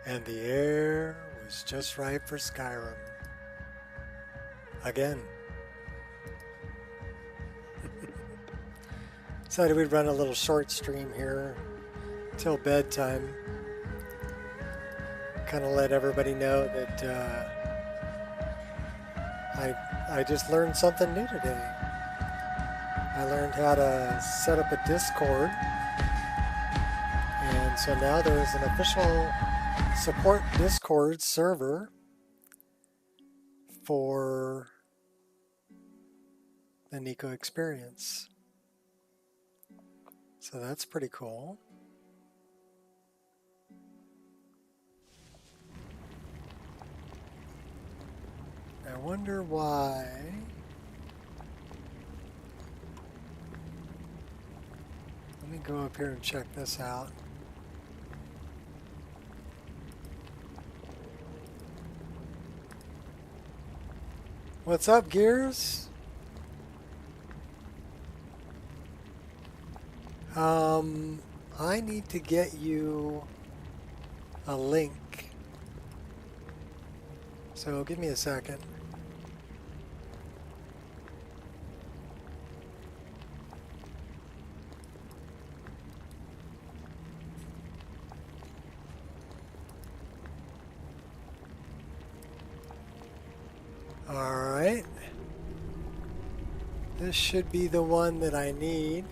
And the air was just right for Skyrim. Again. Decided we'd run a little short stream here till bedtime. Kind of let everybody know that I just learned something new today. I learned how to set up a Discord. And so now there is an official support Discord server for the Nico Experience. So that's pretty cool. I wonder why. Let me go up here and check this out. What's up, Gears? I need to get you a link. So give me a second. All right. This should be the one that I need.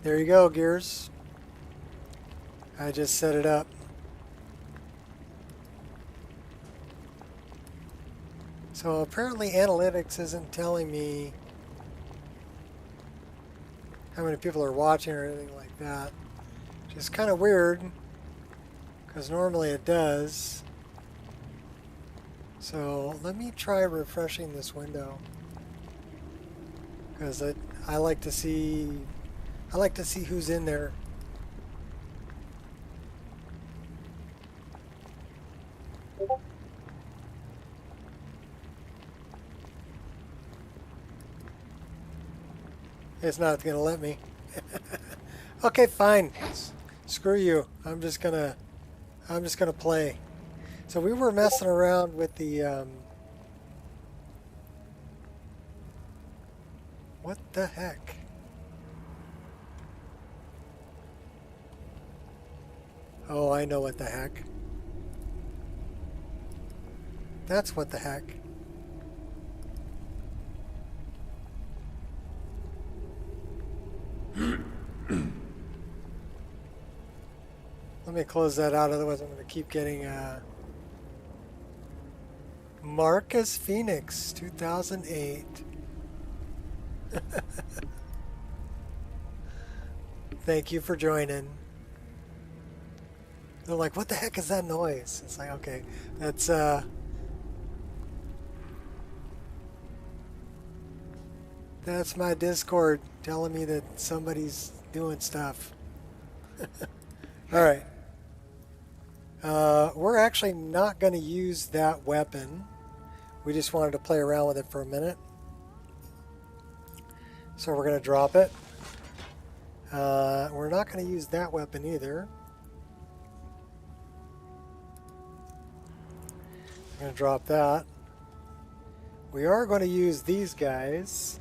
There you go, Gears. I just set it up. So apparently analytics isn't telling me how many people are watching or anything like that, which is kind of weird because normally it does. So let me try refreshing this window because I like to see who's in there. It's not going to let me. Okay, fine. Screw you. I'm just gonna play. So we were messing around with the what the heck? Oh, I know what the heck. That's what the heck. Let me close that out, otherwise I'm going to keep getting Marcus Phoenix 2008. Thank you for joining. They're like, what the heck is that noise? It's like, okay, that's my Discord telling me that somebody's doing stuff. All right. We're actually not going to use that weapon. We just wanted to play around with it for a minute. So we're going to drop it. We're not going to use that weapon either. I'm going to drop that. We are going to use these guys.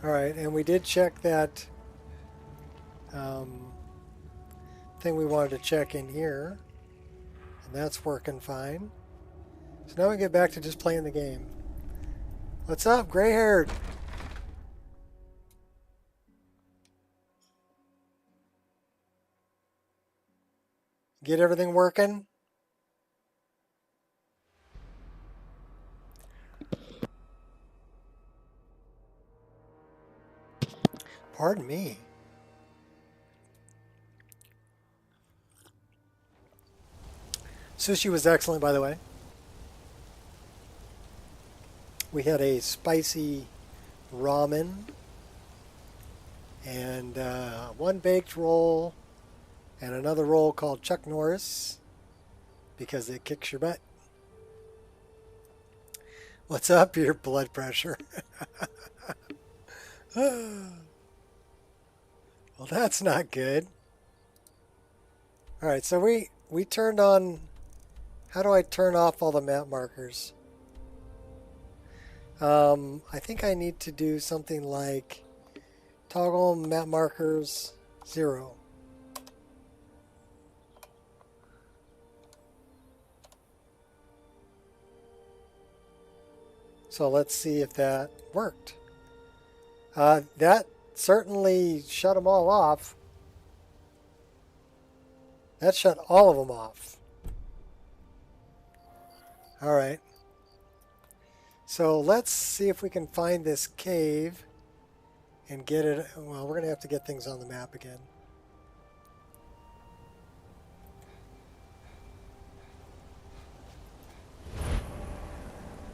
Alright, and we did check that thing we wanted to check in here. And that's working fine. So now we get back to just playing the game. What's up, gray-haired? Get everything working? Pardon me. Sushi was excellent, by the way. We had a spicy ramen and one baked roll and another roll called Chuck Norris because it kicks your butt. What's up, your blood pressure? Well, that's not good. All right, so we turned on. How do I turn off all the map markers? I think I need to do something like toggle map markers 0. So let's see if that worked. That certainly shut them all off. That shut all of them off. All right. So let's see if we can find this cave and get it. Well, we're going to have to get things on the map again.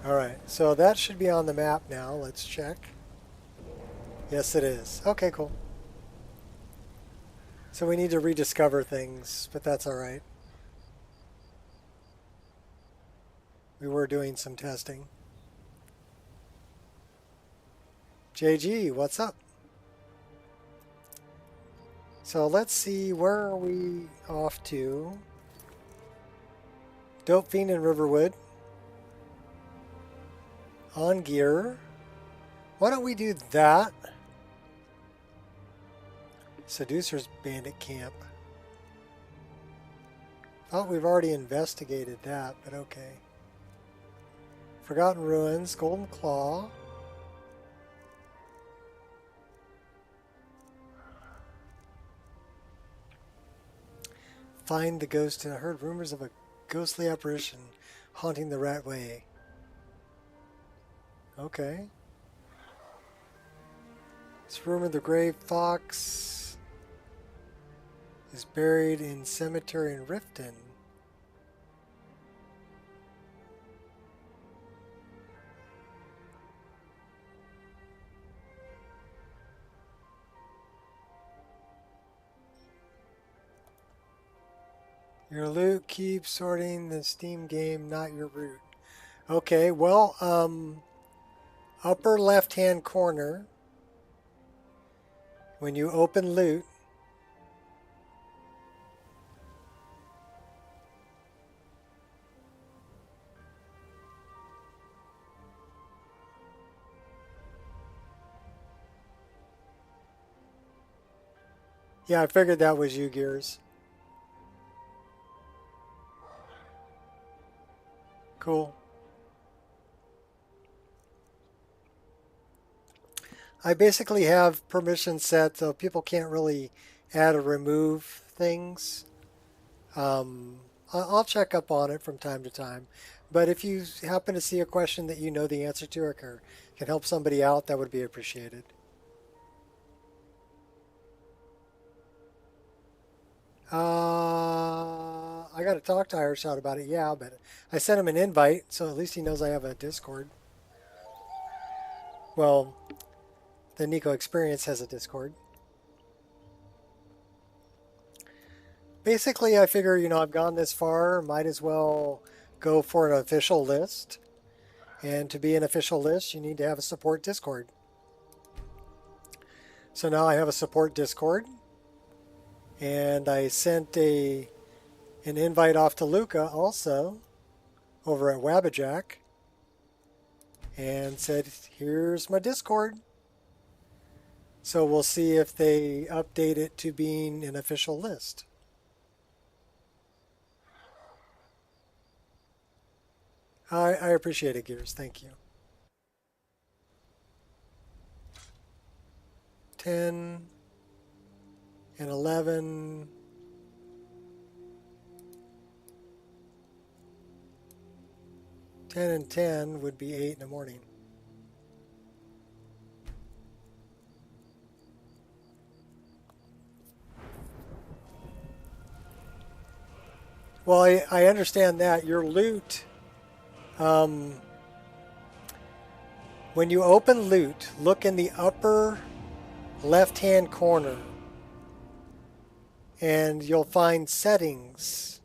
All right. So that should be on the map now. Let's check. Yes, it is. Okay, cool. So we need to rediscover things, but that's all right. We were doing some testing. JG, what's up? So let's see, where are we off to? Dope Fiend and Riverwood. On gear. Why don't we do that? Seducer's Bandit Camp. Thought we've already investigated that, but okay. Forgotten Ruins, Golden Claw. Find the ghost. I heard rumors of a ghostly apparition haunting the Ratway. Okay. It's rumored the grave fox is buried in cemetery in Riften. Your loot keeps sorting the Steam game, not your root. Okay, well, upper left-hand corner, when you open loot, yeah, I figured that was you, Gears. Cool. I basically have permissions set so people can't really add or remove things. I'll check up on it from time to time. But if you happen to see a question that you know the answer to or can help somebody out, that would be appreciated. I got to talk to Irishot about it, yeah, but I sent him an invite, so at least he knows I have a Discord. Well, the Nico Experience has a Discord. Basically, I figure, you know, I've gone this far, might as well go for an official list. And to be an official list, you need to have a support Discord. So now I have a support Discord. And I sent an invite off to Luca also over at Wabbajack and said, here's my Discord. So we'll see if they update it to being an official list. I appreciate it, Gears. Thank you. 10 and 11. Ten and 10 would be 8 in the morning. Well, I understand that. Your loot, when you open loot, look in the upper left-hand corner, and you'll find settings.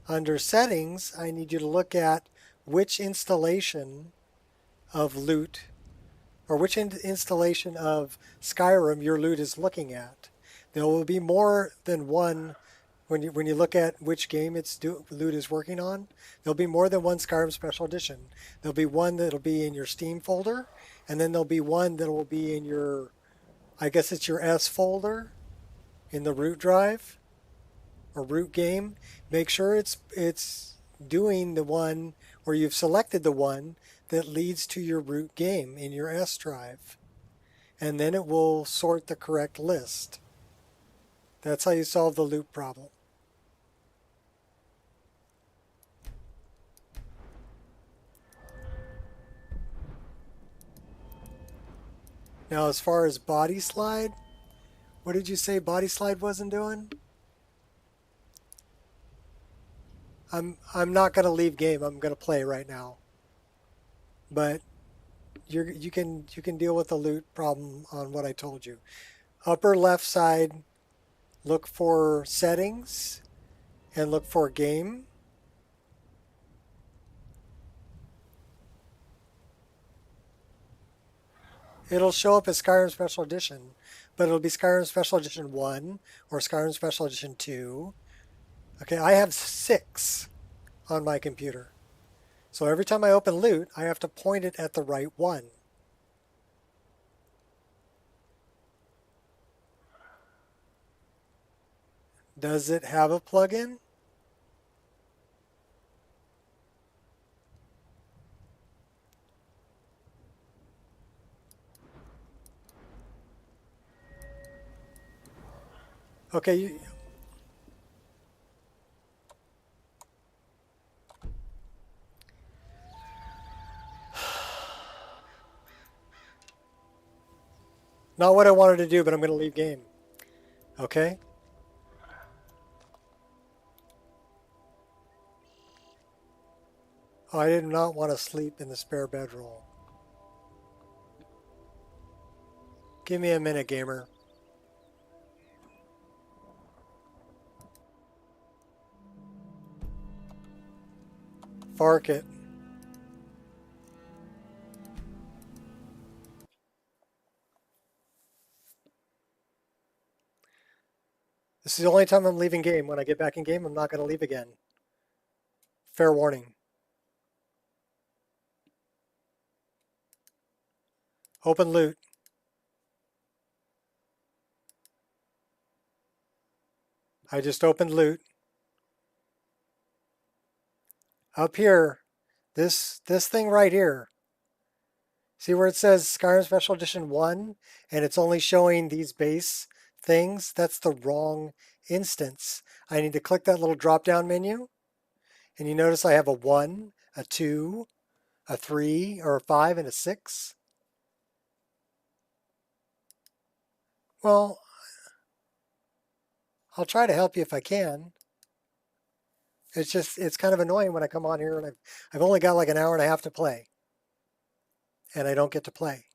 Under settings, I need you to look at which installation of loot or which installation of Skyrim your loot is looking at. There will be more than one when you look at which game loot is working on. There'll be more than one Skyrim Special Edition. There'll be one that'll be in your Steam folder, and then there'll be one that will be in your, I guess it's your S folder in the root drive or root game. Make sure it's doing the one, or you've selected the one that leads to your root game in your S drive. And then it will sort the correct list. That's how you solve the loop problem. Now, as far as body slide, what did you say body slide wasn't doing? I'm not going to leave game. I'm going to play right now. But you can deal with the loot problem on what I told you. Upper left side, look for settings and look for game. It'll show up as Skyrim Special Edition, but it'll be Skyrim Special Edition 1 or Skyrim Special Edition 2. Okay, I have 6 on my computer. So every time I open loot, I have to point it at the right one. Does it have a plugin? Okay. Not what I wanted to do, but I'm going to leave game. Okay. Oh, I did not want to sleep in the spare bedroll. Give me a minute, gamer. Fark it. This is the only time I'm leaving game. When I get back in game, I'm not going to leave again. Fair warning. Open loot. I just opened loot. Up here, this thing right here. See where it says Skyrim Special Edition 1 and it's only showing these base things? That's the wrong instance. I need to click that little drop-down menu, and you notice I have a 1, a 2, a 3, or a 5, and a 6. Well, I'll try to help you if I can. It's kind of annoying when I come on here and I've only got like an hour and a half to play, and I don't get to play.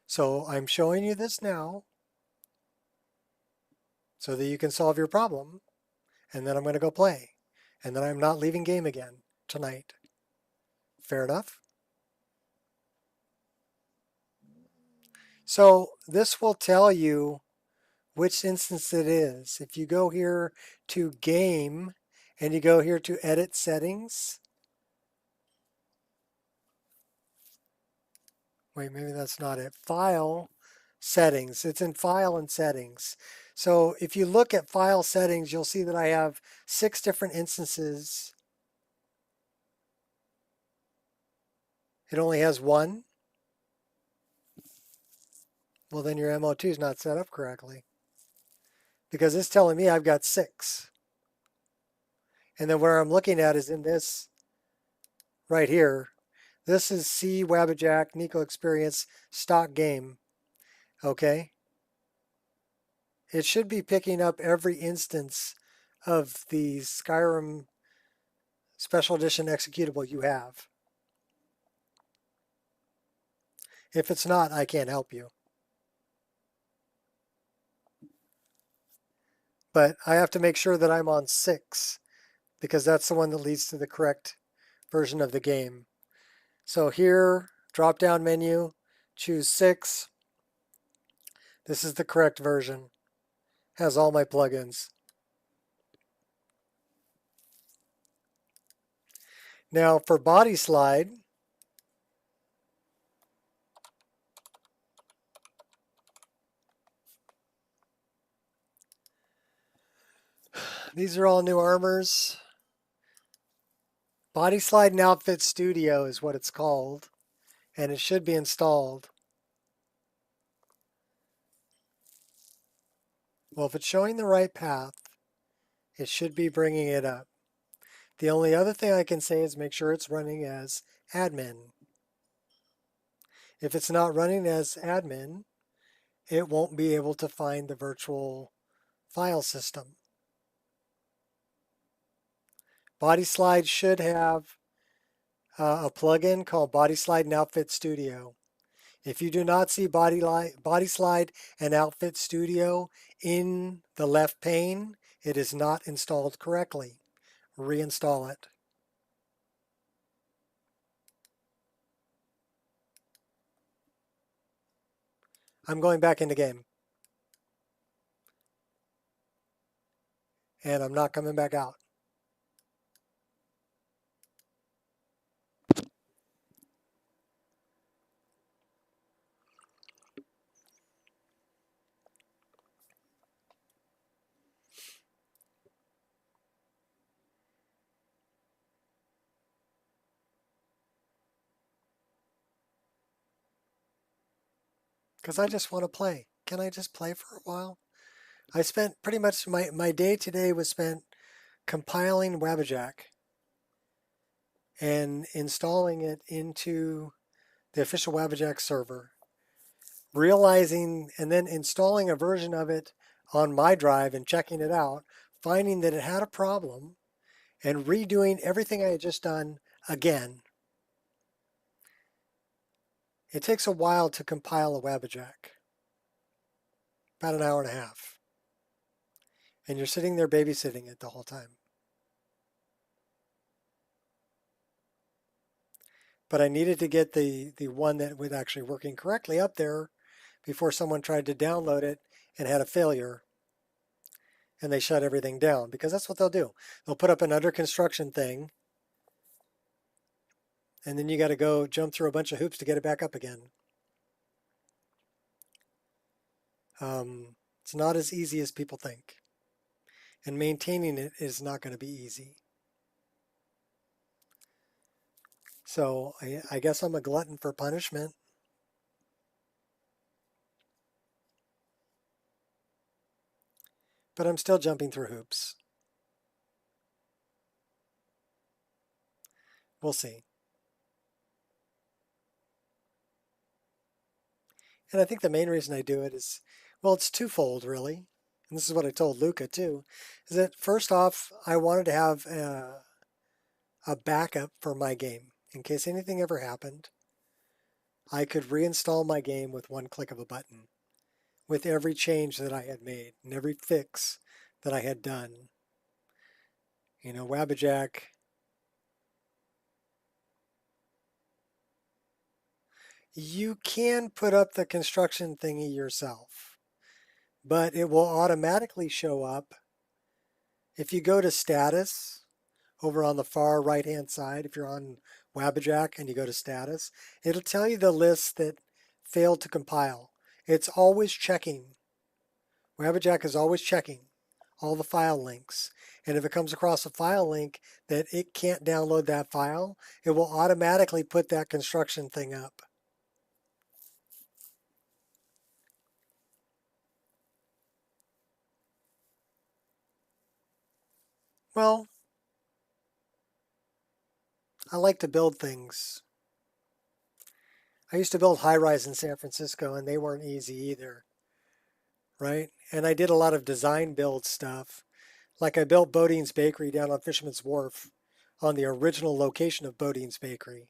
So I'm showing you this now so that you can solve your problem, and then I'm going to go play, and then I'm not leaving game again tonight. Fair enough? So this will tell you which instance it is. If you go here to game and you go here to edit settings. Wait, maybe that's not it. File settings. It's in file and settings. So if you look at file settings, you'll see that I have 6 different instances. It only has 1. Well, then your MO2 is not set up correctly, because it's telling me I've got 6. And then where I'm looking at is in this right here. This is C Wabbajack Nico Experience stock game. Okay. It should be picking up every instance of the Skyrim Special Edition executable you have. If it's not, I can't help you. But I have to make sure that I'm on 6, because that's the one that leads to the correct version of the game. So here, drop-down menu, choose 6. This is the correct version. Has all my plugins. Now for body slide, these are all new armors. Body Slide and Outfit Studio is what it's called, and it should be installed. Well, if it's showing the right path, it should be bringing it up. The only other thing I can say is make sure it's running as admin. If it's not running as admin, it won't be able to find the virtual file system. Body Slide should have a plugin called Body Slide and Outfit Studio. If you do not see Body Slide and Outfit Studio in the left pane, it is not installed correctly. Reinstall it. I'm going back into game. And I'm not coming back out. Because I just want to play. Can I just play for a while? I spent pretty much my day today was spent compiling Wabbajack and installing it into the official Wabbajack server, realizing and then installing a version of it on my drive and checking it out, finding that it had a problem, and redoing everything I had just done again. It takes a while to compile a Wabbajack, about an hour and a half. And you're sitting there babysitting it the whole time. But I needed to get the one that was actually working correctly up there before someone tried to download it and had a failure. And they shut everything down, because that's what they'll do. They'll put up an under construction thing, and then you got to go jump through a bunch of hoops to get it back up again. It's not as easy as people think. And maintaining it is not going to be easy. So I guess I'm a glutton for punishment. But I'm still jumping through hoops. We'll see. And I think the main reason I do it is, well, it's twofold, really. And this is what I told Luca, too, is that first off, I wanted to have a backup for my game. In case anything ever happened, I could reinstall my game with one click of a button, with every change that I had made and every fix that I had done. You know, Wabbajack, you can put up the construction thingy yourself, but it will automatically show up if you go to status over on the far right hand side. If you're on Wabbajack and you go to status, it'll tell you the list that failed to compile. It's always checking. Wabbajack is always checking all the file links. And if it comes across a file link that it can't download that file, it will automatically put that construction thing up. Well, I like to build things. I used to build high-rise in San Francisco, and they weren't easy either, right? And I did a lot of design build stuff. Like I built Bodine's Bakery down on Fisherman's Wharf on the original location of Bodine's Bakery.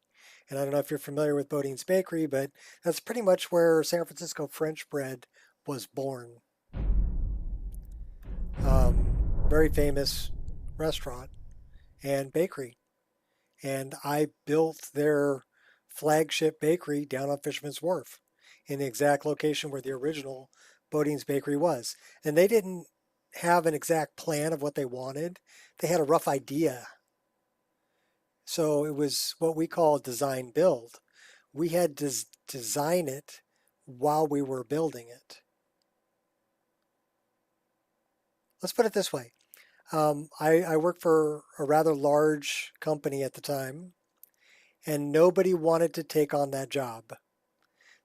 And I don't know if you're familiar with Bodine's Bakery, but that's pretty much where San Francisco French bread was born. Very famous restaurant and bakery. And I built their flagship bakery down on Fisherman's Wharf in the exact location where the original Bodine's Bakery was. And they didn't have an exact plan of what they wanted. They had a rough idea. So it was what we call design build. We had to design it while we were building it. Let's put it this way. I worked for a rather large company at the time, and nobody wanted to take on that job.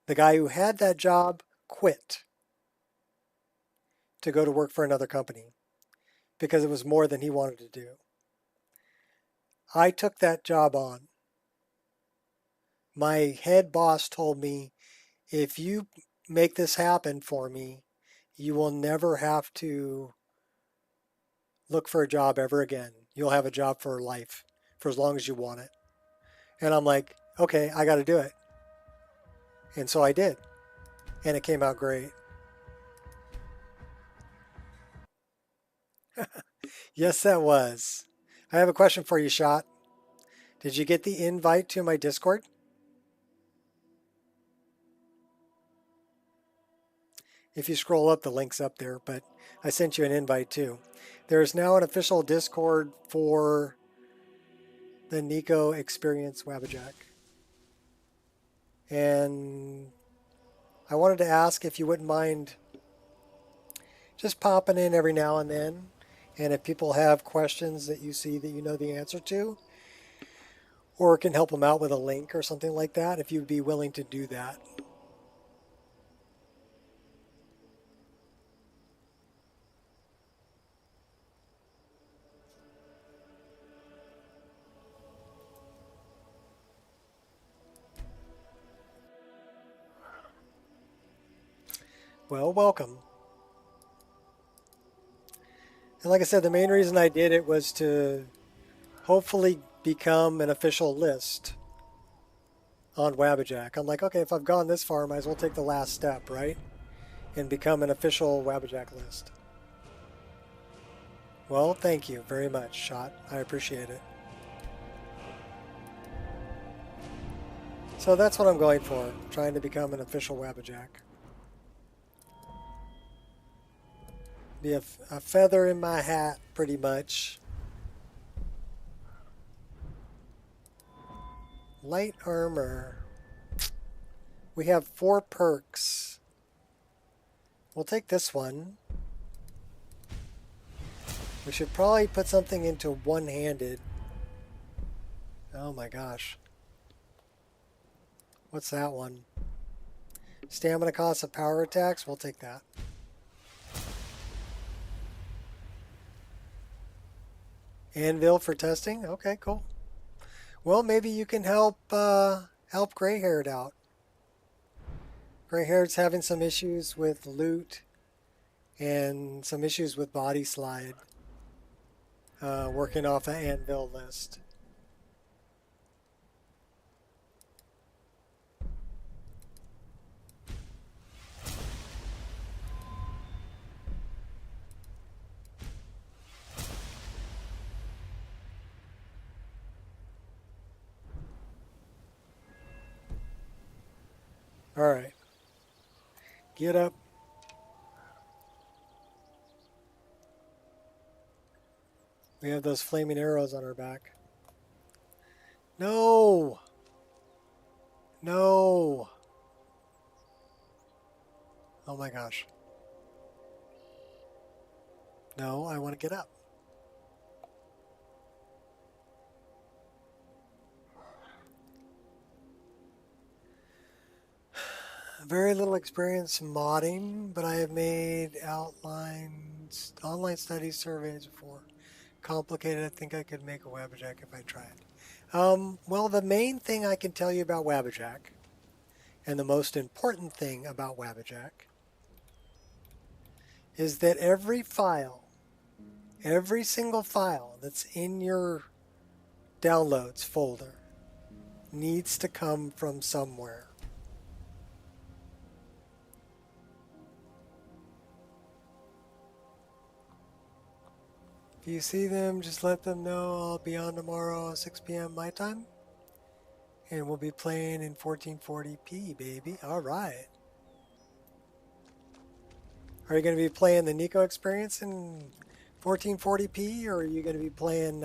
The guy who had that job quit to go to work for another company because it was more than he wanted to do. I took that job on. My head boss told me, if you make this happen for me, you will never have to look for a job ever again. You'll have a job for life, for as long as you want it. And I'm like, okay, I got to do it. And so I did. And it came out great. Yes, that was. I have a question for you, Shot. Did you get the invite to my Discord? If you scroll up, the link's up there, but I sent you an invite too. There is now an official Discord for the Nico Experience Wabbajack. And I wanted to ask if you wouldn't mind just popping in every now and then. And if people have questions that you see that you know the answer to, or can help them out with a link or something like that, if you'd be willing to do that. Well, welcome. And like I said, the main reason I did it was to hopefully become an official list on Wabbajack. I'm like, okay, if I've gone this far, I might as well take the last step, right? And become an official Wabbajack list. Well, thank you very much, Shot. I appreciate it. So that's what I'm going for, trying to become an official Wabbajack. Be a feather in my hat, pretty much. Light armor. We have 4 perks. We'll take this one. We should probably put something into one-handed. Oh my gosh. What's that one? Stamina cost of power attacks. We'll take that. Anvil for testing. Okay, cool. Well, maybe you can help help Grey-haired out. Grey-haired's having some issues with loot and some issues with body slide. Working off an Anvil list. All right. Get up. We have those flaming arrows on our back. No! No! Oh my gosh. No, I want to get up. Very little experience modding, but I have made outlines, online studies, surveys before. Complicated. I think I could make a Wabbajack if I tried. Well, the main thing I can tell you about Wabbajack, and the most important thing about Wabbajack, is that every file, every single file that's in your downloads folder needs to come from somewhere. If you see them, just let them know I'll be on tomorrow at 6 p.m. my time. And we'll be playing in 1440p, baby. All right. Are you going to be playing the Nico Experience in 1440p, or are you going to be playing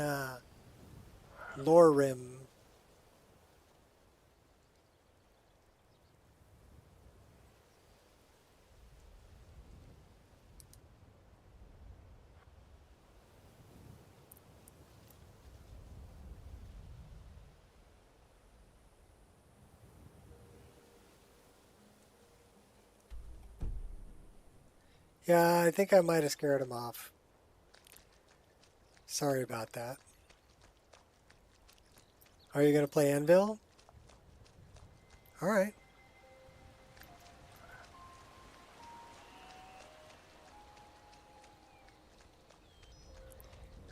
VRAMr? Yeah, I think I might have scared him off. Sorry about that. Are you going to play Anvil? All right.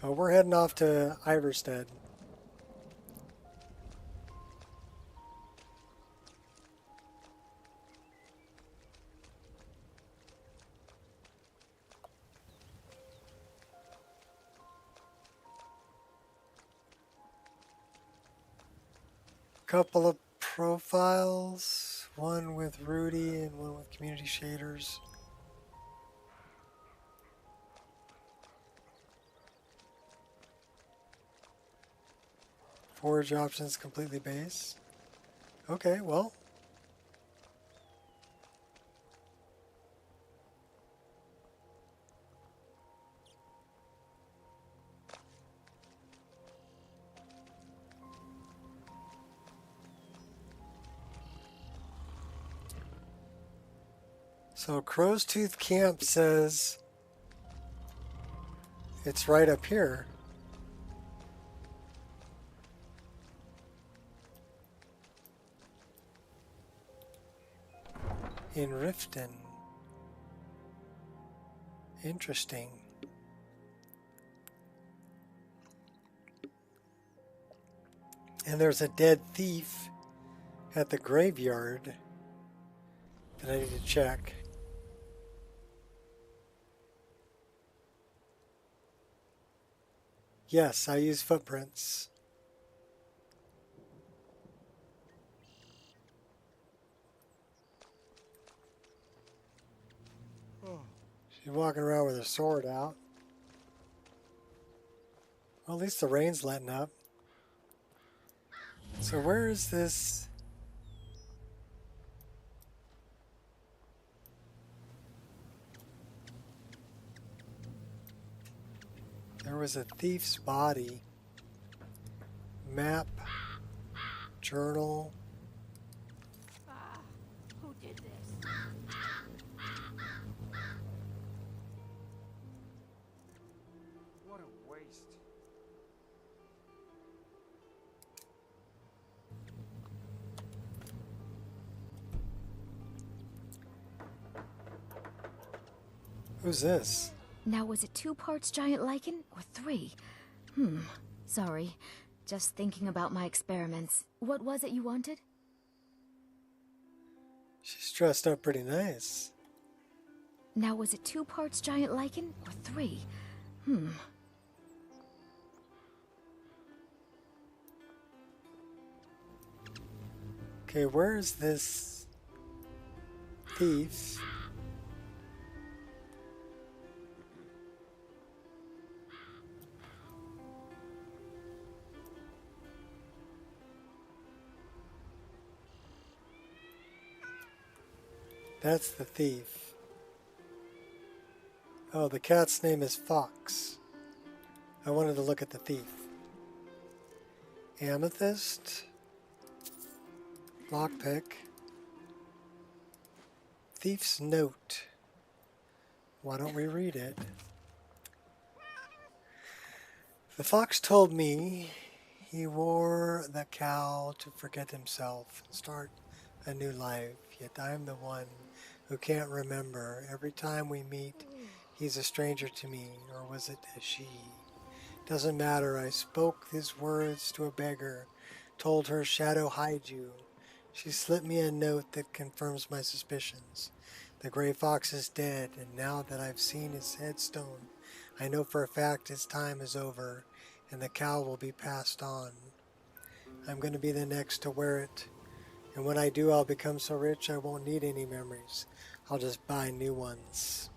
Oh, we're heading off to Iverstead. Couple of profiles, one with Rudy and one with community shaders. Forge options completely base. Okay, well. So Crow's Tooth Camp says it's right up here. In Riften. Interesting. And there's a dead thief at the graveyard that I need to check. Yes, I use footprints. She's walking around with her sword out. Well, at least the rain's letting up. So where is this? There was a thief's body. Map. Journal. Who did this? What a waste. Who's this? Now, was it 2 parts giant lichen or 3? Sorry. Just thinking about my experiments. What was it you wanted? She's dressed up pretty nice. Now, was it 2 parts giant lichen or 3? Okay, where is this thief? That's the thief. Oh, the cat's name is Fox. I wanted to look at the thief. Amethyst. Lockpick. Thief's note. Why don't we read it? The fox told me he wore the cowl to forget himself and start a new life. Yet I am the one who can't remember. Every time we meet, he's a stranger to me. Or was it a she? Doesn't matter. I spoke these words to a beggar. Told her, shadow hide you. She slipped me a note that confirms my suspicions. The gray fox is dead, and now that I've seen his headstone, I know for a fact his time is over, and the cowl will be passed on. I'm going to be the next to wear it. And when I do, I'll become so rich I won't need any memories. I'll just buy new ones.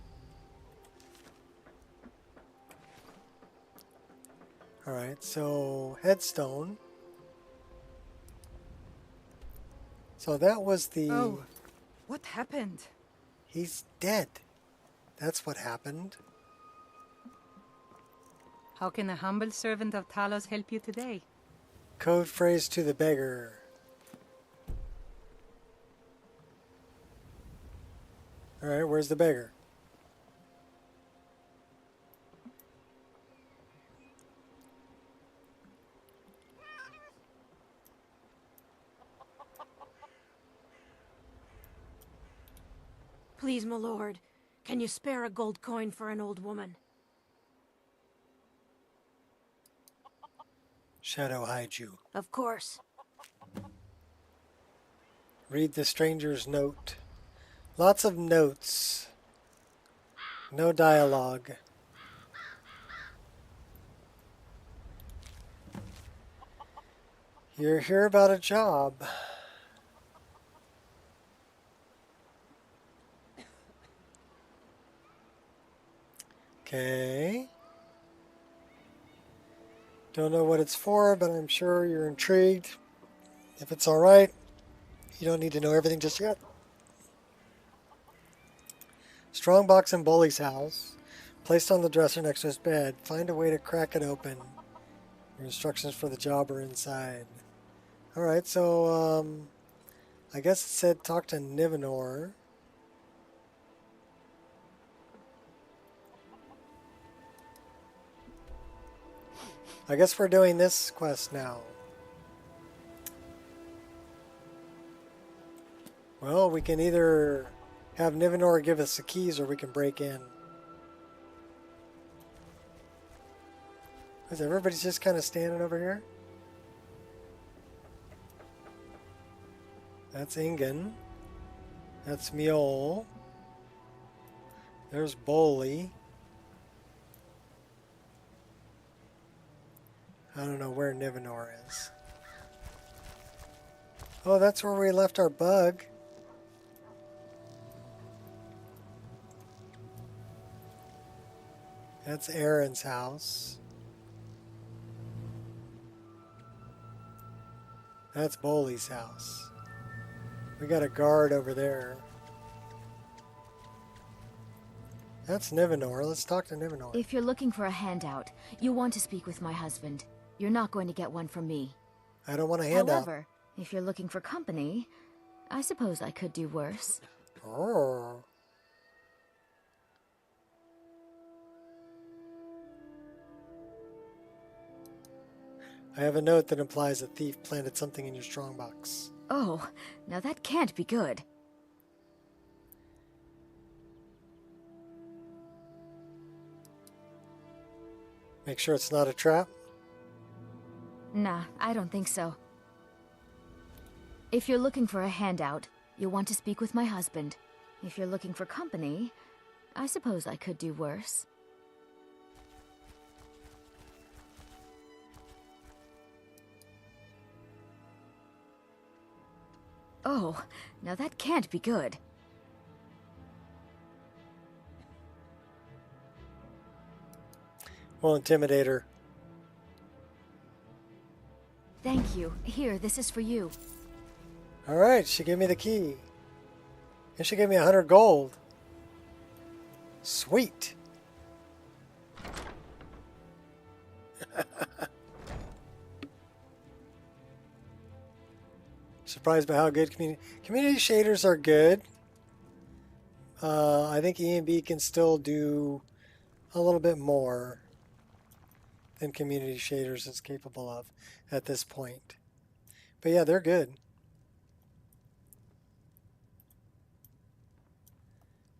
Alright, so headstone. So that was the... Oh, what happened? He's dead. That's what happened. How can a humble servant of Talos help you today? Code phrase to the beggar. Alright, where's the beggar? Please, my lord, can you spare a gold coin for an old woman? Shadow hide you. Of course. Read the stranger's note. Lots of notes. No dialogue. You're here about a job. Okay. Don't know what it's for, but I'm sure you're intrigued. If it's alright, you don't need to know everything just yet. Strongbox in Bully's house. Placed on the dresser next to his bed. Find a way to crack it open. Your instructions for the job are inside. Alright, so, I guess it said talk to Nivenor. I guess we're doing this quest now. Well, we can either have Nivenor give us the keys or we can break in. Is everybody's just kind of standing over here? That's Ingen. That's Mjol. There's Boley. I don't know where Nivenor is. Oh, that's where we left our bug. That's Aaron's house. That's Boley's house. We got a guard over there. That's Nivenor. Let's talk to Nivenor. If you're looking for a handout, you want to speak with my husband. You're not going to get one from me. I don't want a handout. However, if you're looking for company, I suppose I could do worse. Oh. I have a note that implies a thief planted something in your strongbox. Oh, now that can't be good. Make sure it's not a trap. Nah, I don't think so. If you're looking for a handout, you'll want to speak with my husband. If you're looking for company, I suppose I could do worse. Oh, now that can't be good. We'll intimidate her. Thank you. Here, this is for you. Alright, she gave me the key. And she gave me 100 gold. Sweet. Surprised by how good community shaders are good. I think E&B can still do a little bit more than community shaders is capable of at this point. But yeah, they're good.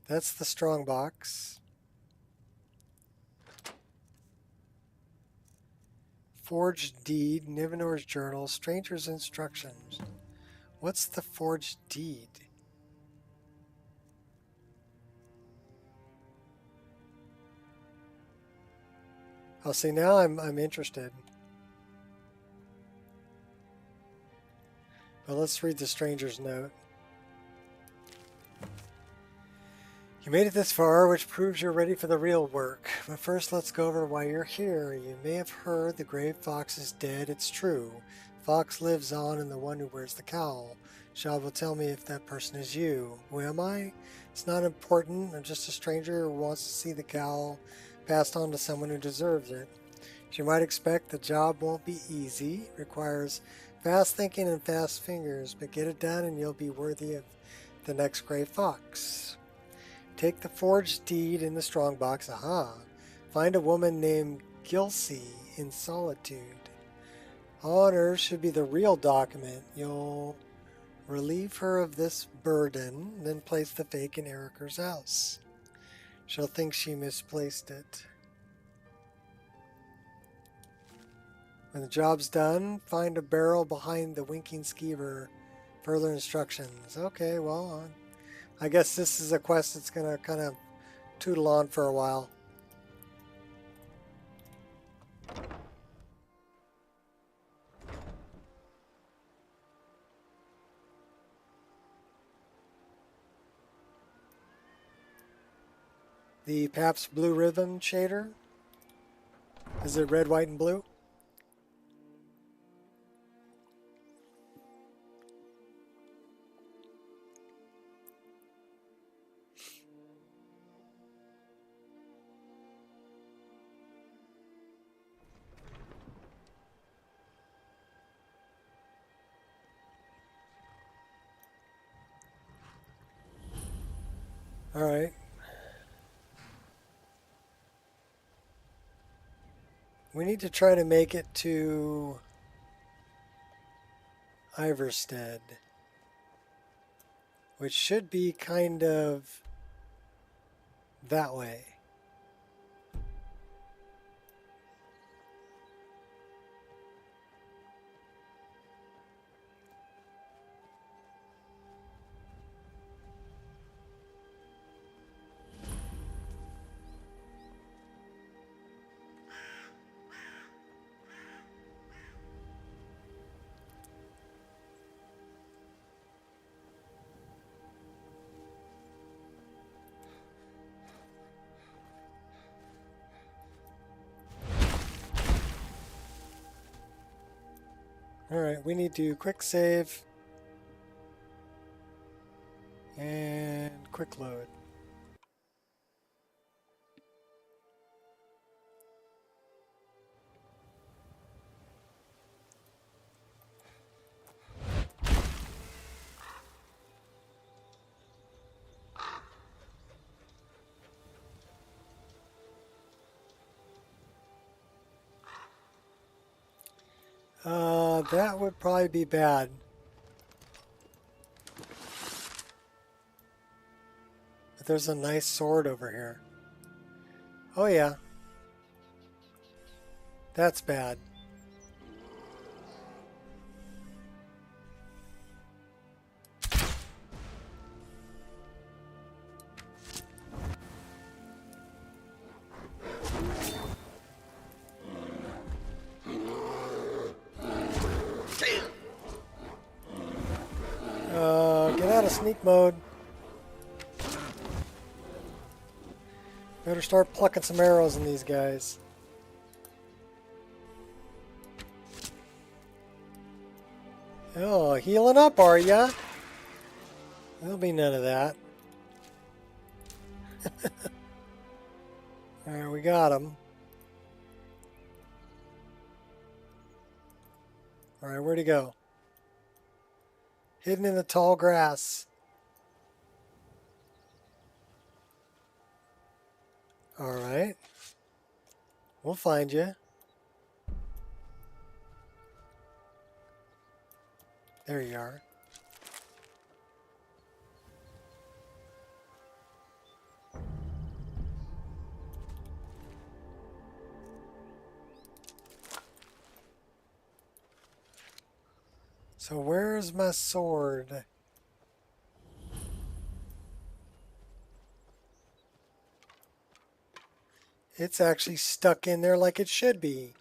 That's the strong box. Forged deed, Nivenor's journal, stranger's instructions. What's the forged deed? Oh, see, now I'm interested. let's read the stranger's note. You made it this far, which proves you're ready for the real work. But first, let's go over why you're here. You may have heard the grave fox is dead. It's true. Fox lives on and the one who wears the cowl. Shab will tell me if that person is you. Who am I? It's not important. I'm just a stranger who wants to see the cowl passed on to someone who deserves it. As you might expect, the job won't be easy. It requires fast thinking and fast fingers, but get it done and you'll be worthy of the next grave fox. Take the forged deed in the strongbox. Aha. Find a woman named Gilsey in Solitude. On Earth should be the real document. You'll relieve her of this burden, then place the fake in Erica's house. She'll think she misplaced it. When the job's done, find a barrel behind the winking skeever. Further instructions. Okay, well, I guess this is a quest that's going to kind of tootle on for a while. The Pabst Blue Ribbon shader. Is it red, white, and blue? All right. We need to try to make it to Iverstead, which should be kind of that way. Alright, we need to quick save and quick load. That would probably be bad. But there's a nice sword over here. Oh yeah. That's bad. Get out of sneak mode. Better start plucking some arrows in these guys. Oh, healing up, are ya? There'll be none of that. Alright, we got him. Alright, where'd he go? Hidden in the tall grass. Alright. We'll find you. There you are. So where's my sword? It's actually stuck in there like it should be.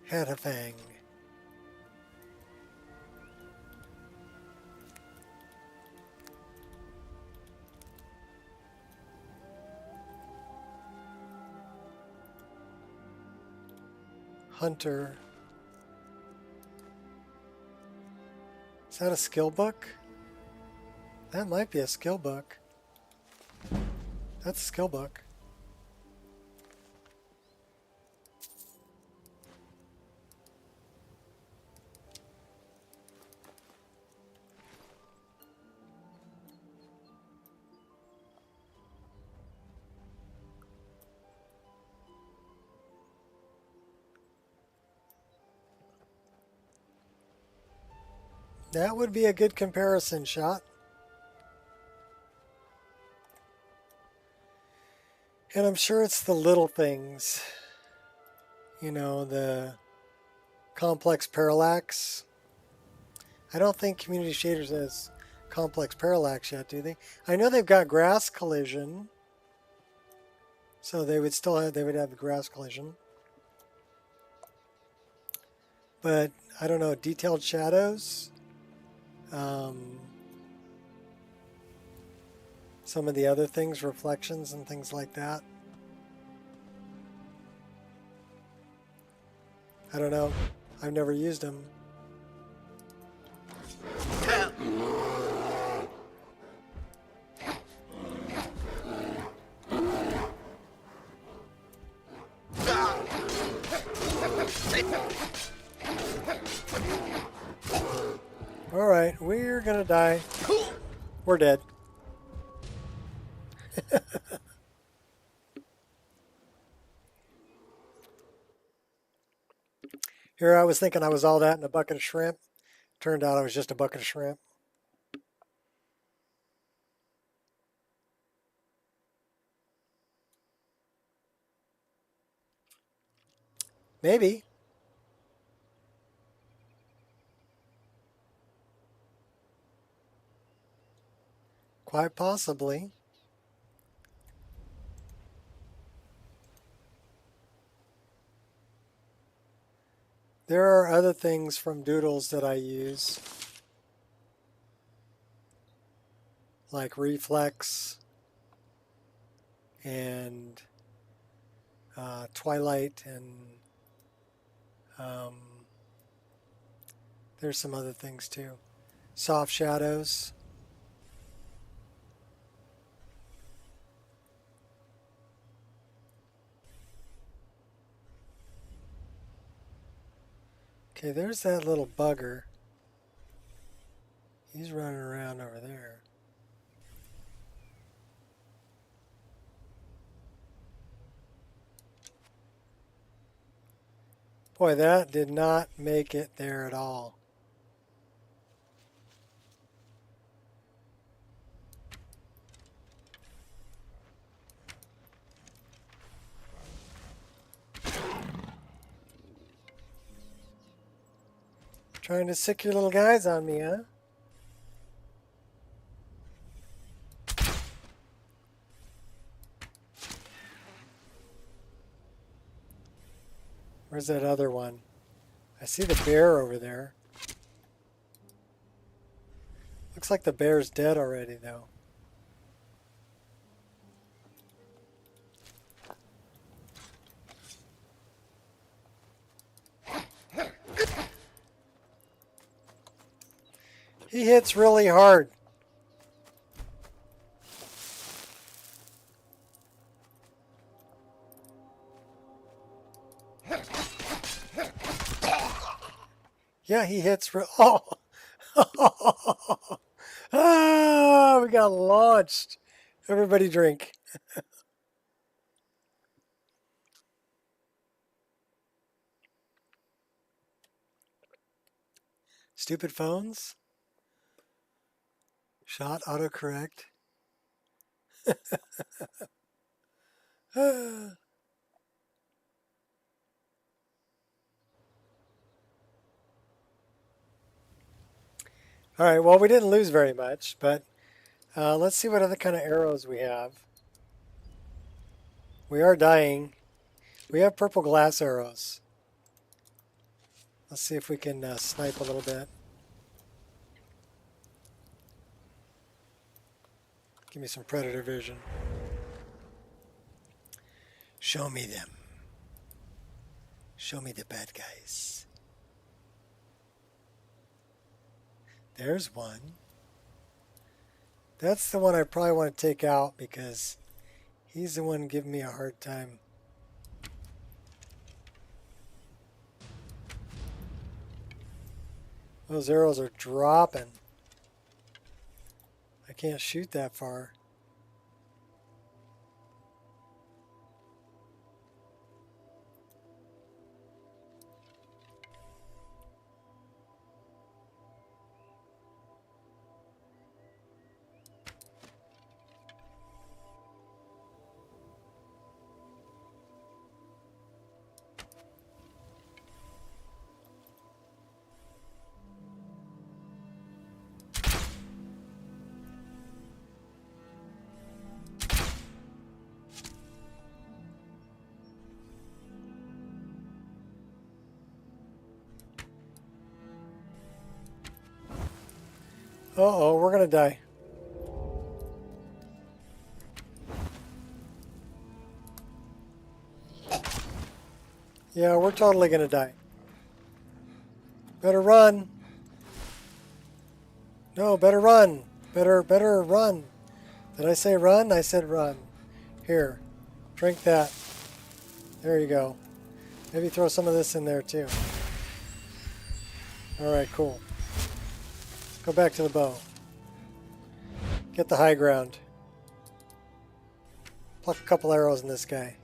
Had a fang. Hunter. Is that a skill book? That might be a skill book. That's a skill book. That would be a good comparison shot. And I'm sure it's the little things. You know, the complex parallax. I don't think Community Shaders has complex parallax yet, do they? I know they've got grass collision. So they would still have, they would have the grass collision. But I don't know, detailed shadows. Some of the other things, reflections and things like that. I don't know. I've never used them. All right, we're gonna die. We're dead. Here I was thinking I was all that in a bucket of shrimp. Turned out I was just a bucket of shrimp. Maybe. Quite possibly. There are other things from Doodles that I use, like reflex and twilight, and there's some other things too. Soft shadows. Okay, there's that little bugger. He's running around over there. Boy, that did not make it there at all. Trying to sick your little guys on me, huh? Where's that other one? I see the bear over there. Looks like the bear's dead already, though. He hits really hard. Yeah, he hits oh. Ah, we got launched. Everybody drink. Stupid phones. Shot autocorrect. All right, well, we didn't lose very much, but let's see what other kind of arrows we have. We are dying. We have purple glass arrows. Let's see if we can snipe a little bit. Give me some predator vision. Show me them. Show me the bad guys. There's one. That's the one I probably want to take out because he's the one giving me a hard time. Those arrows are dropping. I can't shoot that far. Uh-oh, we're gonna die. Yeah, we're totally gonna die. Better run. No, better run. Better run. Did I say run? I said run. Here, drink that. There you go. Maybe throw some of this in there too. Alright, cool. Go back to the bow. Get the high ground. Pluck a couple arrows in this guy.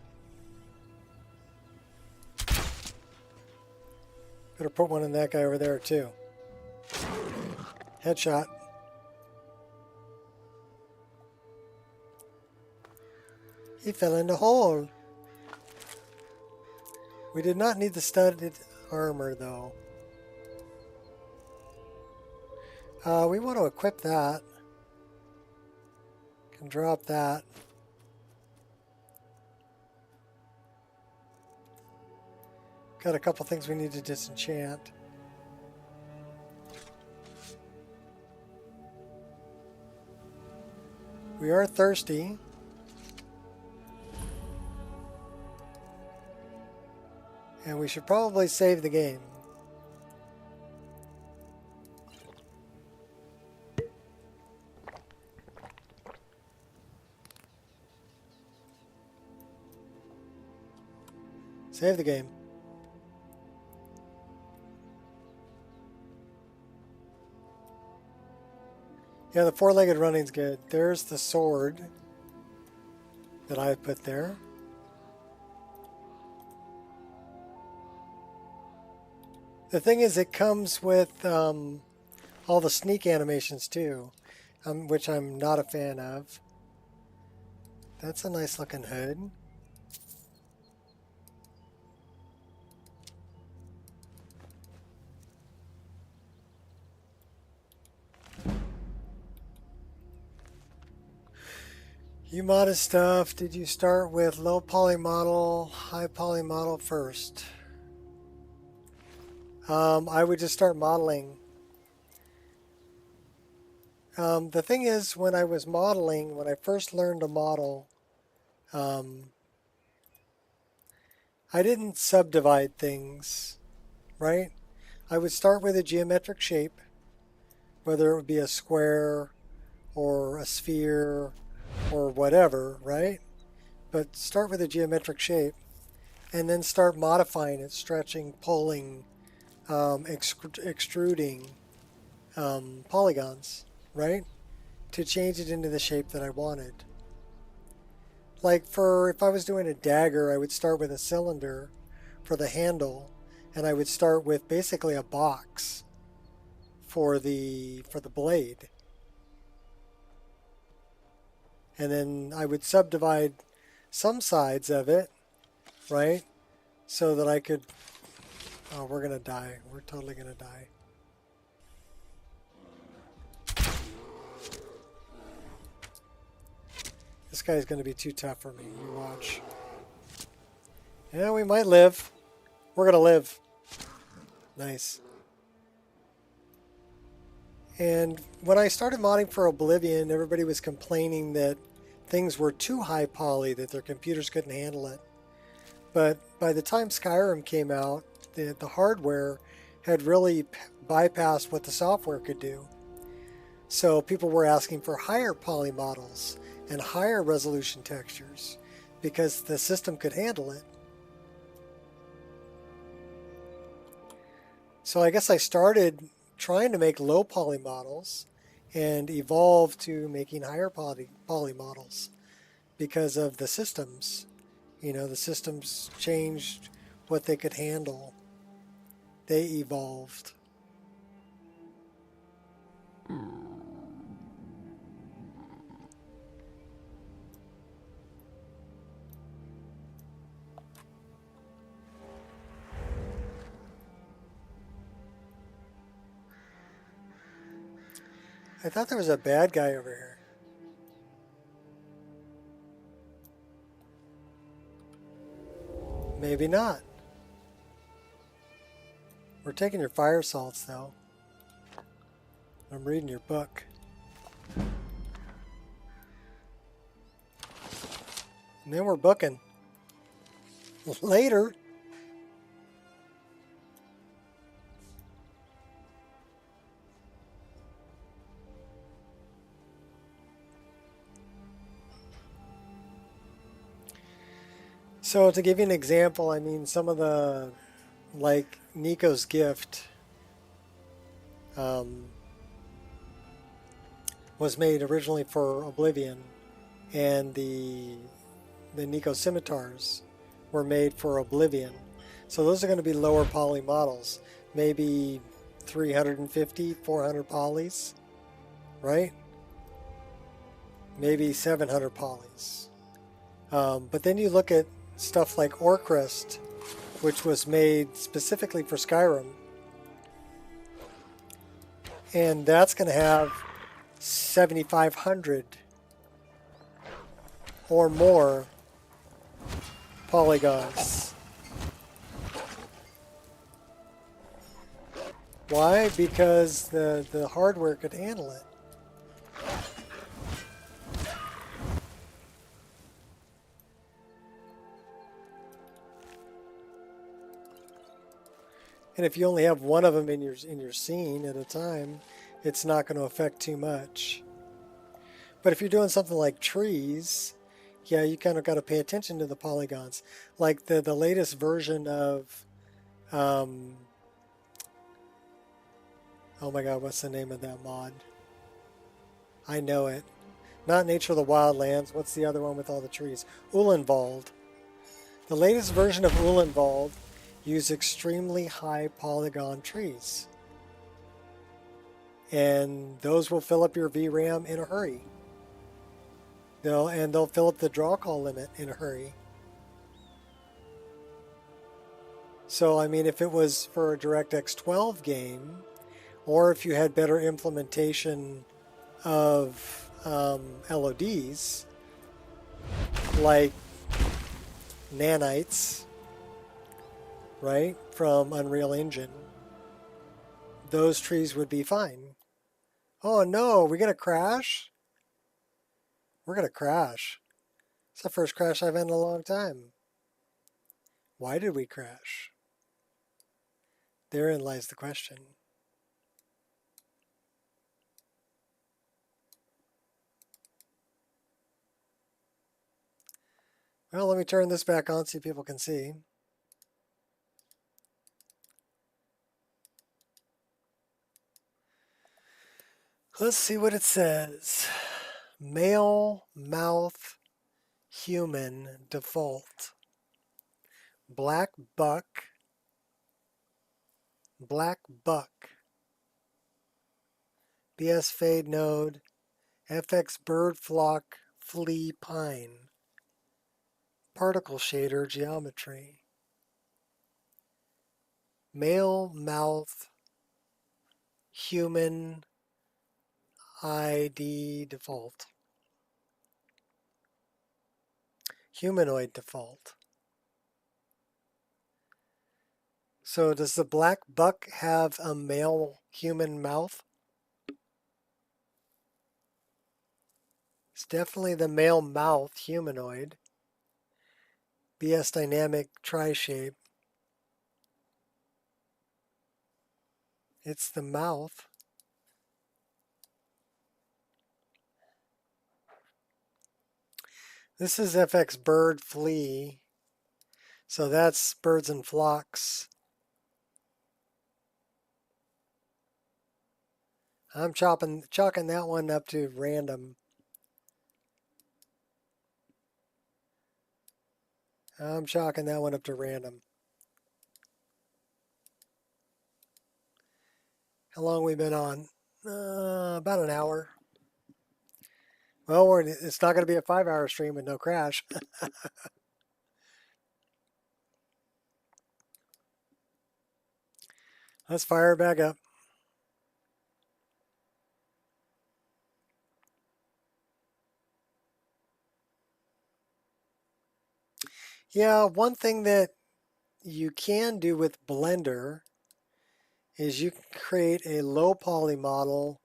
Better put one in that guy over there too. Headshot. He fell in the hole. We did not need the studded armor though. We want to equip that. Can drop that. Got a couple things we need to disenchant. We are thirsty. And we should probably save the game. Save the game. Yeah, the four-legged running's good. There's the sword that I put there. The thing is, it comes with all the sneak animations too, which I'm not a fan of. That's a nice looking hood. You modded stuff. Did you start with low poly model, high poly model first? I would just start modeling. The thing is, when I was modeling, when I first learned to model, I didn't subdivide things, right? I would start with a geometric shape, whether it would be a square or a sphere or whatever, right? But start with a geometric shape and then start modifying it, stretching, pulling, extruding polygons, right? To change it into the shape that I wanted. Like if I was doing a dagger, I would start with a cylinder for the handle, and I would start with basically a box for the blade. And then I would subdivide some sides of it, right? So that I could... Oh, we're going to die. We're totally going to die. This guy's going to be too tough for me. You watch. Yeah, we might live. We're going to live. Nice. And when I started modding for Oblivion, everybody was complaining that things were too high poly, that their computers couldn't handle it. But by the time Skyrim came out, the hardware had really bypassed what the software could do. So people were asking for higher poly models and higher resolution textures because the system could handle it. So I guess I started trying to make low poly models and evolved to making higher poly models because of the systems. You know, the systems changed what they could handle. They evolved. I thought there was a bad guy over here. Maybe not. We're taking your fire salts, though. I'm reading your book. And then we're booking. Later. So to give you an example, I mean, some of the, like Nico's gift was made originally for Oblivion, and the Nico scimitars were made for Oblivion. So those are going to be lower poly models, maybe 350, 400 polys, right? Maybe 700 polys. But then you look at stuff like Orcrest, which was made specifically for Skyrim, and that's going to have 7,500 or more polygons. Why? Because the hardware could handle it. And if you only have one of them in your scene at a time, it's not going to affect too much. But if you're doing something like trees, yeah, you kind of got to pay attention to the polygons. Like the latest version of, oh my God, what's the name of that mod? I know it. Not Nature of the Wildlands. What's the other one with all the trees? Uhlenwald. The latest version of Uhlenwald use extremely high polygon trees. And those will fill up your VRAM in a hurry. They'll fill up the draw call limit in a hurry. So, I mean, if it was for a DirectX 12 game, or if you had better implementation of LODs, like nanites, right, from Unreal Engine, those trees would be fine. Oh no, we're going to crash? We're going to crash. It's the first crash I've had in a long time. Why did we crash? Therein lies the question. Well, let me turn this back on so people can see. Let's see what it says. Male, mouth, human, default. Black buck. Black buck. BS fade node. FX bird flock, flea pine. Particle shader geometry. Male, mouth, human, ID default. Humanoid default. So does the black buck have a male human mouth? It's definitely the male mouth humanoid. BS Dynamic Tri-Shape. It's the mouth. This is FX Bird Flea. So that's birds and flocks. I'm chalking that one up to random. I'm chalking that one up to random. How long we been on? About an hour. Well, it's not going to be a 5-hour stream with no crash. Let's fire it back up. Yeah, one thing that you can do with Blender is you can create a low poly model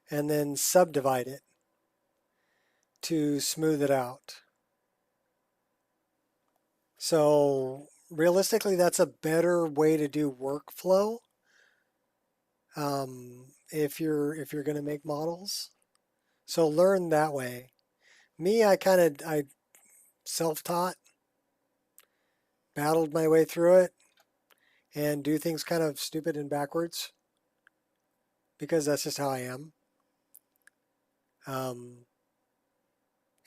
and then subdivide it to smooth it out. So realistically, that's a better way to do workflow if you're going to make models. So learn that way. Me, I self-taught, battled my way through it, and do things kind of stupid and backwards because that's just how I am.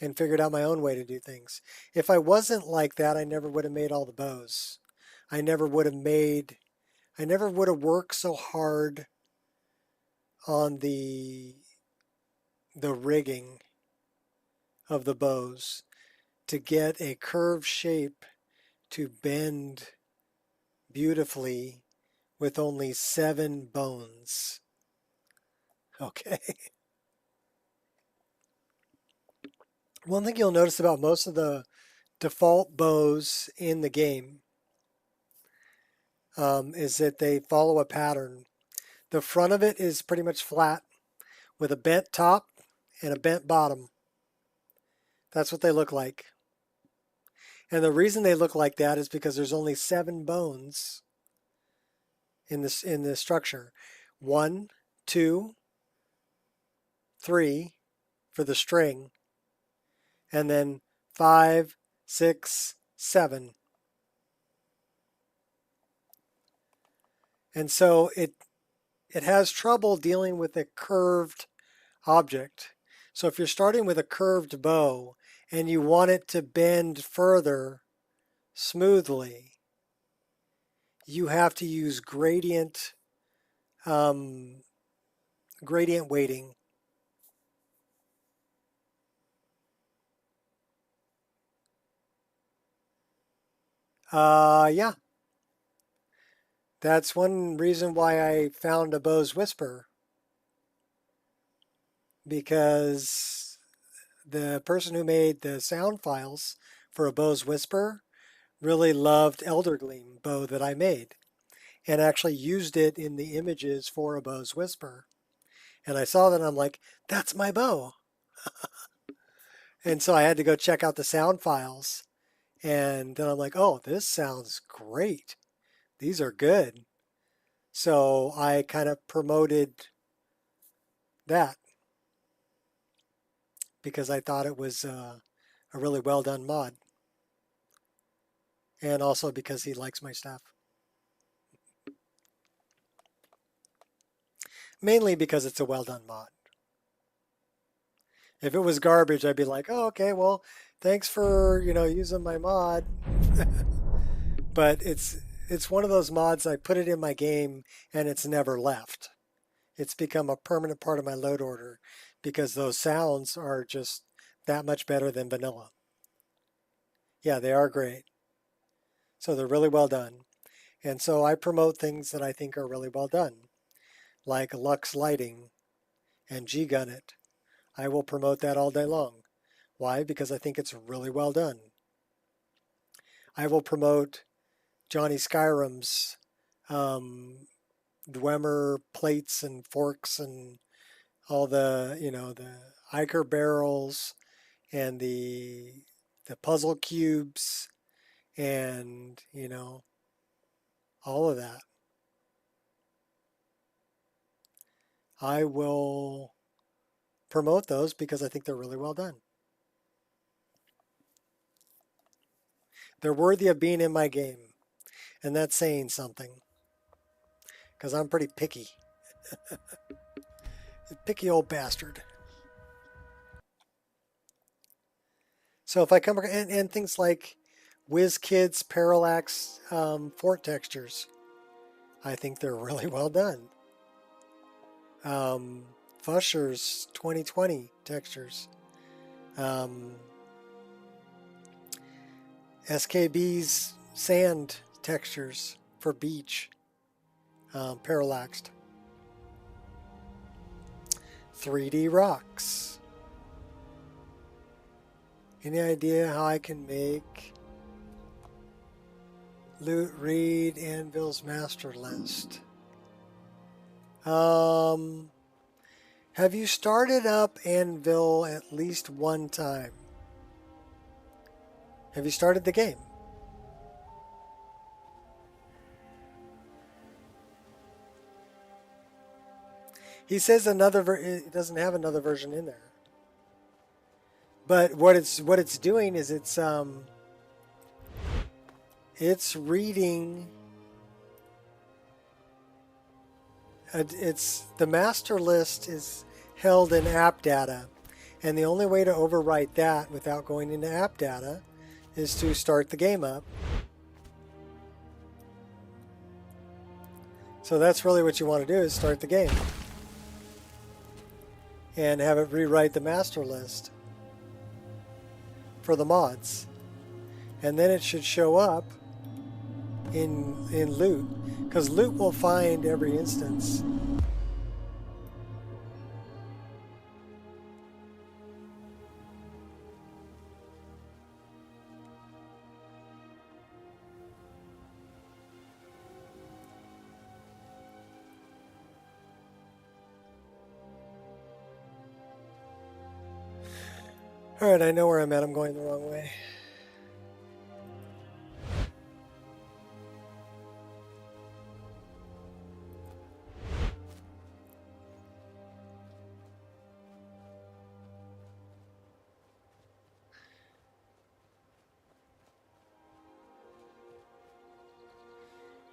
And figured out my own way to do things. If I wasn't like that, I never would have made all the bows. I never would have worked so hard on the rigging of the bows to get a curved shape to bend beautifully with only 7 bones. Okay. One thing you'll notice about most of the default bows in the game is that they follow a pattern. The front of it is pretty much flat with a bent top and a bent bottom. That's what they look like. And the reason they look like that is because there's only 7 bones in this structure. 1, 2, 3 for the string, and then 5, 6, 7. And so it has trouble dealing with a curved object. So if you're starting with a curved bow and you want it to bend further smoothly, you have to use gradient weighting. Yeah. That's one reason why I found a Bose Whisper, because the person who made the sound files for a Bose Whisper really loved Elder Gleam bow that I made and actually used it in the images for a Bose Whisper. And I saw that and I'm like, that's my bow. And so I had to go check out the sound files. And then I'm like, oh, this sounds great. These are good. So I kind of promoted that because I thought it was a really well done mod. And also because he likes my stuff. Mainly because it's a well done mod. If it was garbage, I'd be like, oh, okay, well, thanks for, using my mod. But it's one of those mods, I put it in my game and it's never left. It's become a permanent part of my load order because those sounds are just that much better than vanilla. Yeah, they are great. So they're really well done. And so I promote things that I think are really well done, like Lux Lighting and G-Gun It. I will promote that all day long. Why? Because I think it's really well done. I will promote Johnny Skyrim's DWEMR plates and forks and all the, the Iker barrels and the puzzle cubes and, you know, all of that. I will promote those because I think they're really well done. They're worthy of being in my game, and that's saying something because I'm pretty picky. Picky old bastard. So if I come and things like WizKid's parallax fort textures, I think they're really well done. Fusher's 2020 textures. SKB's sand textures for beach, parallaxed. 3D rocks. Any idea how I can make Loot Read Anvil's master list? Have you started up Anvil at least one time? Have you started the game? He says it doesn't have another version in there. But what it's doing is it's reading. The master list is held in app data, and the only way to overwrite that without going into app data is to start the game up. So that's really what you want to do, is start the game and have it rewrite the master list for the mods, and then it should show up in loot, because loot will find every instance. All right, I know where I'm at. I'm going the wrong way.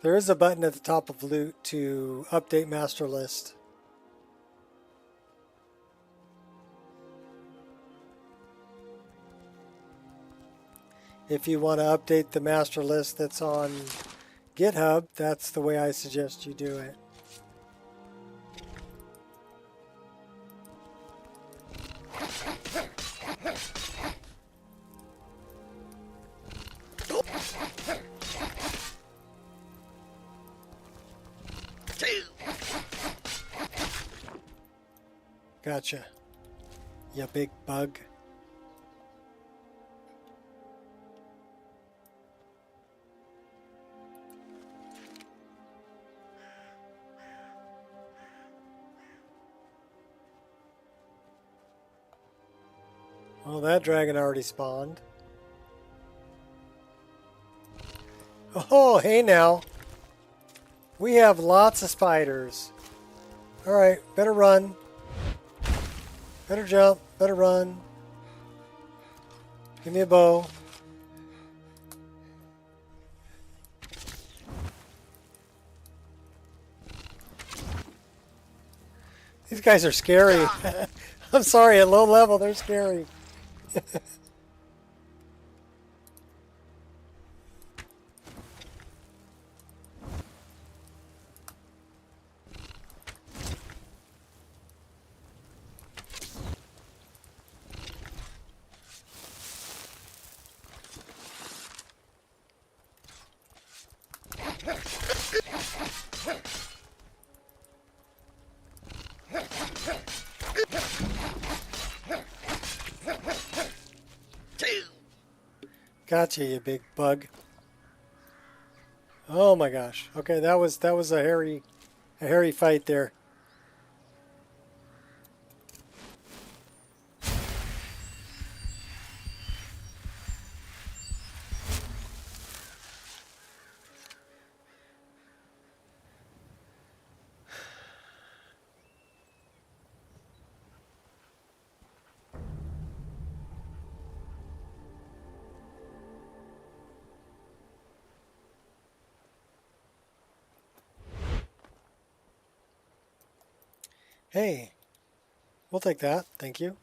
There is a button at the top of loot to update master list. If you want to update the master list that's on GitHub, that's the way I suggest you do it. Gotcha. You big bug. Well, that dragon already spawned. Oh, hey now. We have lots of spiders. Alright, better run. Better jump, better run. Give me a bow. These guys are scary. I'm sorry, at low level, they're scary. Gotcha, you big bug. Oh my gosh. Okay, that was a hairy fight there. Hey, we'll take that. Thank you.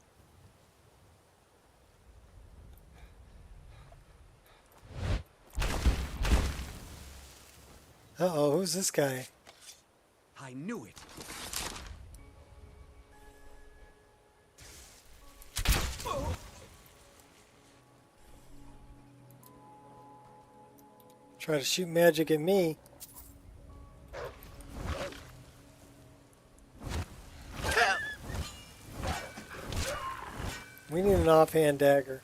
Uh-oh, who's this guy? I knew it. Try to shoot magic at me. We need an offhand dagger.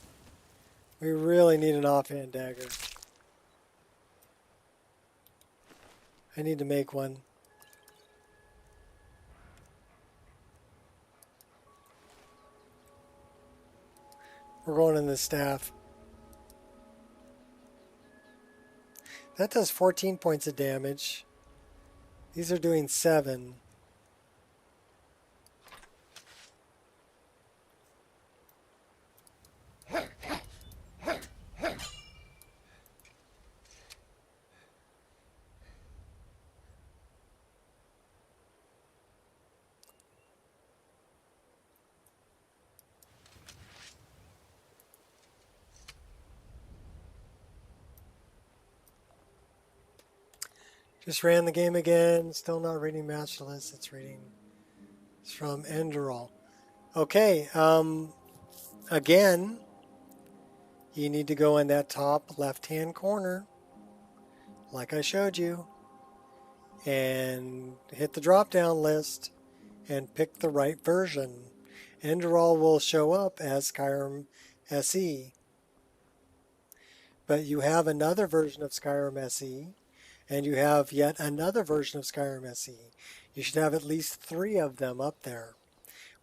We really need an offhand dagger. I need to make one. We're going in the staff. That does 14 points of damage. These are doing 7. Just ran the game again. Still not reading master list. It's reading. It's from DynDOLOD. Okay. Again, you need to go in that top left-hand corner, like I showed you, and hit the drop-down list and pick the right version. DynDOLOD will show up as Skyrim SE. But you have another version of Skyrim SE. And you have yet another version of Skyrim SE. You should have at least 3 of them up there.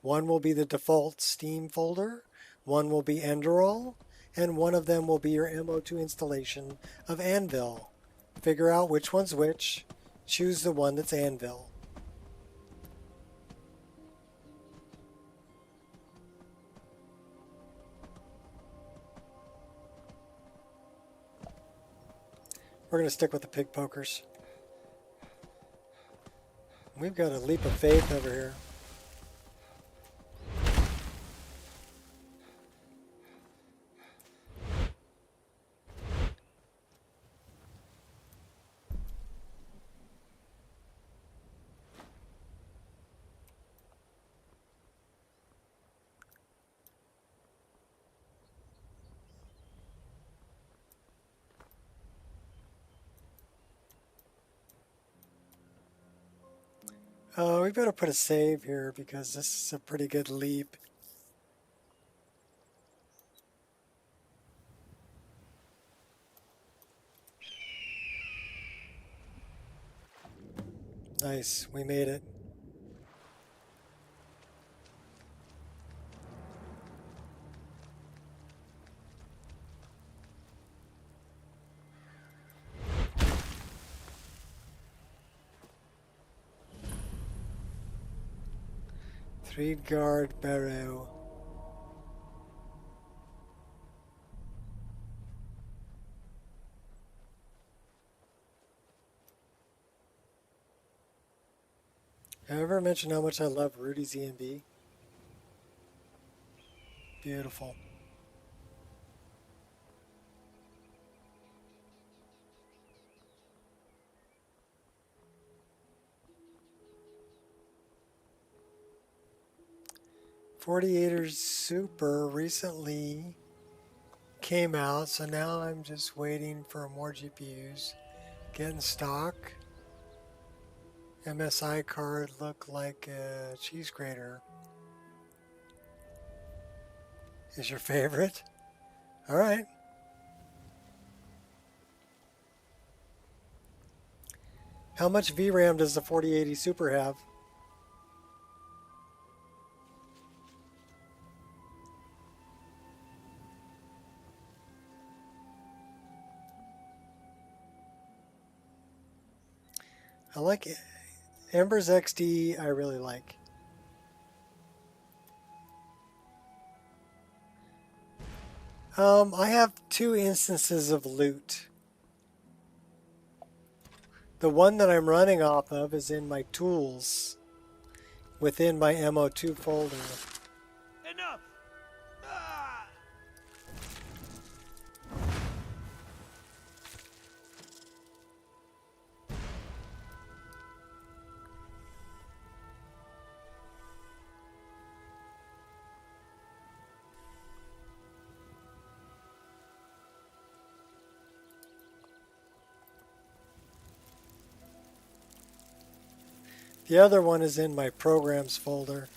One will be the default Steam folder, one will be DynDOLOD, and one of them will be your MO2 installation of Anvil. Figure out which one's which, choose the one that's Anvil. We're going to stick with the pig pokers. We've got a leap of faith over here. We better put a save here because this is a pretty good leap. Nice, we made it. Guard Barrow. Have I ever mentioned how much I love Rudy Z&B? Beautiful. '48ers Super recently came out, so now I'm just waiting for more GPUs. Get in stock. MSI card look like a cheese grater. Is your favorite? All right. How much VRAM does the 4080 Super have? I like it. Ember's XD, I really like. I have 2 instances of loot. The one that I'm running off of is in my tools. within my MO2 folder. Enough! Ah! The other one is in my programs folder.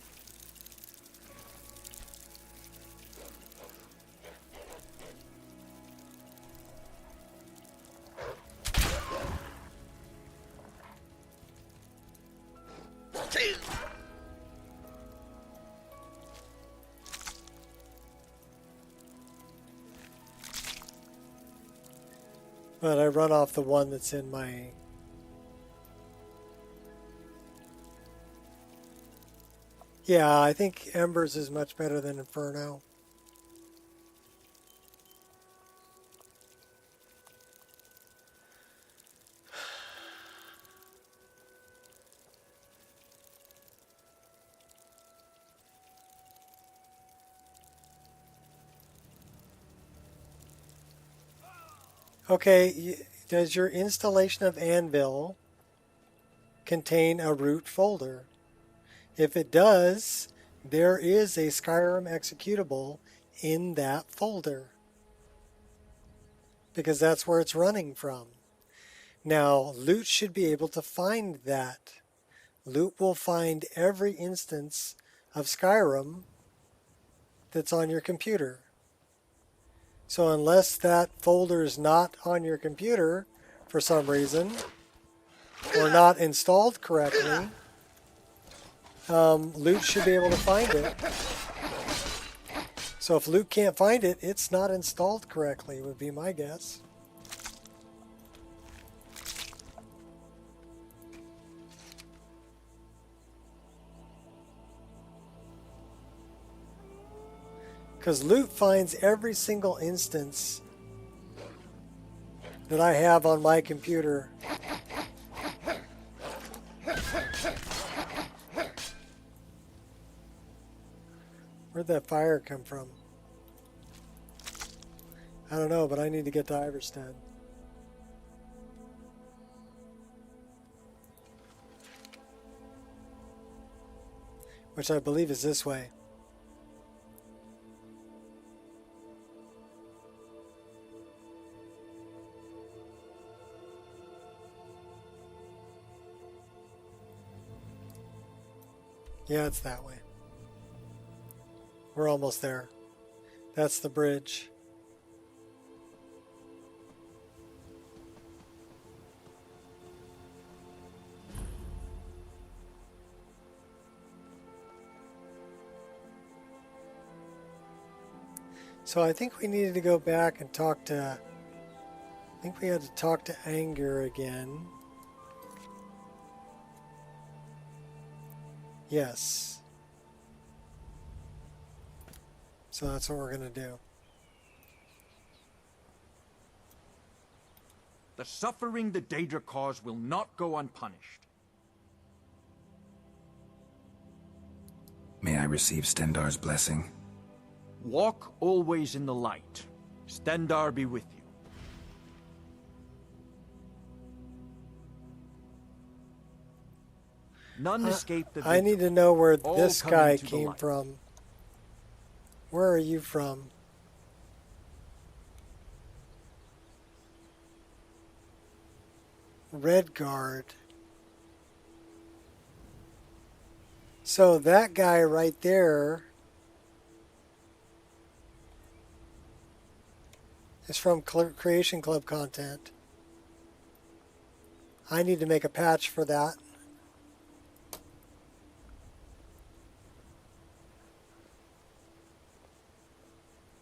But I run off the one that's in my... Yeah, I think Embers is much better than Inferno. Okay, does your installation of Anvil contain a root folder? If it does, there is a Skyrim executable in that folder, because that's where it's running from. Now, Loot should be able to find that. Loot will find every instance of Skyrim that's on your computer. So unless that folder is not on your computer for some reason, or not installed correctly, Loot should be able to find it. So if Loot can't find it, it's not installed correctly, would be my guess. Because Loot finds every single instance that I have on my computer. Where'd that fire come from? I don't know, but I need to get to Iverstead. Which I believe is this way. Yeah, it's that way. We're almost there. That's the bridge. So I think we needed to go back and talk to... I think we had to talk to Anger again. Yes. So that's what we're going to do. The suffering the Daedra cause will not go unpunished. May I receive Stendarr's blessing? Walk always in the light. Stendarr be with you. None escape the I need to know where All this come guy into the came light. from. Where are you from? Redguard. So that guy right there is from Creation Club content. I need to make a patch for that.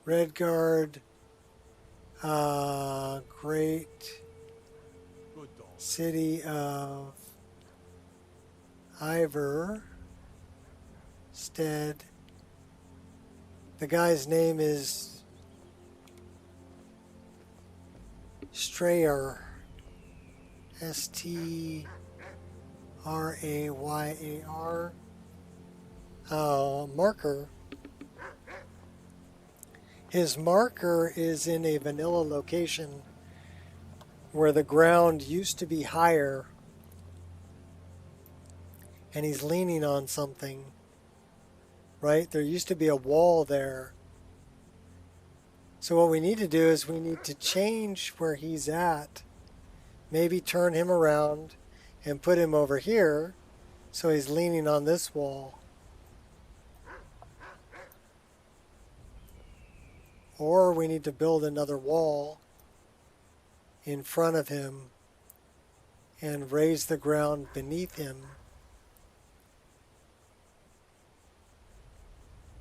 Redguard, Great City of Iverstead. The guy's name is Strayer. Strayyar. marker. His marker is in a vanilla location where the ground used to be higher and he's leaning on something, right? There used to be a wall there. So what we need to do is we need to change where he's at. Maybe turn him around and put him over here so he's leaning on this wall. Or we need to build another wall in front of him and raise the ground beneath him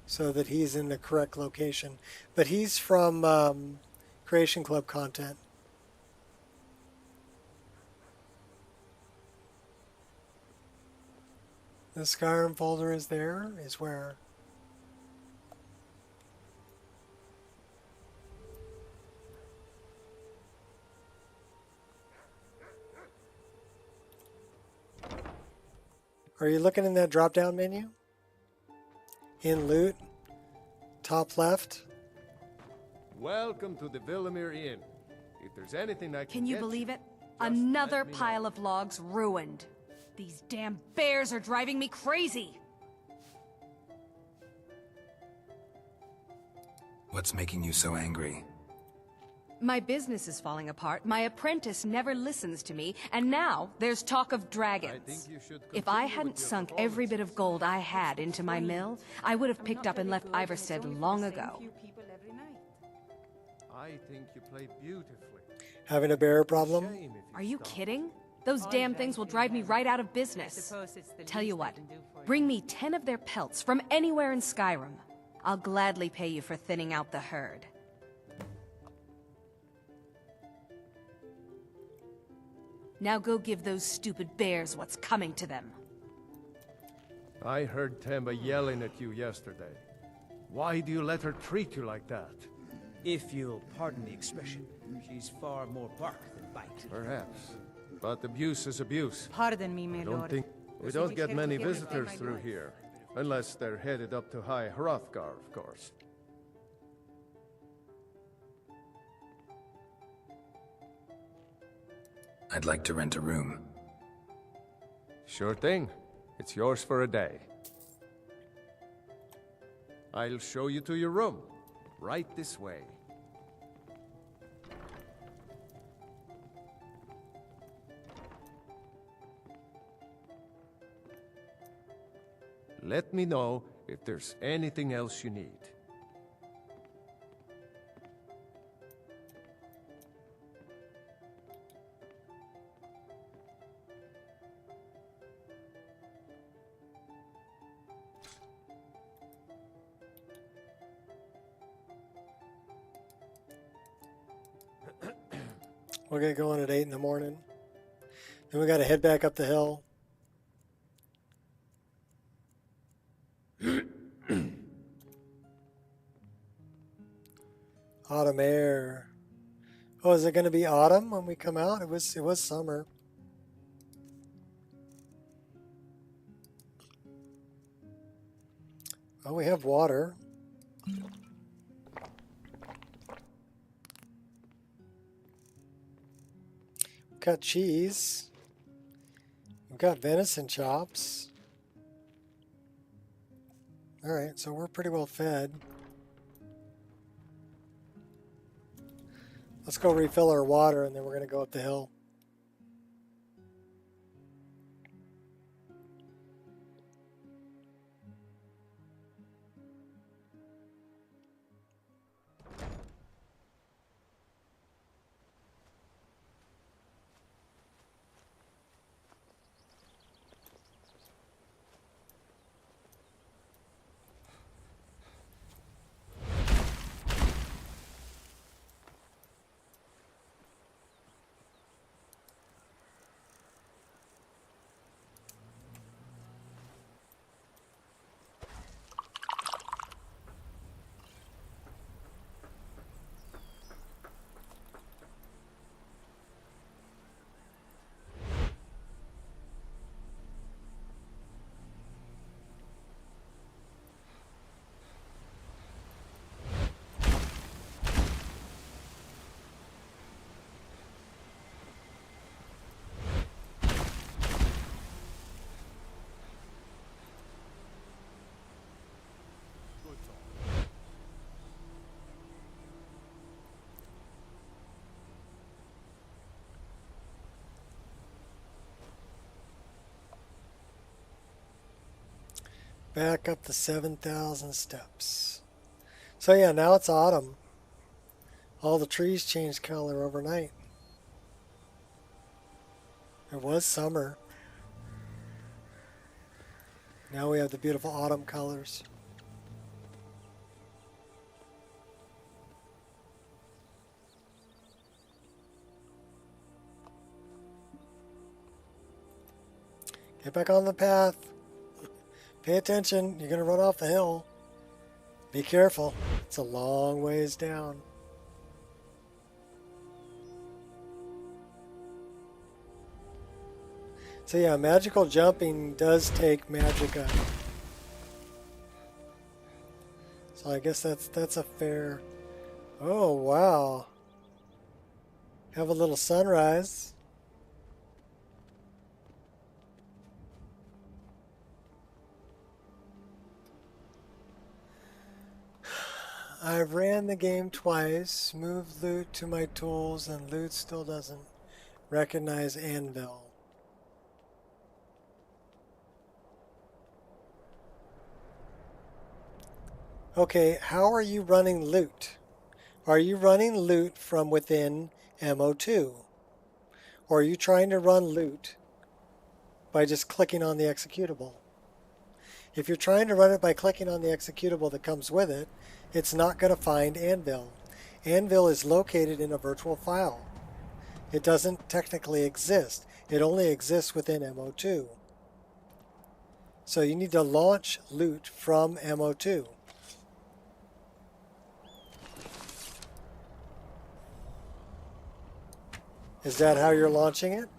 so that he's in the correct location. But he's from Creation Club content. The Skyrim folder is there, is where? Are you looking in that drop-down menu? In loot, top left. Welcome to the VRAMr Inn. If there's anything I Can you believe it? Another pile of logs ruined. These damn bears are driving me crazy. What's making you so angry? My business is falling apart, my apprentice never listens to me, and now there's talk of dragons. If I hadn't sunk every bit of gold I had into my mill, I would have picked up and left Iverstead long ago. I think you played beautifully. Having a bear problem? Are you kidding? Those damn things will drive me right out of business. Tell you what, bring me 10 of their pelts from anywhere in Skyrim. I'll gladly pay you for thinning out the herd. Now go give those stupid bears what's coming to them. I heard Temba yelling at you yesterday. Why do you let her treat you like that? If you'll pardon the expression, she's far more bark than bite. Perhaps. But abuse is abuse. Pardon me, my I don't lord. think we don't get many visitors through here. Unless they're headed up to High Hrothgar, of course. I'd like to rent a room. Sure thing. It's yours for a day. I'll show you to your room. Right this way. Let me know if there's anything else you need. We're going to go on at 8 in the morning. Then we got to head back up the hill. Autumn air. Oh, is it going to be autumn when we come out? It was summer. Oh, we have water. We've got cheese. We've got venison chops. All right, so we're pretty well fed. Let's go refill our water and then we're going to go up the hill. Back up the 7,000 steps. So yeah, now it's autumn. All the trees changed color overnight. It was summer. Now we have the beautiful autumn colors. Get back on the path. Pay attention. You're going to run off the hill. Be careful. It's a long ways down. So yeah, magical jumping does take magicka. So I guess that's a fair... Oh, wow. Have a little sunrise. I've ran the game twice, moved loot to my tools, and loot still doesn't recognize anvil. Okay, how are you running loot? Are you running loot from within MO2? Or are you trying to run loot by just clicking on the executable? If you're trying to run it by clicking on the executable that comes with it, it's not going to find anvil. Anvil is located in a virtual file. It doesn't technically exist. It only exists within MO2. So you need to launch loot from MO2. Is that how you're launching it?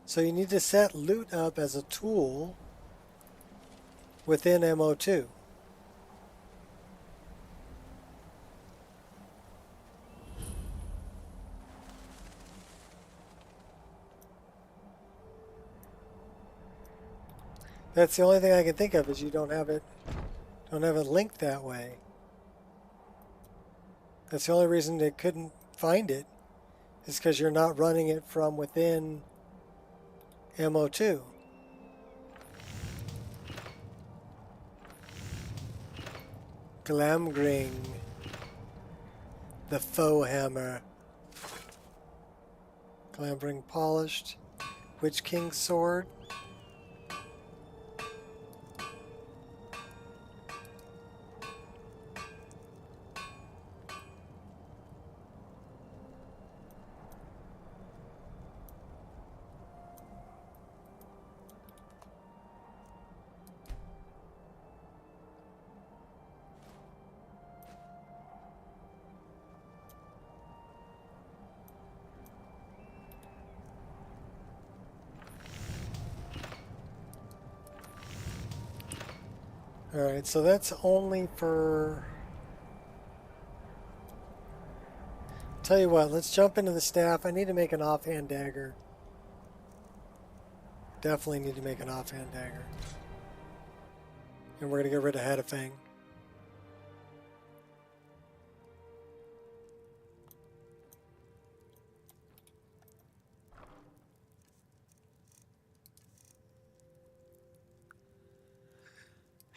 So you need to set loot up as a tool within MO2. That's the only thing I can think of is you don't have it linked that way. That's the only reason they couldn't find it is because you're not running it from within MO2. Glamgring, the faux hammer. Glamgring polished. Witch King's sword. Alright, so that's only for... Tell you what, let's jump into the staff. I need to make an offhand dagger. Definitely need to make an offhand dagger. And we're going to get rid of Hadafang.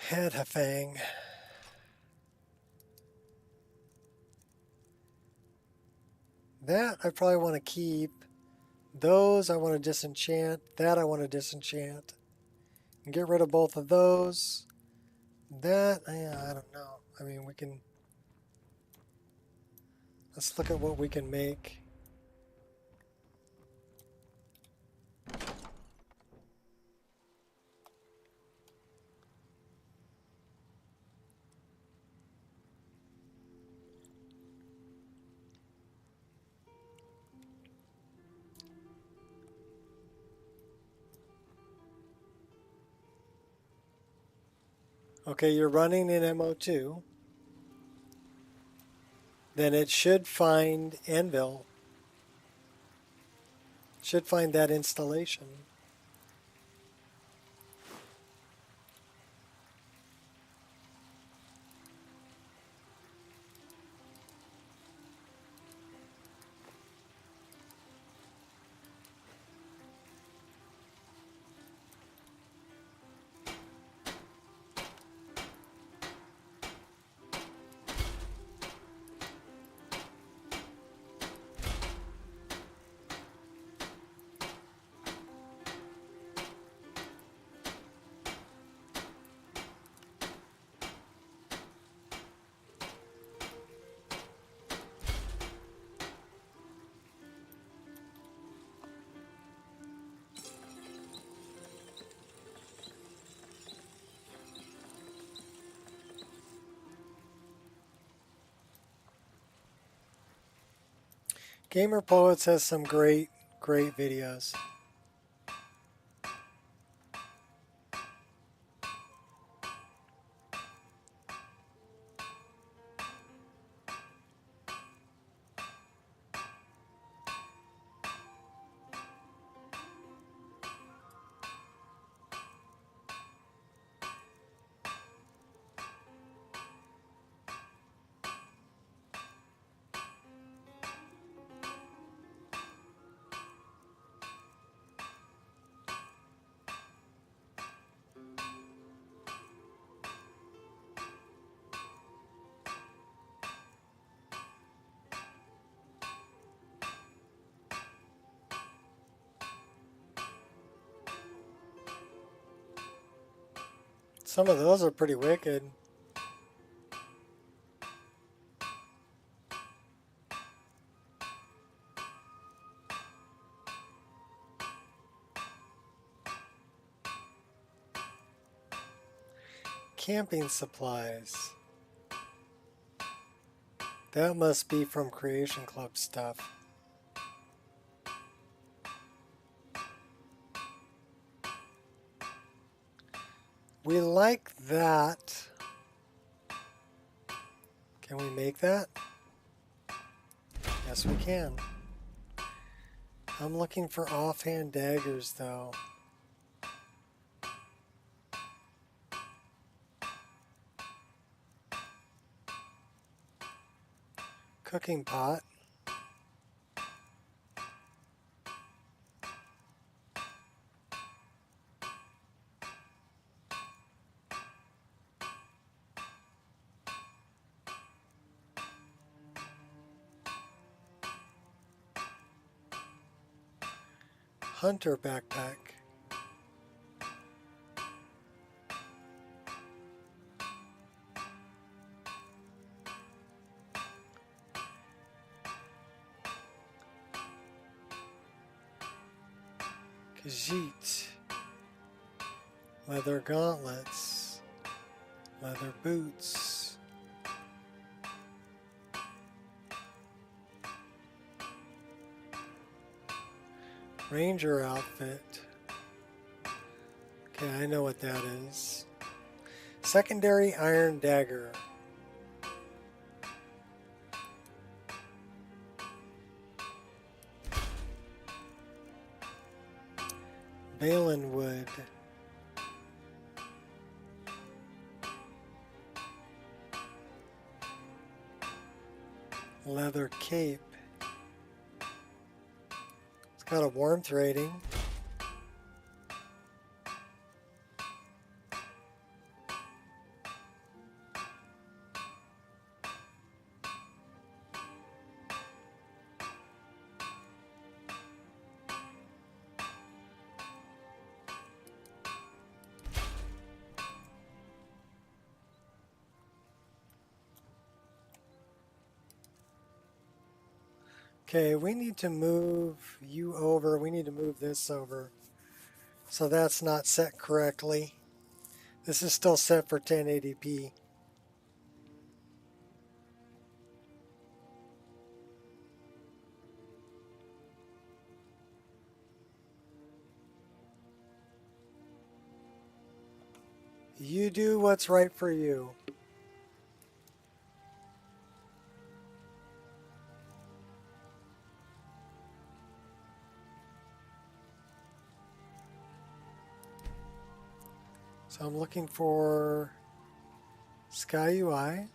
Hadafang. That I probably want to keep. Those I want to disenchant. That I want to disenchant. And get rid of both of those. That, I don't know. I mean, we can... Let's look at what we can make. Okay, you're running in MO2. Then it should find Anvil. Should find that installation. Gamer Poets has some great videos. Some of those are pretty wicked. Camping supplies. That must be from Creation Club stuff. We like that. Can we make that? Yes, we can. I'm looking for offhand daggers, though. Cooking pot. Hunter backpack. Khajiit. Leather gauntlets. Leather boots. Ranger outfit. Okay, I know what that is. Secondary iron dagger. Balin wood. Leather cape. It's got a warmth rating. Okay, we need to move you over. We need to move this over. So that's not set correctly. This is still set for 1080p. You do what's right for you. So I'm looking for Sky UI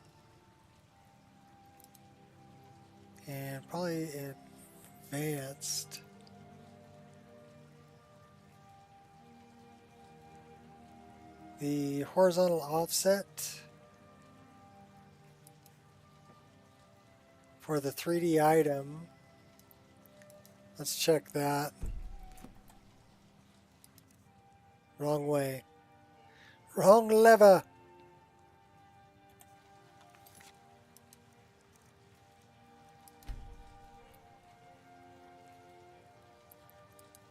and probably advanced. The horizontal offset for the 3D item. Let's check that. Wrong way. Wrong lever.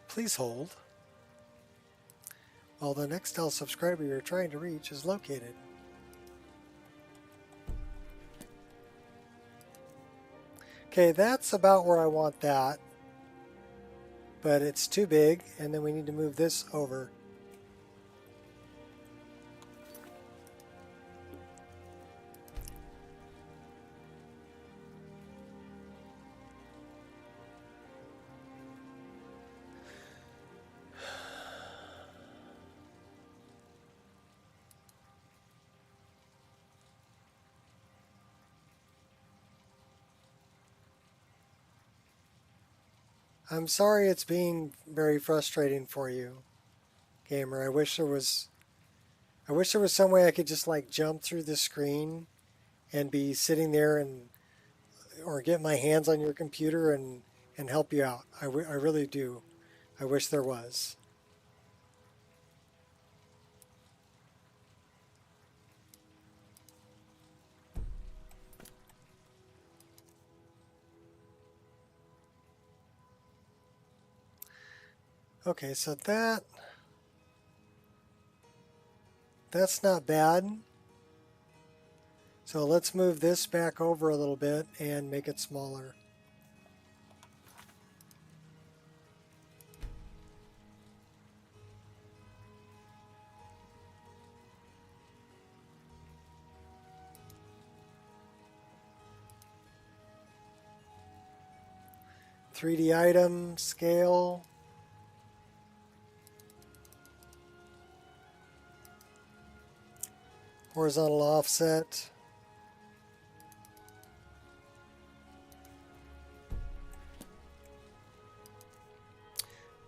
Please hold while the Nextel subscriber you're trying to reach is located. Okay, that's about where I want that. But it's too big, and then we need to move this over. I'm sorry it's being very frustrating for you, gamer. I wish there was some way I could just like jump through the screen and be sitting there and or get my hands on your computer and help you out. I really do. I wish there was. Okay, so that's not bad. So let's move this back over a little bit and make it smaller. .3D item, scale. Horizontal offset.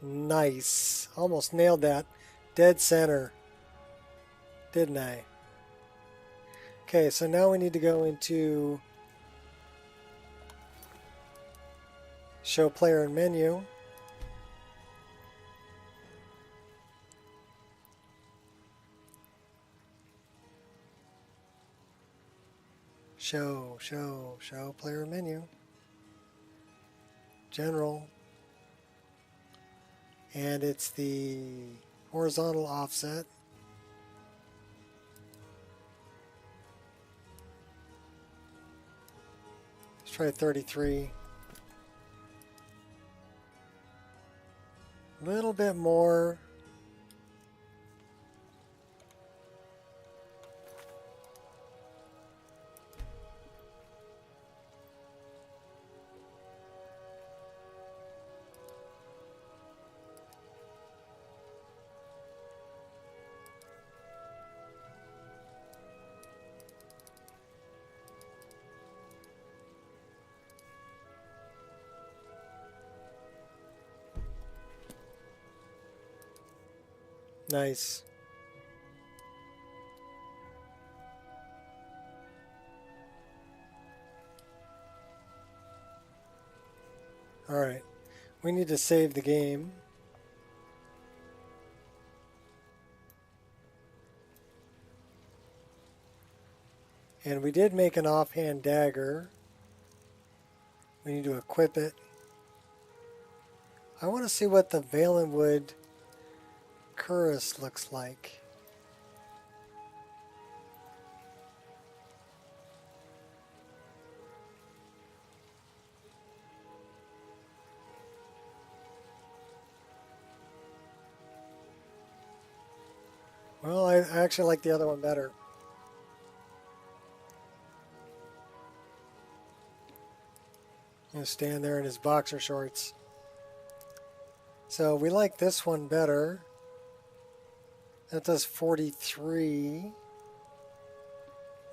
Nice. Almost nailed that. Dead center. Didn't I? Okay, so now we need to go into show player and menu. Show player menu. General. And it's the horizontal offset. Let's try 33. A little bit more. Nice. All right. We need to save the game. And we did make an offhand dagger. We need to equip it. I want to see what the Valenwood Cuirass looks like. Well, I actually like the other one better. He'll stand there in his boxer shorts. So we like this one better. That does 43.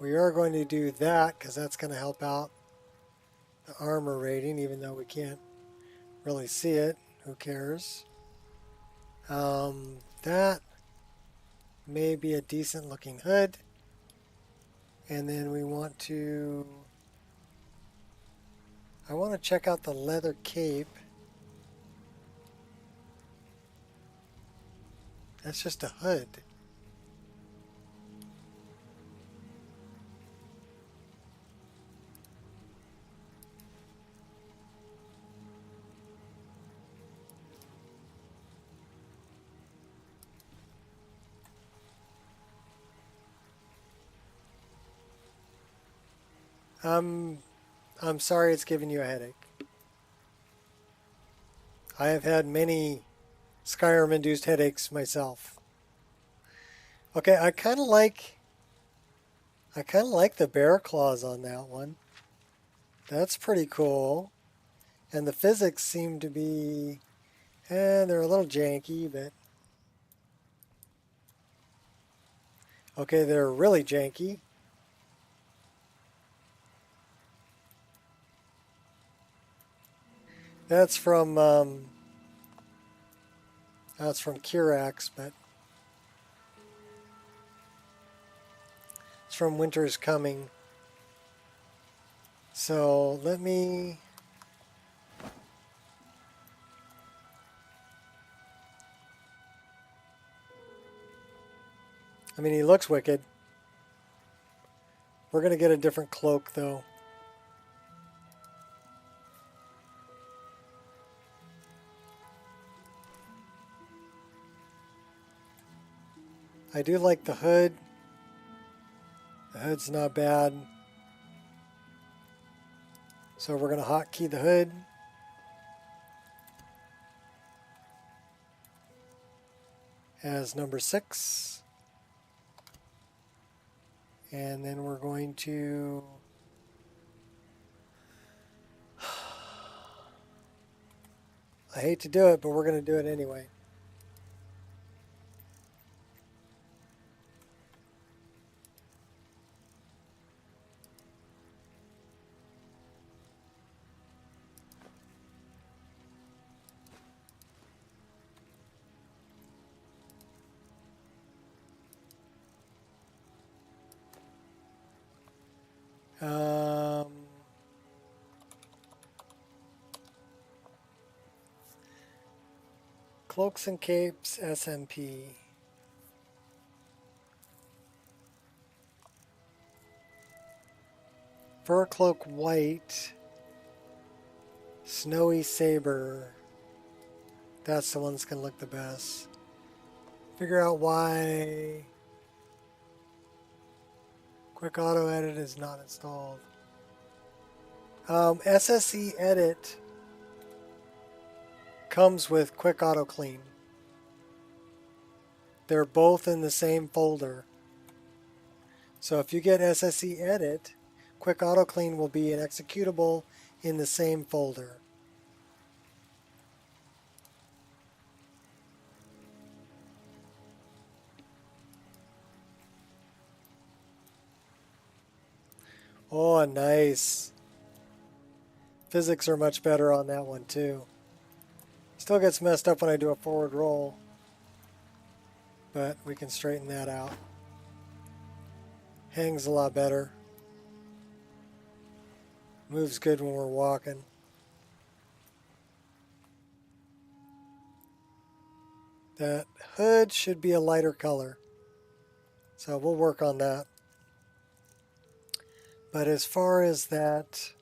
We are going to do that because that's going to help out the armor rating, even though we can't really see it. Who cares? That may be a decent looking hood. And then we want to... I want to check out the leather cape. That's just a hood. I'm sorry it's giving you a headache. I have had many Skyrim-induced headaches myself. Okay, I kind of like the bear claws on that one. That's pretty cool. And the physics seem to be, they're a little janky, but okay, they're really janky. That's from Kirax, but it's from Winter's Coming. So let me. I mean, he looks wicked. We're going to get a different cloak, though. I do like the hood. The hood's not bad. So we're going to hotkey the hood. As number 6. And then we're going to I hate to do it, but we're going to do it anyway. Cloaks and Capes, SMP. Fur Cloak White. Snowy Saber. That's the one that's going to look the best. Figure out why Quick Auto Edit is not installed. SSE Edit comes with Quick Auto Clean. They're both in the same folder. So if you get SSE Edit, Quick Auto Clean will be an executable in the same folder. Oh, nice. Physics are much better on that one too. Still gets messed up when I do a forward roll, but we can straighten that out. Hangs a lot better. Moves good when we're walking. That hood should be a lighter color, so we'll work on that. But as far as that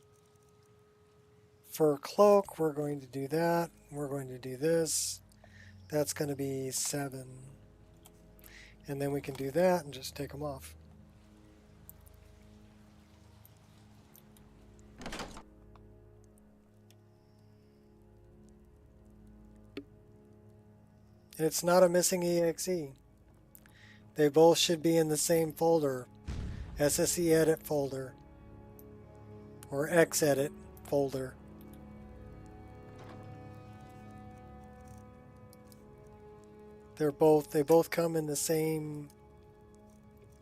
fur cloak, we're going to do that. We're going to do this. That's going to be 7. And then we can do that and just take them off. It's not a missing EXE. They both should be in the same folder. SSE Edit folder. Or XEdit folder. They both come in the same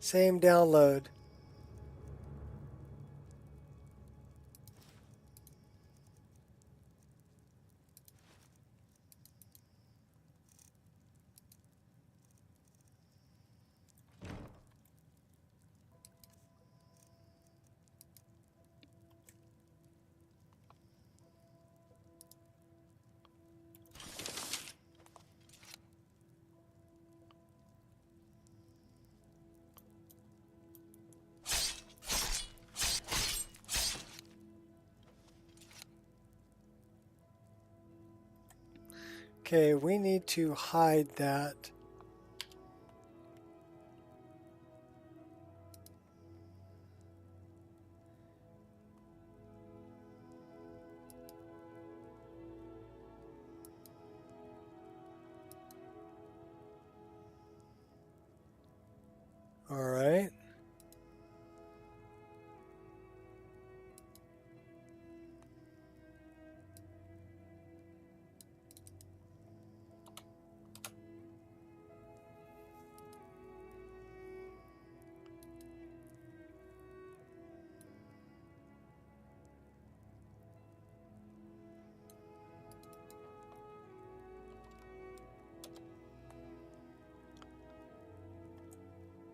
download. Okay, we need to hide that.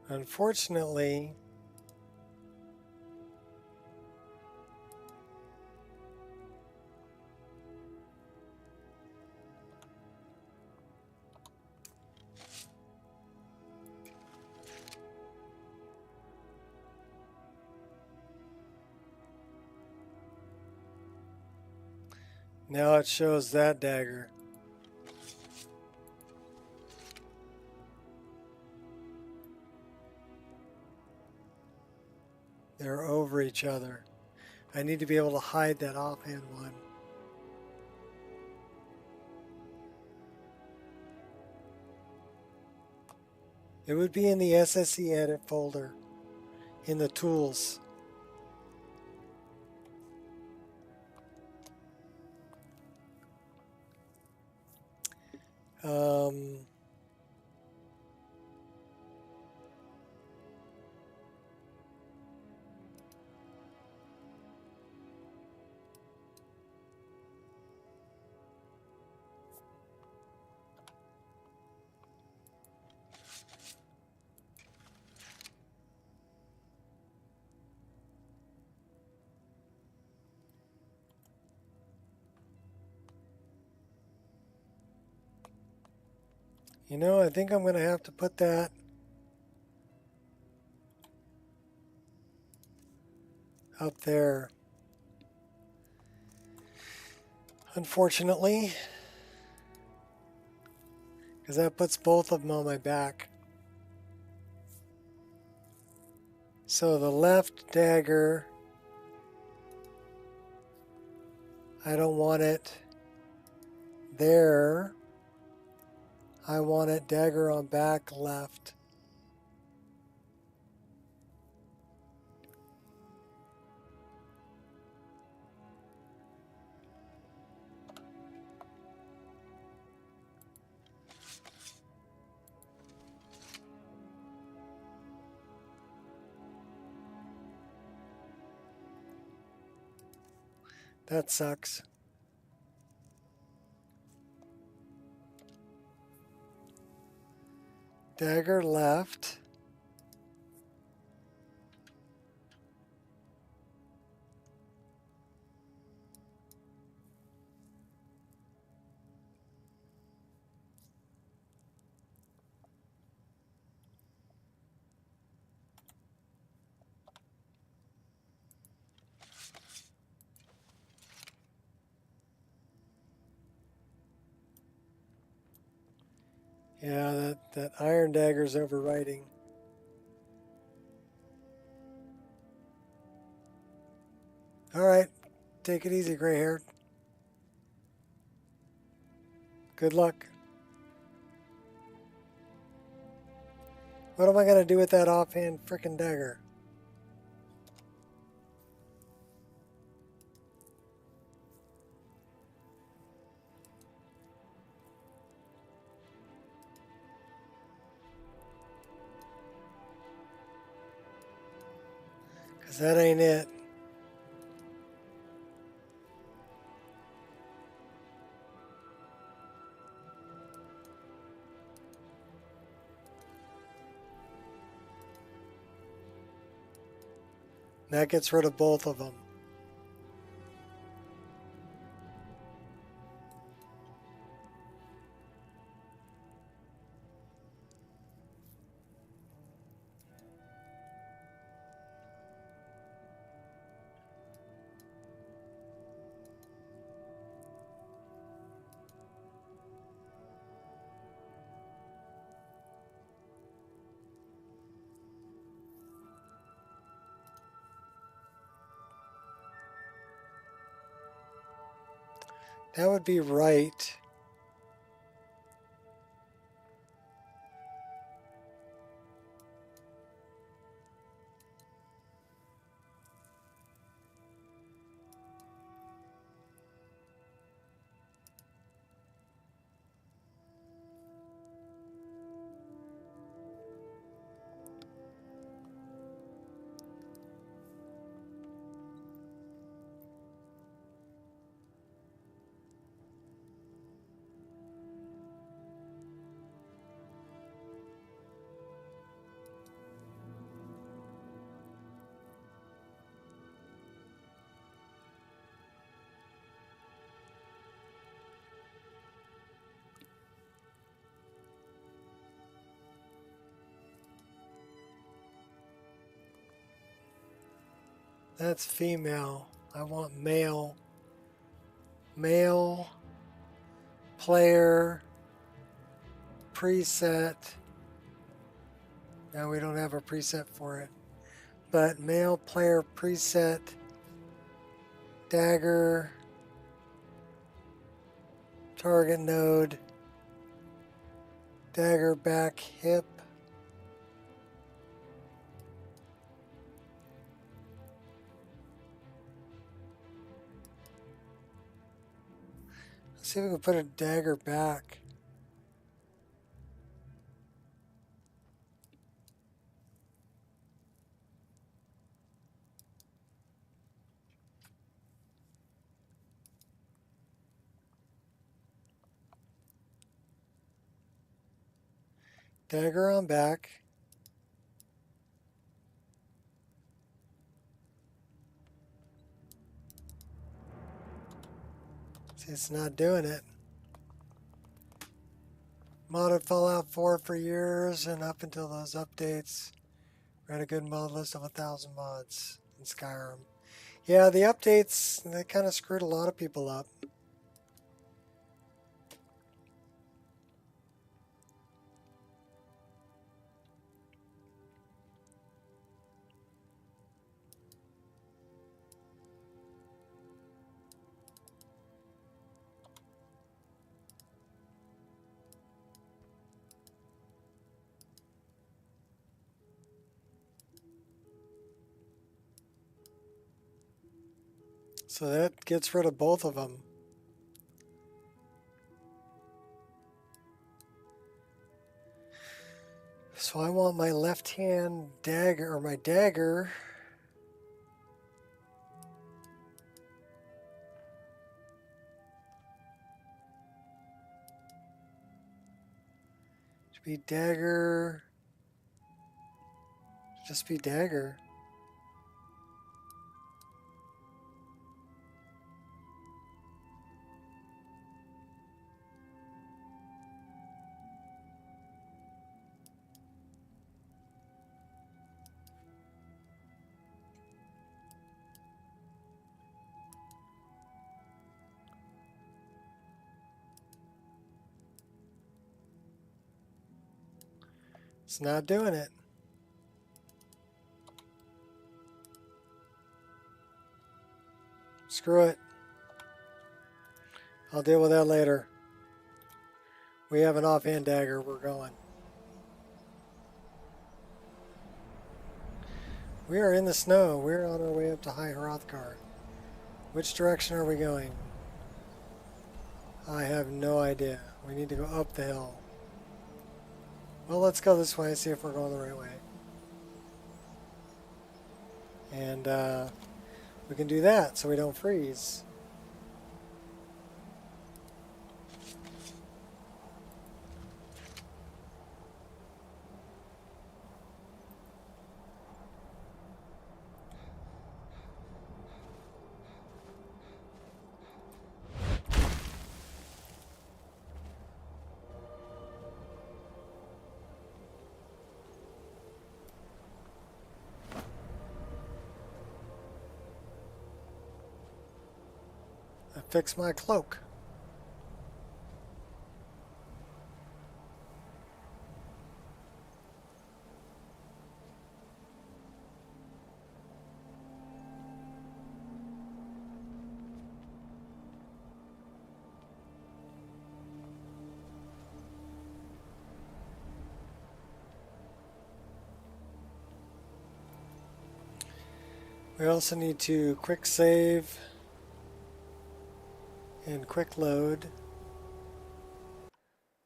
Unfortunately, now it shows that dagger. They're over each other. I need to be able to hide that offhand one. It would be in the SSD edit folder in the tools. You know, I think I'm going to have to put that up there. Unfortunately, because that puts both of them on my back. So the left dagger, I don't want it there. I want it dagger on back left. That sucks. Dagger left. Yeah, that iron dagger's overwriting. Alright, take it easy, gray-haired. Good luck. What am I going to do with that offhand frickin' dagger? Because that ain't it. That gets rid of both of them. That would be right. That's female. I want male. Male player preset. Now we don't have a preset for it. But male player preset dagger target node dagger back hip. Let's see if we can put a dagger back. Dagger on back. See, it's not doing it. Modded Fallout 4 for years and up until those updates. Ran a good mod list of 1,000 mods in Skyrim. Yeah, the updates, they kind of screwed a lot of people up. So that gets rid of both of them. So I want my left hand dagger, or my dagger, to be dagger, just be dagger. It's not doing it. Screw it. I'll deal with that later. We have an offhand dagger. We're going. We are in the snow. We're on our way up to High Hrothgar. Which direction are we going? I have no idea. We need to go up the hill. Well, let's go this way and see if we're going the right way. And we can do that so we don't freeze. Fix my cloak. We also need to quick save and quick load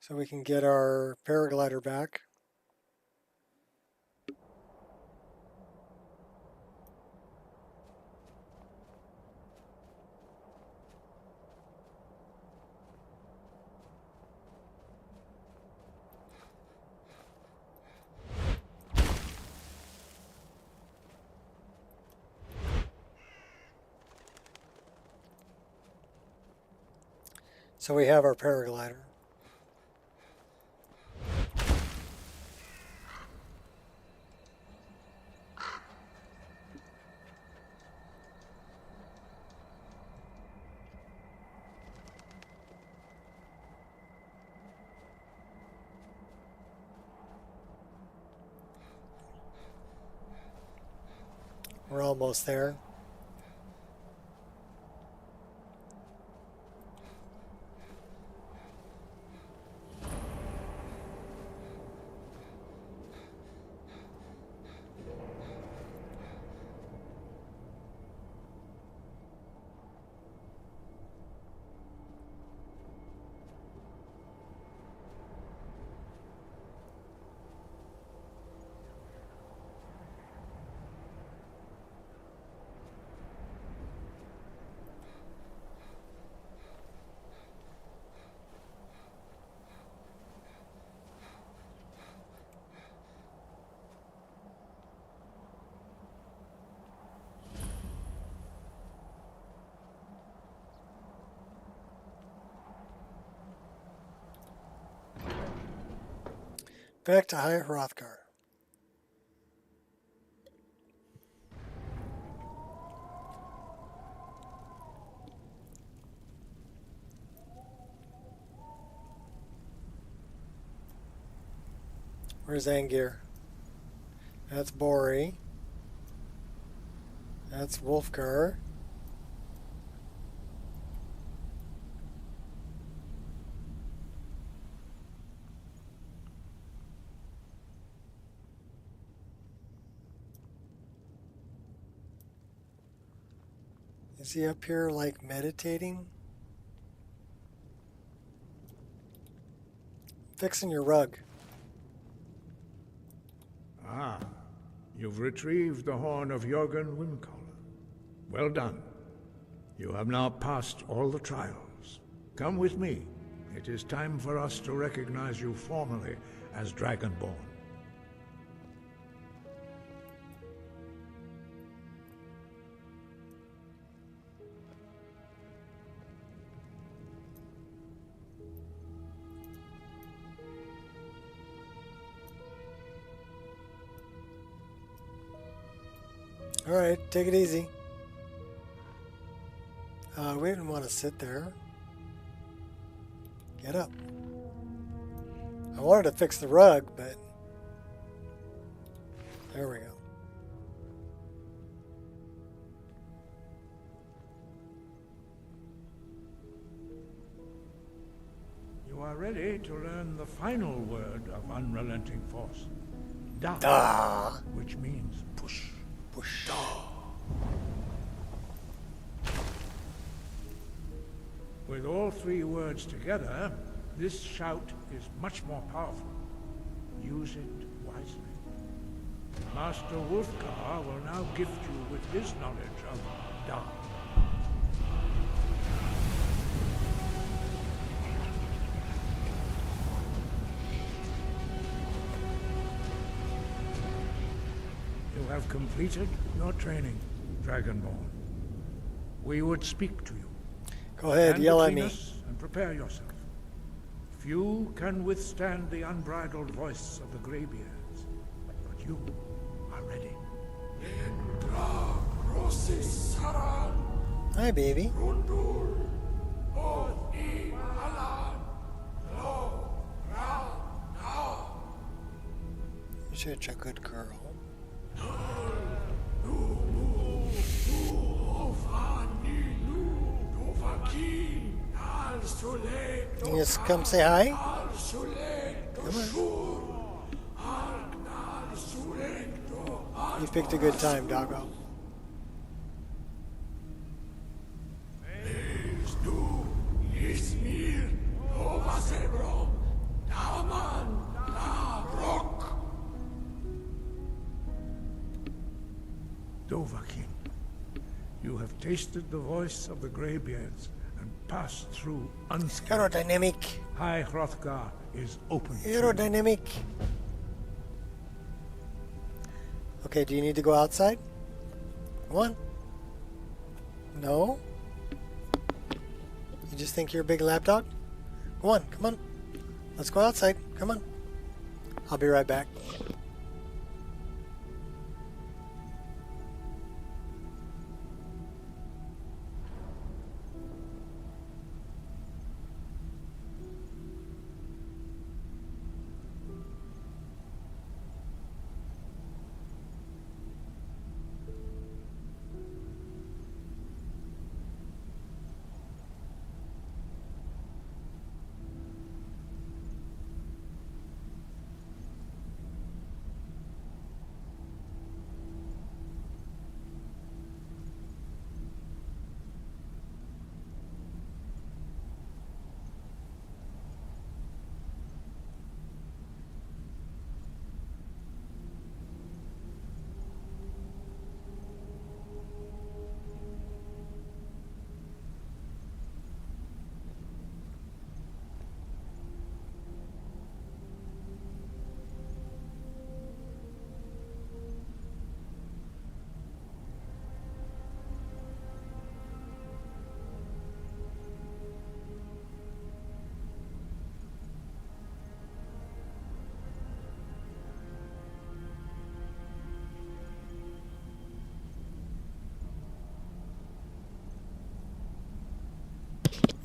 so we can get our paraglider back. So we have our paraglider. We're almost there. Back to High Hrothgar. Where's Angir? That's Bori. That's Wolfgar. Is he up here like meditating? Fixing your rug. Ah, you've retrieved the horn of Jörgen Windcaller. Well done. You have now passed all the trials. Come with me. It is time for us to recognize you formally as Dragonborn. All right, take it easy. We didn't want to sit there. Get up. I wanted to fix the rug, but there we go. You are ready to learn the final word of unrelenting force. Da. Da. Which means push. Push. Da. With all three words together, this shout is much more powerful. Use it wisely. Master Wolfgar will now gift you with his knowledge of Da. You have completed your training, Dragonborn. We would speak to you. Go ahead, Stand yell at between me. us and prepare yourself. Few can withstand the unbridled voice of the Greybeards, but you are ready. Hi, baby. You're such a good girl. You just come say hi? Come on. You picked a good time, doggo. Dovahkiin, you have tasted the voice of the Greybeards and passed through unscathed. Aerodynamic. High Hrothgar is open. Aerodynamic. Okay, do you need to go outside? Come on. No? You just think you're a big lapdog? Go on, come on. Let's go outside. Come on. I'll be right back.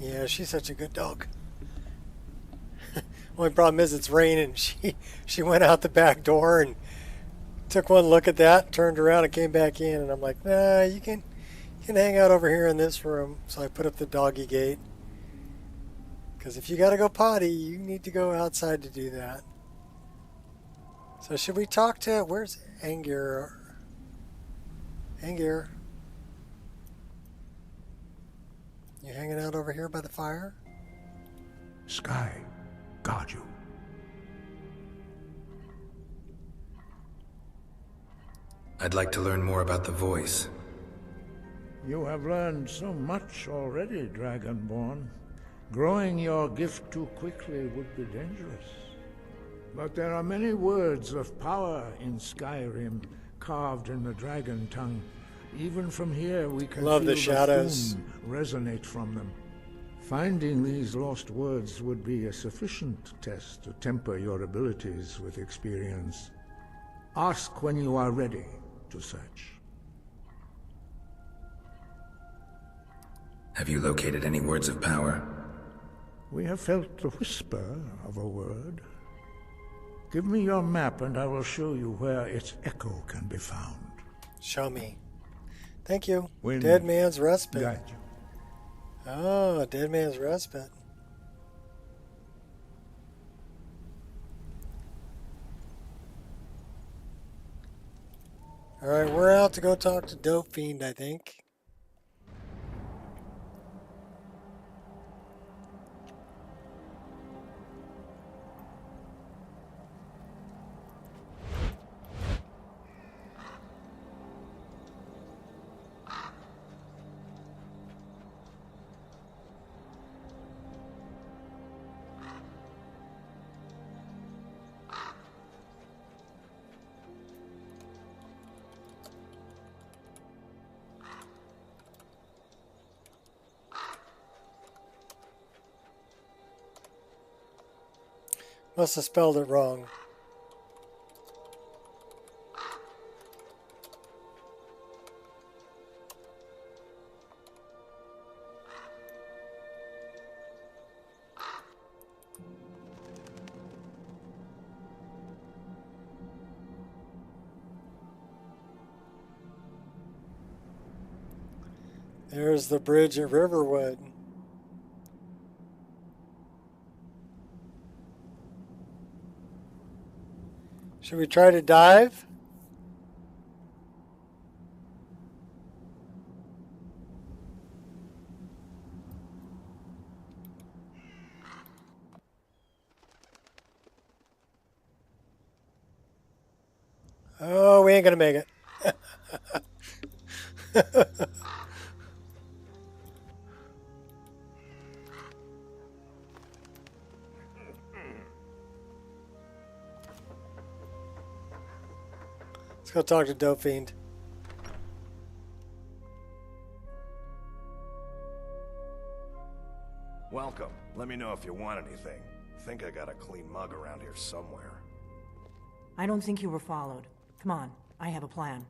Yeah, she's such a good dog. Only problem is it's raining. She went out the back door and took one look at that, turned around and came back in, and I'm like, nah, you can hang out over here in this room. So I put up the doggy gate. Because if you got to go potty, you need to go outside to do that. So should we talk to, where's Angir? Angir? You hanging out over here by the fire? Sky, guard you. I'd like to learn more about the voice. You have learned so much already, Dragonborn. Growing your gift too quickly would be dangerous. But there are many words of power in Skyrim, carved in the dragon tongue. Even from here we can Love feel the shadows. Doom resonate from them. Finding these lost words would be a sufficient test to temper your abilities with experience. Ask when you are ready to search. Have you located any words of power? We have felt the whisper of a word. Give me your map and I will show you where its echo can be found. Show me. Thank you. When Dead Man's Respite. Guide you. Oh, Dead Man's Respite. Alright, we're out to go talk to Dope Fiend, I think. Must have spelled it wrong. There's the bridge at Riverwood. Should we try to dive? Oh, we ain't gonna make it. Let's go talk to Dope Fiend. Welcome. Let me know if you want anything. Think I got a clean mug around here somewhere. I don't think you were followed. Come on, I have a plan.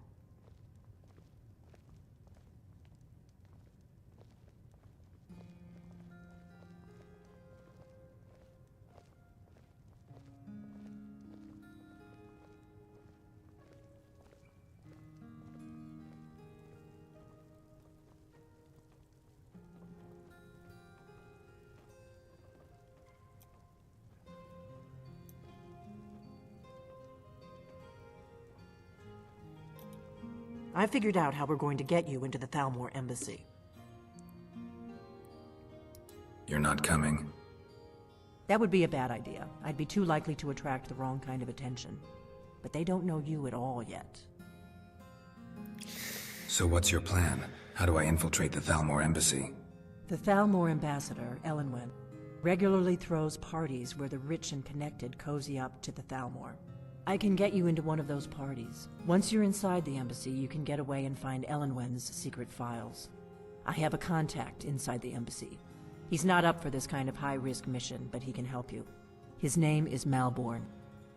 I figured out how we're going to get you into the Thalmor embassy. You're not coming. That would be a bad idea. I'd be too likely to attract the wrong kind of attention. But they don't know you at all yet. So what's your plan? How do I infiltrate the Thalmor embassy? The Thalmor ambassador, Elenwen, regularly throws parties where the rich and connected cozy up to the Thalmor. I can get you into one of those parties. Once you're inside the embassy, you can get away and find Elenwen's secret files. I have a contact inside the embassy. He's not up for this kind of high-risk mission, but he can help you. His name is Malborn.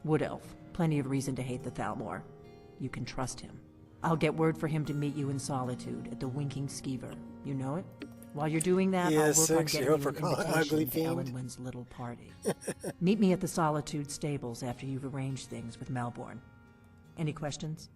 Wood Elf. Plenty of reason to hate the Thalmor. You can trust him. I'll get word for him to meet you in Solitude at the Winking Skeever. You know it? While you're doing that, I'll work on getting you an invitation to Elenwen's little party. Meet me at the Solitude Stables after you've arranged things with Malborn. Any questions?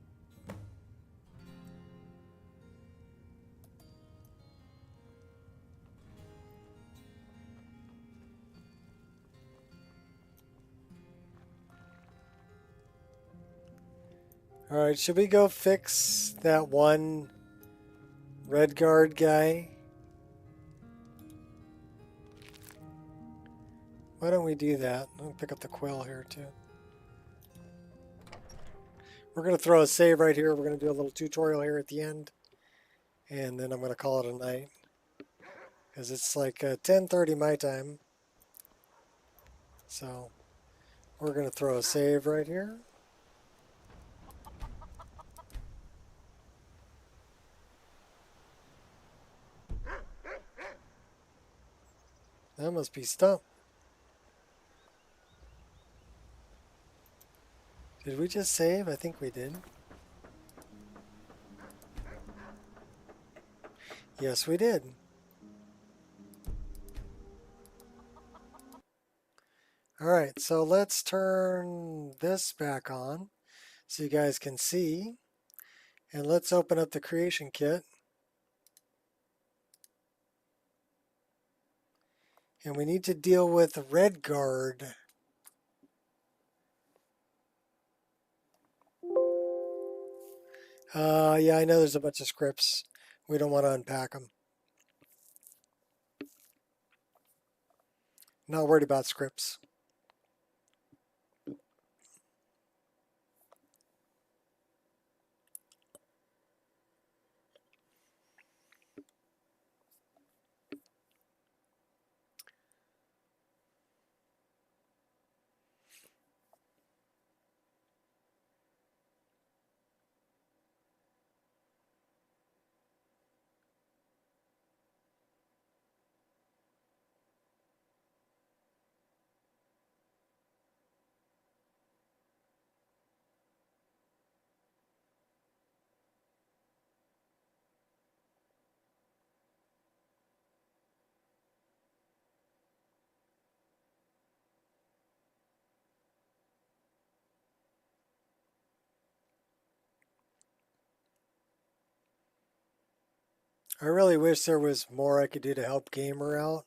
Alright, should we go fix that one Red Guard guy? Why don't we do that? I'll pick up the quill here too. We're going to throw a save right here. We're going to do a little tutorial here at the end. And then I'm going to call it a night. Because it's like 10:30 my time. So we're going to throw a save right here. That must be Stump. Did we just save? I think we did. Yes, we did. Alright, so let's turn this back on so you guys can see. And let's open up the creation kit. And we need to deal with Red Guard. Yeah, I know there's a bunch of scripts. We don't want to unpack them. Not worried about scripts. I really wish there was more I could do to help Gamer out.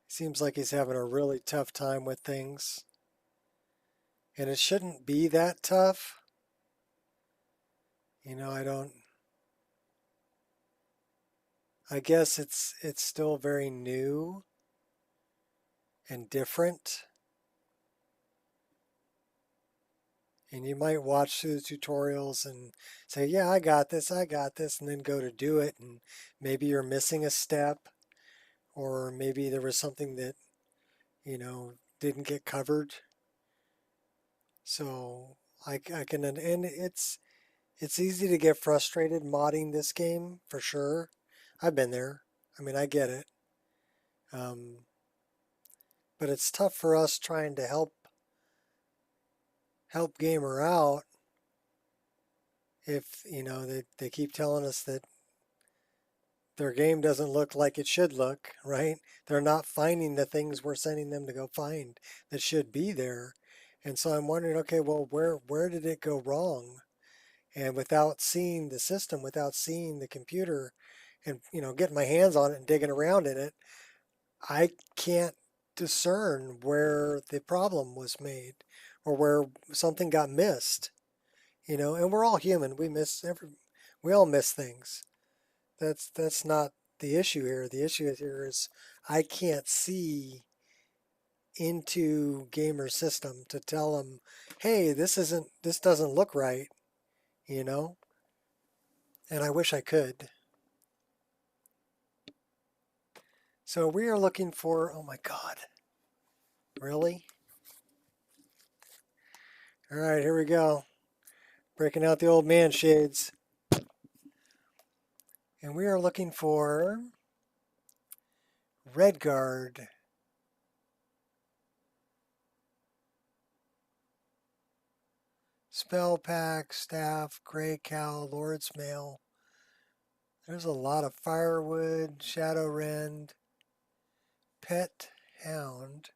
Seems like he's having a really tough time with things. And it shouldn't be that tough. You know, I guess it's still very new and different. And you might watch through the tutorials and say, yeah, I got this, and then go to do it. And maybe you're missing a step, or maybe there was something that, you know, didn't get covered. So I can, and it's easy to get frustrated modding this game, for sure. I've been there. I mean, I get it. But it's tough for us trying to help Gamer out if, you know, they keep telling us that their game doesn't look like it should look, right? They're not finding the things we're sending them to go find that should be there. And so I'm wondering, okay, well, where did it go wrong? And without seeing the system, without seeing the computer and, you know, getting my hands on it and digging around in it, I can't discern where the problem was made or where something got missed, you know, and we're all human. We all miss things. That's not the issue here. The issue here is I can't see into Gamer's system to tell them, hey, this doesn't look right, you know, and I wish I could. So we are looking for, oh my God, really? All right, here we go. Breaking out the old man shades. And we are looking for Red Guard. Spell Pack, Staff, Grey Cow, Lord's Mail. There's a lot of firewood, shadow rend, pet hound,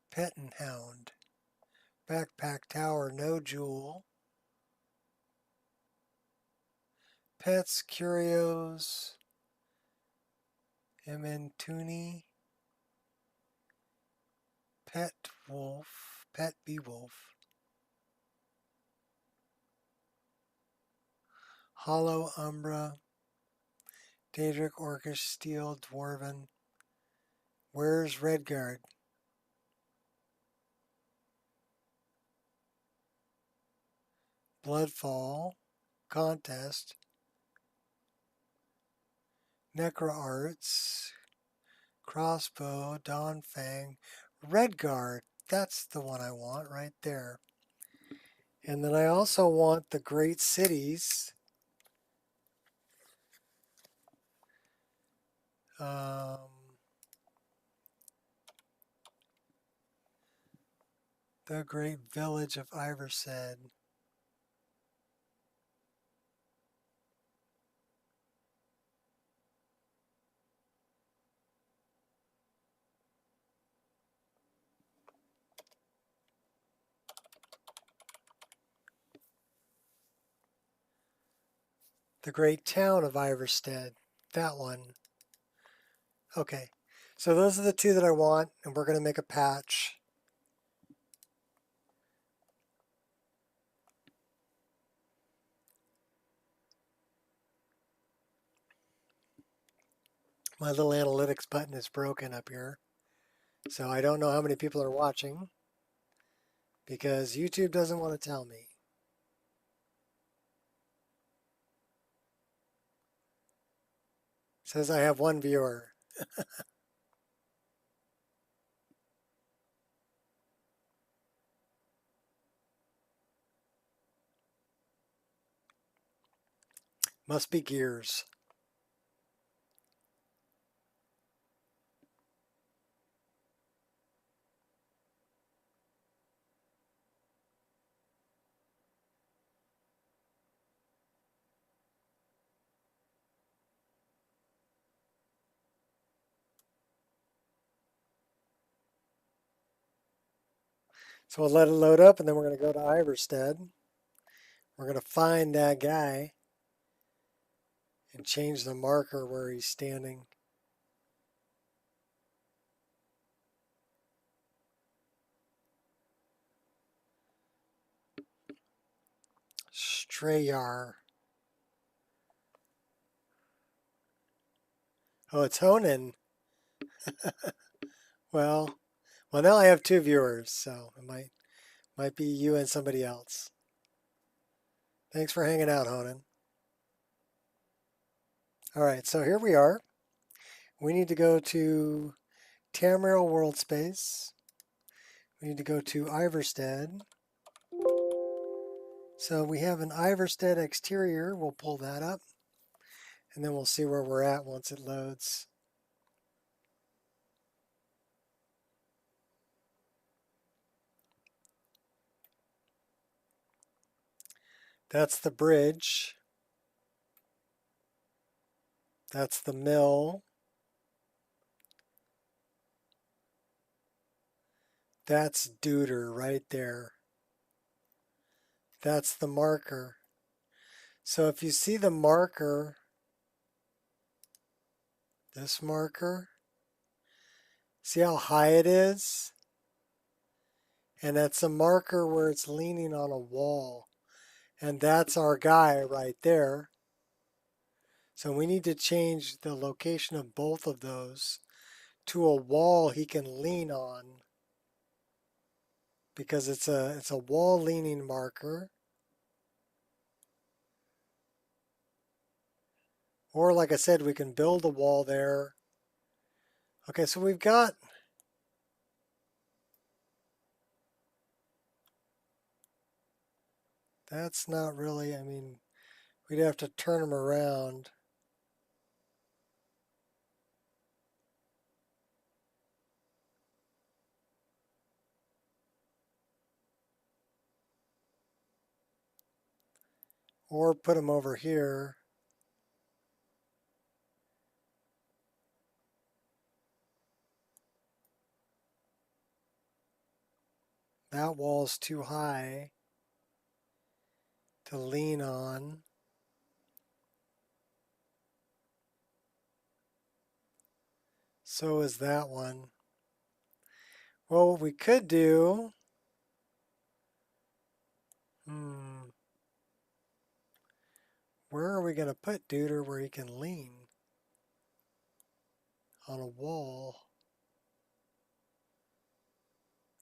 pet and hound, backpack tower, no jewel, pets, curios, MN Toonie, pet wolf, pet beewolf, hollow umbra, Daedric, orcish, steel, dwarven. Where's Redguard? Bloodfall, contest, Necro Arts, crossbow, Dawnfang, Redguard. That's the one I want right there. And then I also want the great cities. The great village of Iverstead. The great town of Iverstead. That one. Okay. So those are the two that I want, and we're going to make a patch. My little analytics button is broken up here. So I don't know how many people are watching because YouTube doesn't want to tell me. It says I have one viewer. Must be Gears. So we'll let it load up, and then we're going to go to Iverstead. We're going to find that guy and change the marker where he's standing. Strayar. Oh, it's Honan. Well, now I have two viewers, so it might be you and somebody else. Thanks for hanging out, Honan. All right, so here we are. We need to go to Tamriel World Space. We need to go to Iverstead. So we have an Iverstead exterior. We'll pull that up, and then we'll see where we're at once it loads. That's the bridge. That's the mill. That's Deuter right there. That's the marker. So if you see the marker, this marker, see how high it is? And that's a marker where it's leaning on a wall. And that's our guy right there. So we need to change the location of both of those to a wall he can lean on, because it's a wall leaning marker. Or like I said, we can build a wall there. Okay, so we've got that's not really, I mean, we'd have to turn them around. Or put them over here. That wall's too high to lean on. So is that one. Well, what we could do, where are we going to put Duder where he can lean on a wall?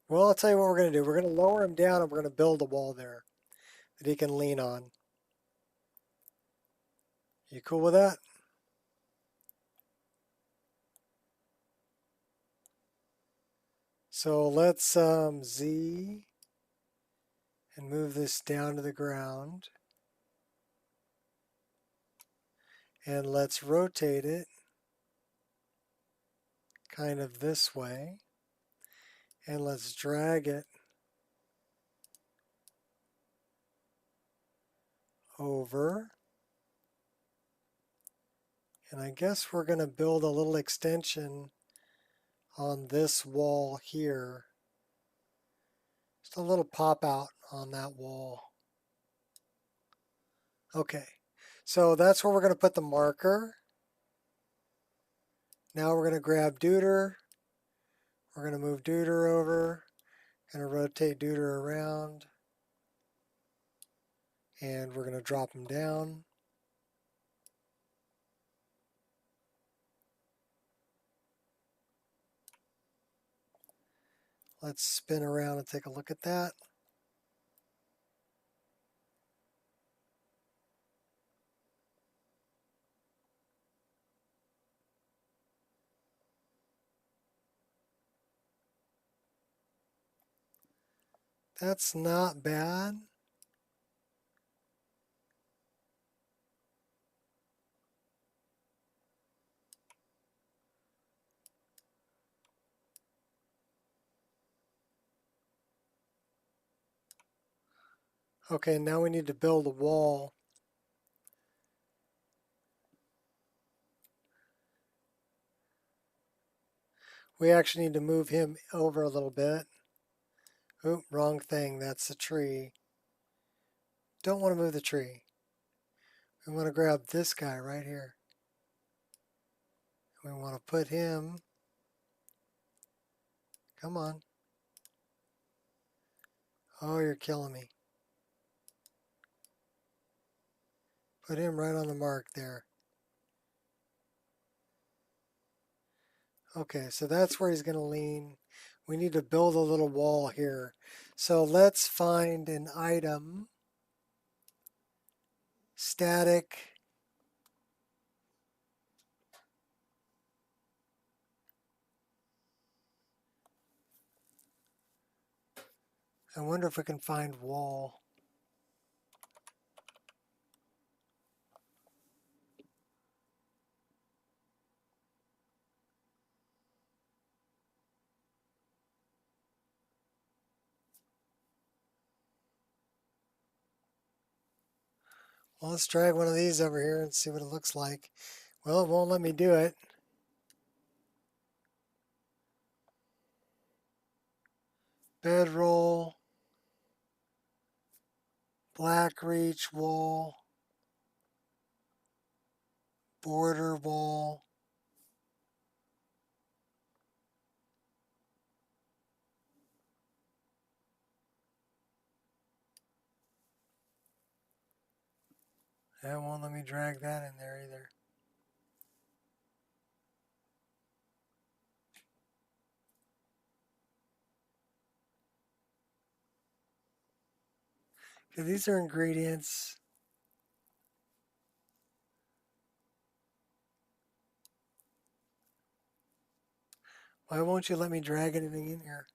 Well, I'll tell you what we're going to do. We're going to lower him down and we're going to build a wall there that he can lean on. You cool with that? So let's Z and move this down to the ground. And let's rotate it kind of this way. And let's drag it over. And I guess we're going to build a little extension on this wall here. Just a little pop out on that wall. Okay, so that's where we're going to put the marker. Now we're going to grab Duder. We're going to move Duder over. Going to rotate Duder around. And we're going to drop him down. Let's spin around and take a look at that. That's not bad. Okay, now we need to build a wall. We actually need to move him over a little bit. Oop, wrong thing. That's the tree. Don't want to move the tree. We want to grab this guy right here. We want to put him. Come on. Oh, you're killing me. Put him right on the mark there. Okay, so that's where he's going to lean. We need to build a little wall here. So let's find an item. Static. I wonder if we can find wall. Well, let's drag one of these over here and see what it looks like. Well, it won't let me do it. Bedroll. Black reach wall. Border wall. That won't let me drag that in there either. Okay, these are ingredients. Why won't you let me drag anything in here?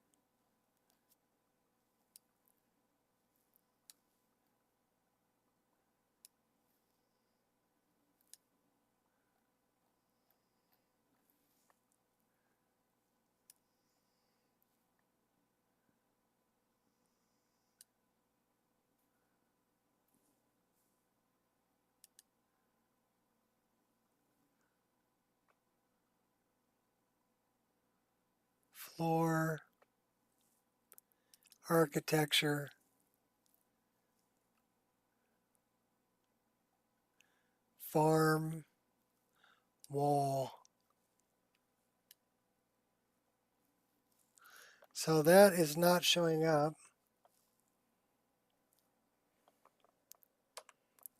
Floor, architecture, farm, wall. So that is not showing up.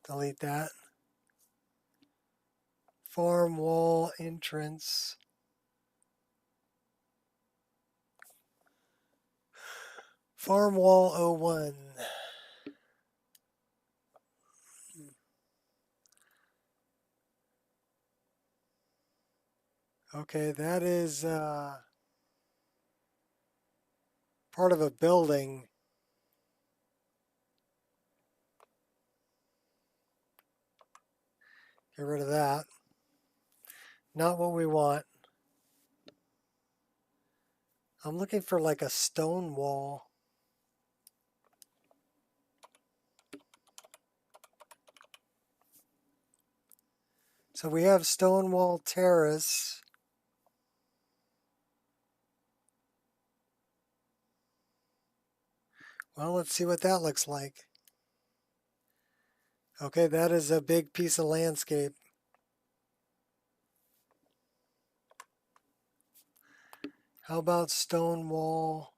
Delete that. Farm wall entrance. Farm wall 01. Okay, that is part of a building. Get rid of that. Not what we want. I'm looking for like a stone wall. So we have Stonewall Terrace. Well, let's see what that looks like. Okay, that is a big piece of landscape. How about Stonewall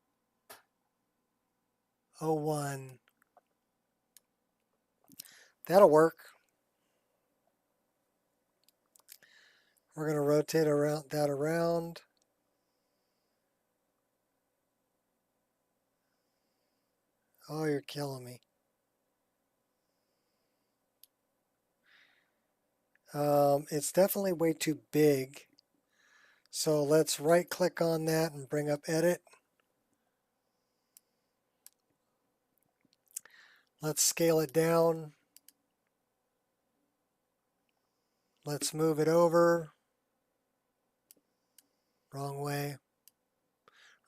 01? That'll work. We're going to rotate that around. Oh, you're killing me. It's definitely way too big. So let's right click on that and bring up edit. Let's scale it down. Let's move it over. Wrong way.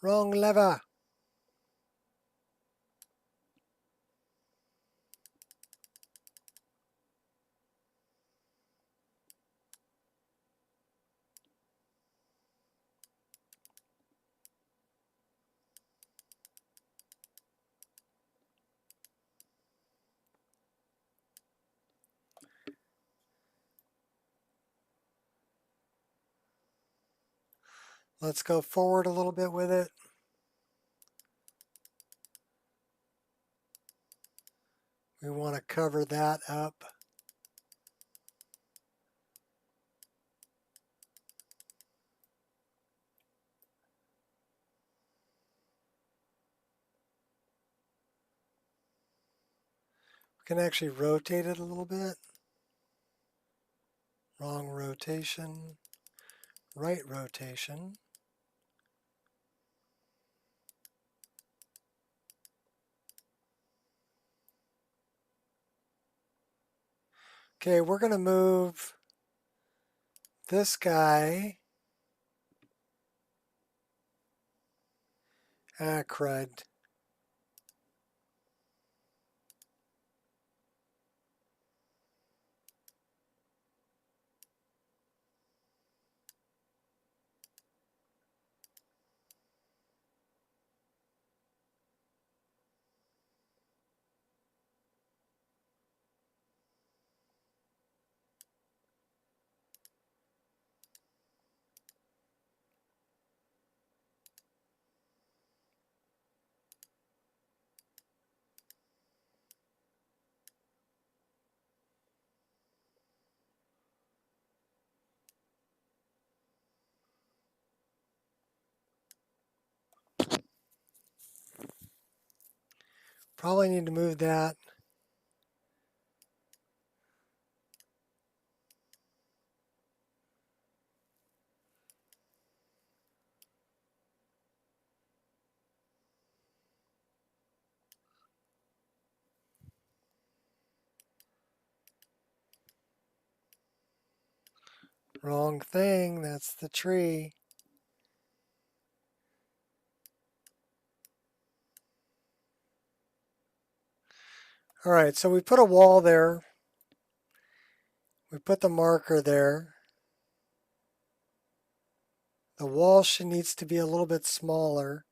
Wrong lever. Let's go forward a little bit with it. We want to cover that up. We can actually rotate it a little bit. Wrong rotation. Right rotation. Okay, we're going to move this guy. Ah, crud. Probably need to move that. Wrong thing, that's the tree. All right, so we put a wall there. We put the marker there. The wall needs to be a little bit smaller.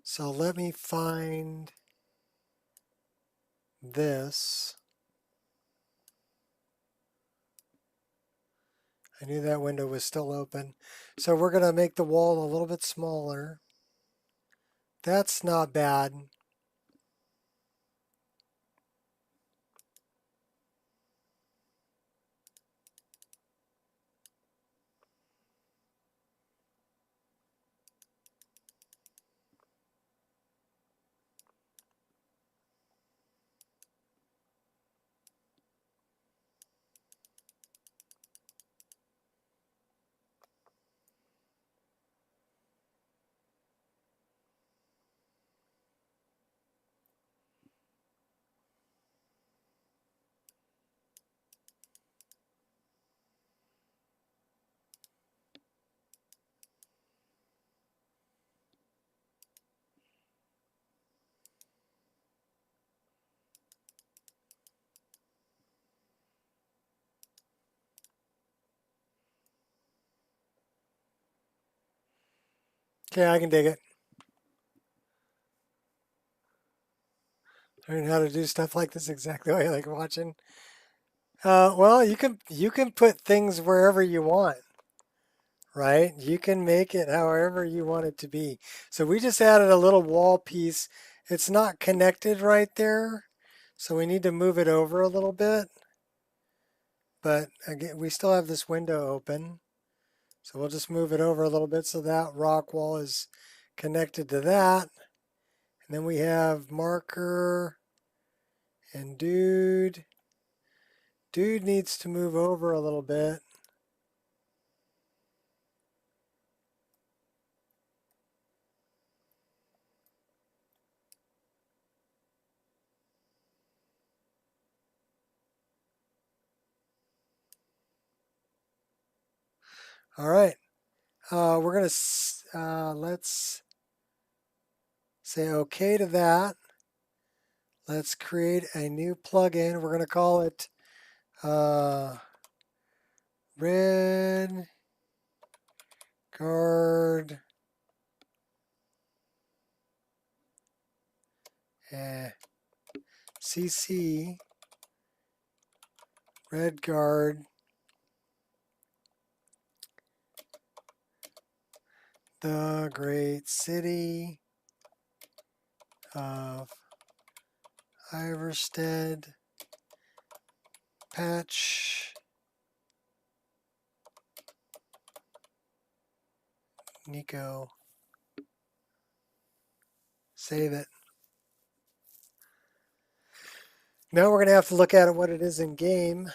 So let me find this. I knew that window was still open. So we're going to make the wall a little bit smaller. That's not bad. Okay, I can dig it. Learn how to do stuff like this exactly what I like watching. Well, you can put things wherever you want, right? You can make it however you want it to be. So we just added a little wall piece. It's not connected right there, so we need to move it over a little bit. But again, we still have this window open. So we'll just move it over a little bit so that rock wall is connected to that. And then we have marker and dude. Dude needs to move over a little bit. All right. We're going to, let's say okay to that. Let's create a new plugin. We're going to call it Red Guard CC Red Guard the great city of Iverstead patch Nico. Save it. Now we're going to have to look at it, what it is in game,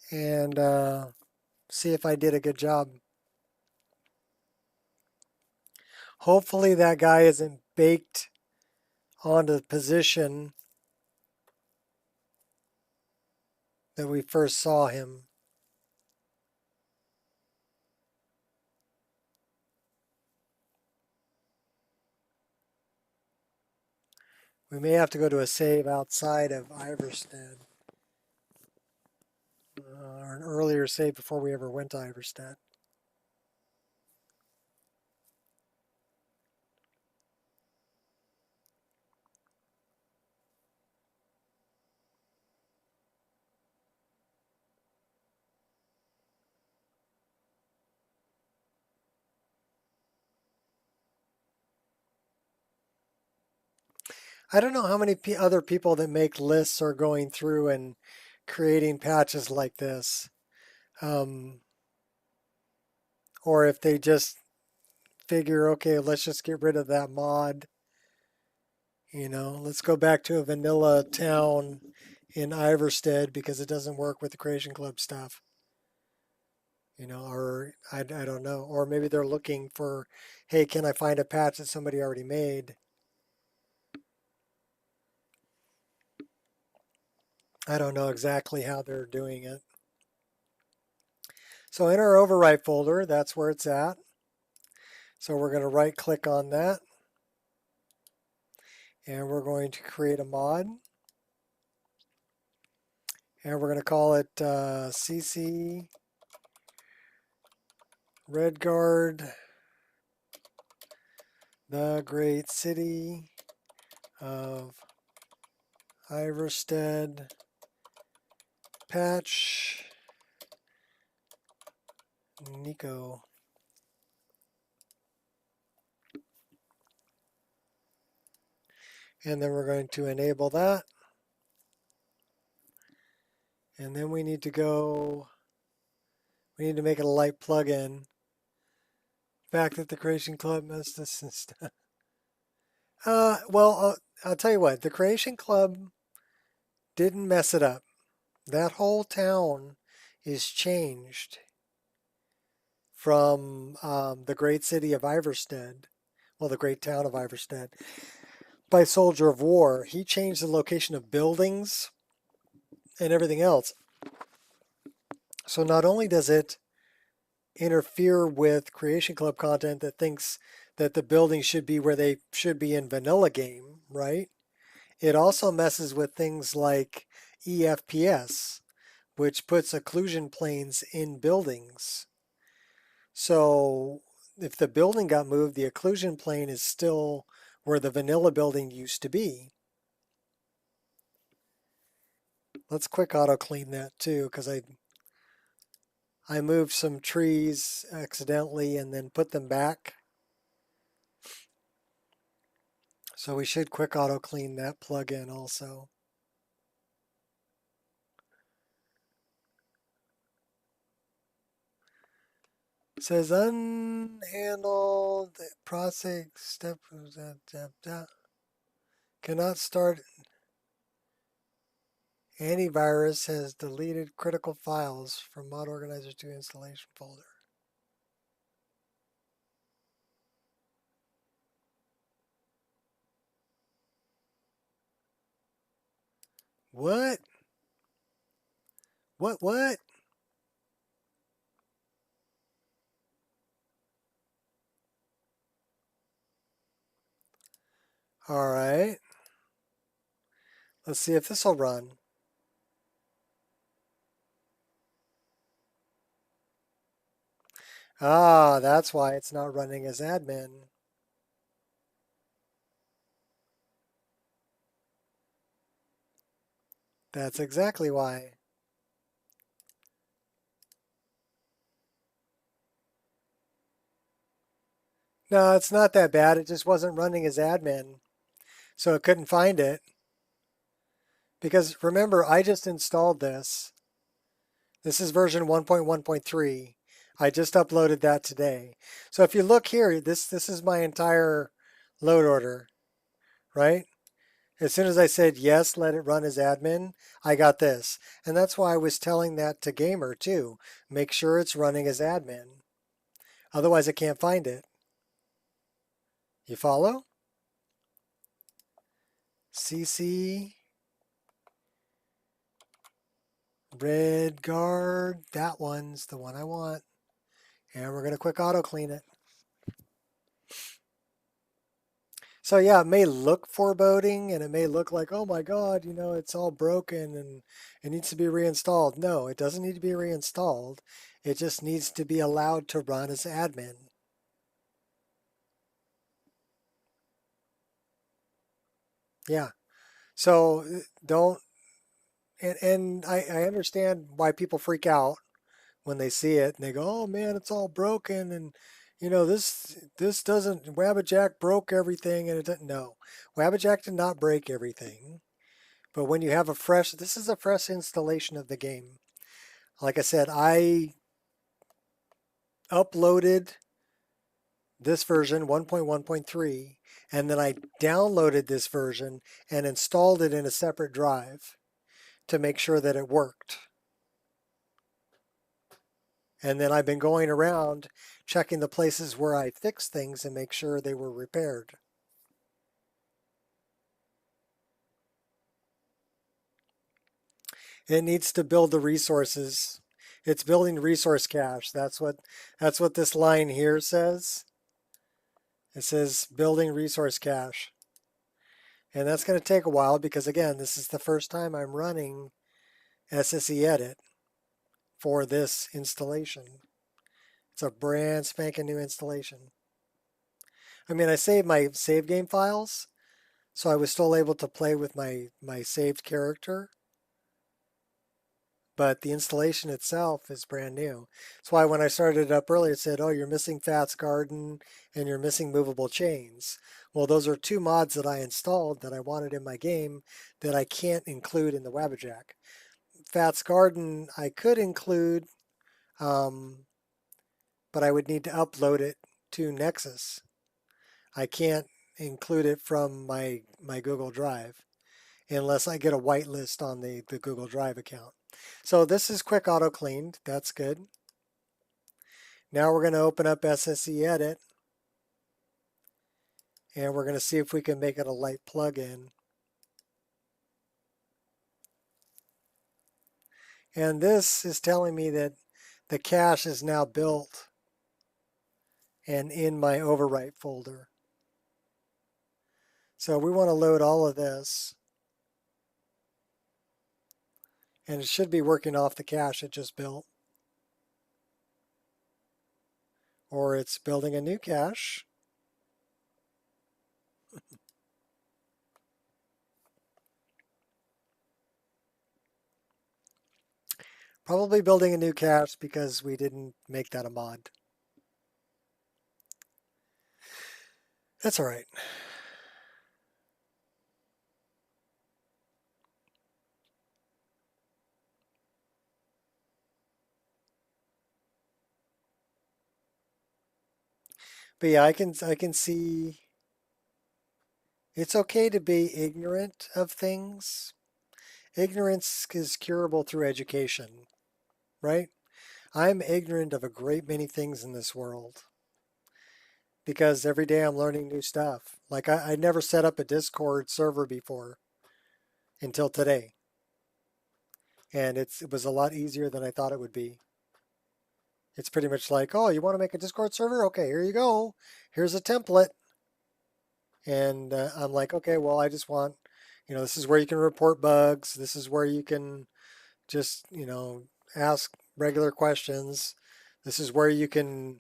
and see if I did a good job. Hopefully that guy isn't baked onto the position that we first saw him. We may have to go to a save outside of Iverstead. Or an earlier save before we ever went to Iverstead. I don't know how many other people that make lists are going through and creating patches like this. Or if they just figure, okay, let's just get rid of that mod. You know, let's go back to a vanilla town in Iverstead because it doesn't work with the Creation Club stuff. You know, or I don't know. Or maybe they're looking for, hey, can I find a patch that somebody already made? I don't know exactly how they're doing it. So in our overwrite folder, that's where it's at. So we're going to right click on that. And we're going to create a mod. And we're going to call it CC Redguard the great city of Iverstead patch Nico. And then we're going to enable that. And then we need to make it a light plugin. Fact that the Creation Club messed us and stuff. Well, I'll tell you what, the Creation Club didn't mess it up. That whole town is changed from the great city of Iverstead, well, the great town of Iverstead, by Soldier of War. He changed the location of buildings and everything else. So not only does it interfere with Creation Club content that thinks that the buildings should be where they should be in vanilla game, right? It also messes with things like EFPS, which puts occlusion planes in buildings. So if the building got moved, the occlusion plane is still where the vanilla building used to be. Let's quick auto clean that too, because I moved some trees accidentally and then put them back. So we should quick auto clean that plugin also. It says unhandled process step cannot start. Antivirus has deleted critical files from mod organizer to installation folder. What? What? All right. Let's see if this will run. Ah, that's why it's not running as admin. That's exactly why. No, it's not that bad. It just wasn't running as admin. So it couldn't find it. Because remember, I just installed this. This is version 1.1.3. I just uploaded that today. So if you look here, this is my entire load order, right? As soon as I said, yes, let it run as admin, I got this. And that's why I was telling that to Gamer too. Make sure it's running as admin. Otherwise, I can't find it. You follow? CC red guard, that one's the one I want. And we're going to quick auto clean it. So yeah, it may look foreboding and it may look like, oh my God, you know, it's all broken and it needs to be reinstalled. No, it doesn't need to be reinstalled. It just needs to be allowed to run as admin. Yeah. So don't, and I understand why people freak out when they see it and they go, oh man, it's all broken. And you know, this doesn't, Wabbajack broke everything and it didn't. No, Wabbajack did not break everything. But when you have a fresh, this is a fresh installation of the game. Like I said, I uploaded this version 1.1.3 and then I downloaded this version and installed it in a separate drive to make sure that it worked. And then I've been going around checking the places where I fixed things and make sure they were repaired. It needs to build the resources. It's building resource cache. That's what this line here says. It says building resource cache. And that's going to take a while because again, this is the first time I'm running SSE Edit for this installation. It's a brand spanking new installation. I mean, I saved my save game files, so I was still able to play with my saved character. But the installation itself is brand new. That's why when I started it up earlier, it said, oh, you're missing Fats Garden and you're missing movable chains. Well, those are two mods that I installed that I wanted in my game that I can't include in the Wabbajack. Fats Garden I could include, but I would need to upload it to Nexus. I can't include it from my Google Drive unless I get a whitelist on the Google Drive account. So this is quick auto cleaned. That's good. Now we're going to open up SSE Edit, and we're going to see if we can make it a light plugin. And this is telling me that the cache is now built and in my overwrite folder. So we want to load all of this. And it should be working off the cache it just built. Or it's building a new cache. Probably building a new cache because we didn't make that a mod. That's all right. But yeah, I can see it's okay to be ignorant of things. Ignorance is curable through education, right? I'm ignorant of a great many things in this world because every day I'm learning new stuff. Like I never set up a Discord server before until today. And it was a lot easier than I thought it would be. It's pretty much like, oh, you want to make a Discord server? Okay, here you go. Here's a template. And I'm like, okay, well, I just want, this is where you can report bugs. This is where you can just, ask regular questions. This is where you can,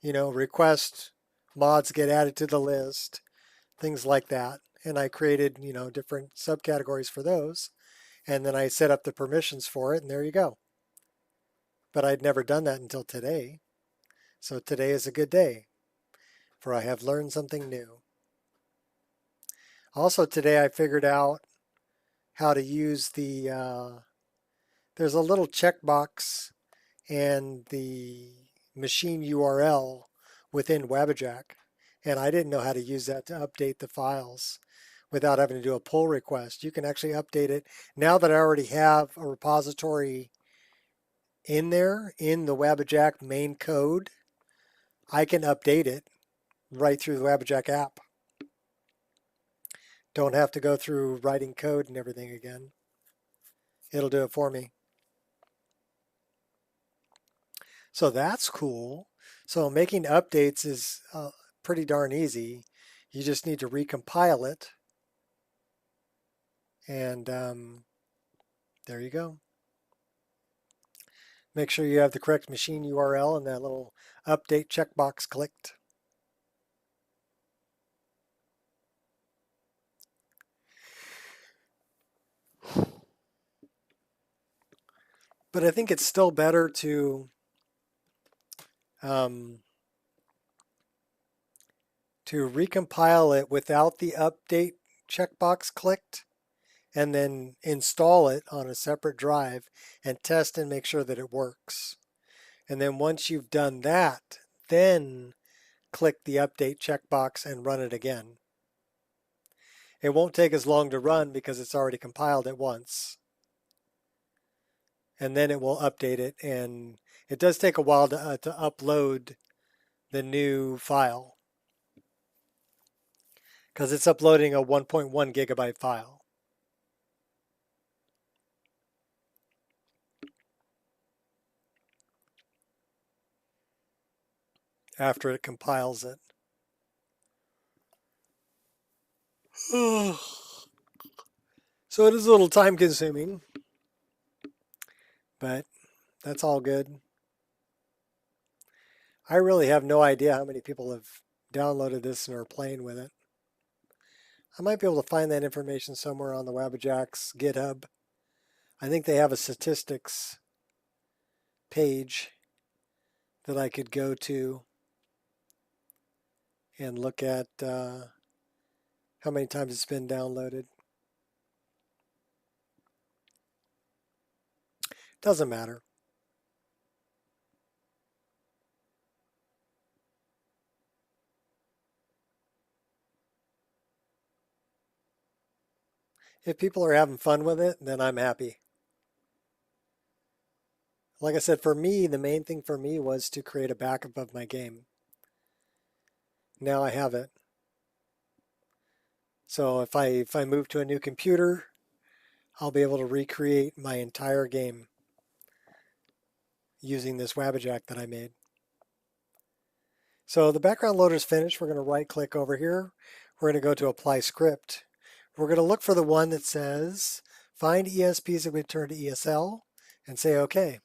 request mods get added to the list, things like that. And I created, different subcategories for those. And then I set up the permissions for it, and there you go. But I'd never done that until today. So today is a good day, for I have learned something new. Also today I figured out how to use the, there's a little checkbox and the machine URL within Wabbajack. And I didn't know how to use that to update the files without having to do a pull request. You can actually update it. Now that I already have a repository in there, in the Wabbajack main code, I can update it right through the Wabbajack app. Don't have to go through writing code and everything again. It'll do it for me. So that's cool. So making updates is pretty darn easy. You just need to recompile it. And there you go. Make sure you have the correct machine URL and that little update checkbox clicked. But I think it's still better to recompile it without the update checkbox clicked and then install it on a separate drive and test and make sure that it works. And then once you've done that, then click the update checkbox and run it again. It won't take as long to run because it's already compiled it once. And then it will update it, and it does take a while to upload the new file because it's uploading a 1.1 gigabyte file. After it compiles it. So it is a little time consuming, but that's all good. I really have no idea how many people have downloaded this and are playing with it. I might be able to find that information somewhere on the Wabbajack's GitHub. I think they have a statistics page that I could go to and look at how many times it's been downloaded. Doesn't matter. If people are having fun with it, then I'm happy. Like I said, for me, the main thing for me was to create a backup of my game. Now I have it. So if I move to a new computer, I'll be able to recreate my entire game using this Wabbajack that I made. So the background loader is finished. We're going to right click over here. We're going to go to apply script. We're going to look for the one that says find ESPs that we turn to ESL and say OK. And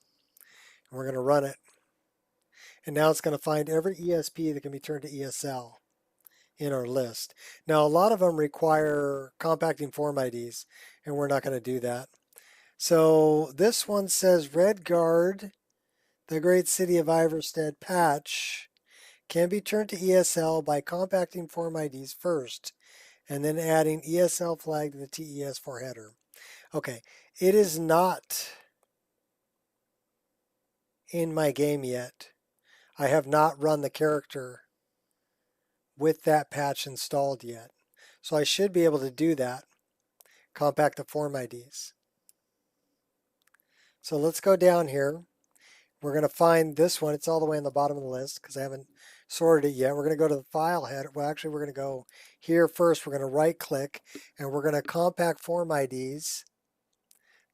we're going to run it. And now it's going to find every ESP that can be turned to ESL in our list. Now a lot of them require compacting form IDs, and we're not going to do that. So this one says Redguard, the Great City of Iverstead patch can be turned to ESL by compacting form IDs first and then adding ESL flag to the TES4 header. Okay, it is not in my game yet. I have not run the character with that patch installed yet. So I should be able to do that, compact the form IDs. So let's go down here. We're going to find this one. It's all the way on the bottom of the list because I haven't sorted it yet. We're going to go to the file header. Well, actually, we're going to go here first. We're going to right click and we're going to compact form IDs,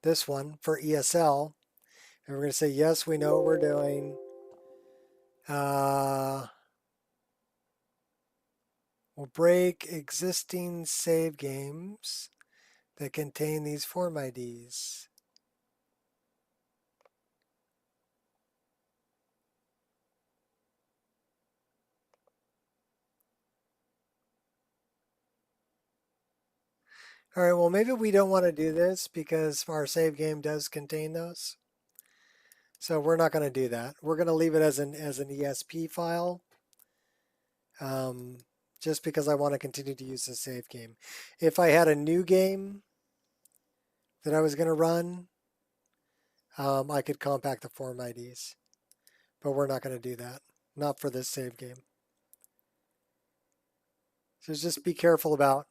this one for ESL. And we're going to say, yes, we know what we're doing. We'll break existing save games that contain these form IDs. All right, well, maybe we don't want to do this because our save game does contain those. So we're not going to do that. We're going to leave it as an ESP file just because I want to continue to use the save game. If I had a new game that I was going to run, I could compact the form IDs. But we're not going to do that. Not for this save game. So just be careful about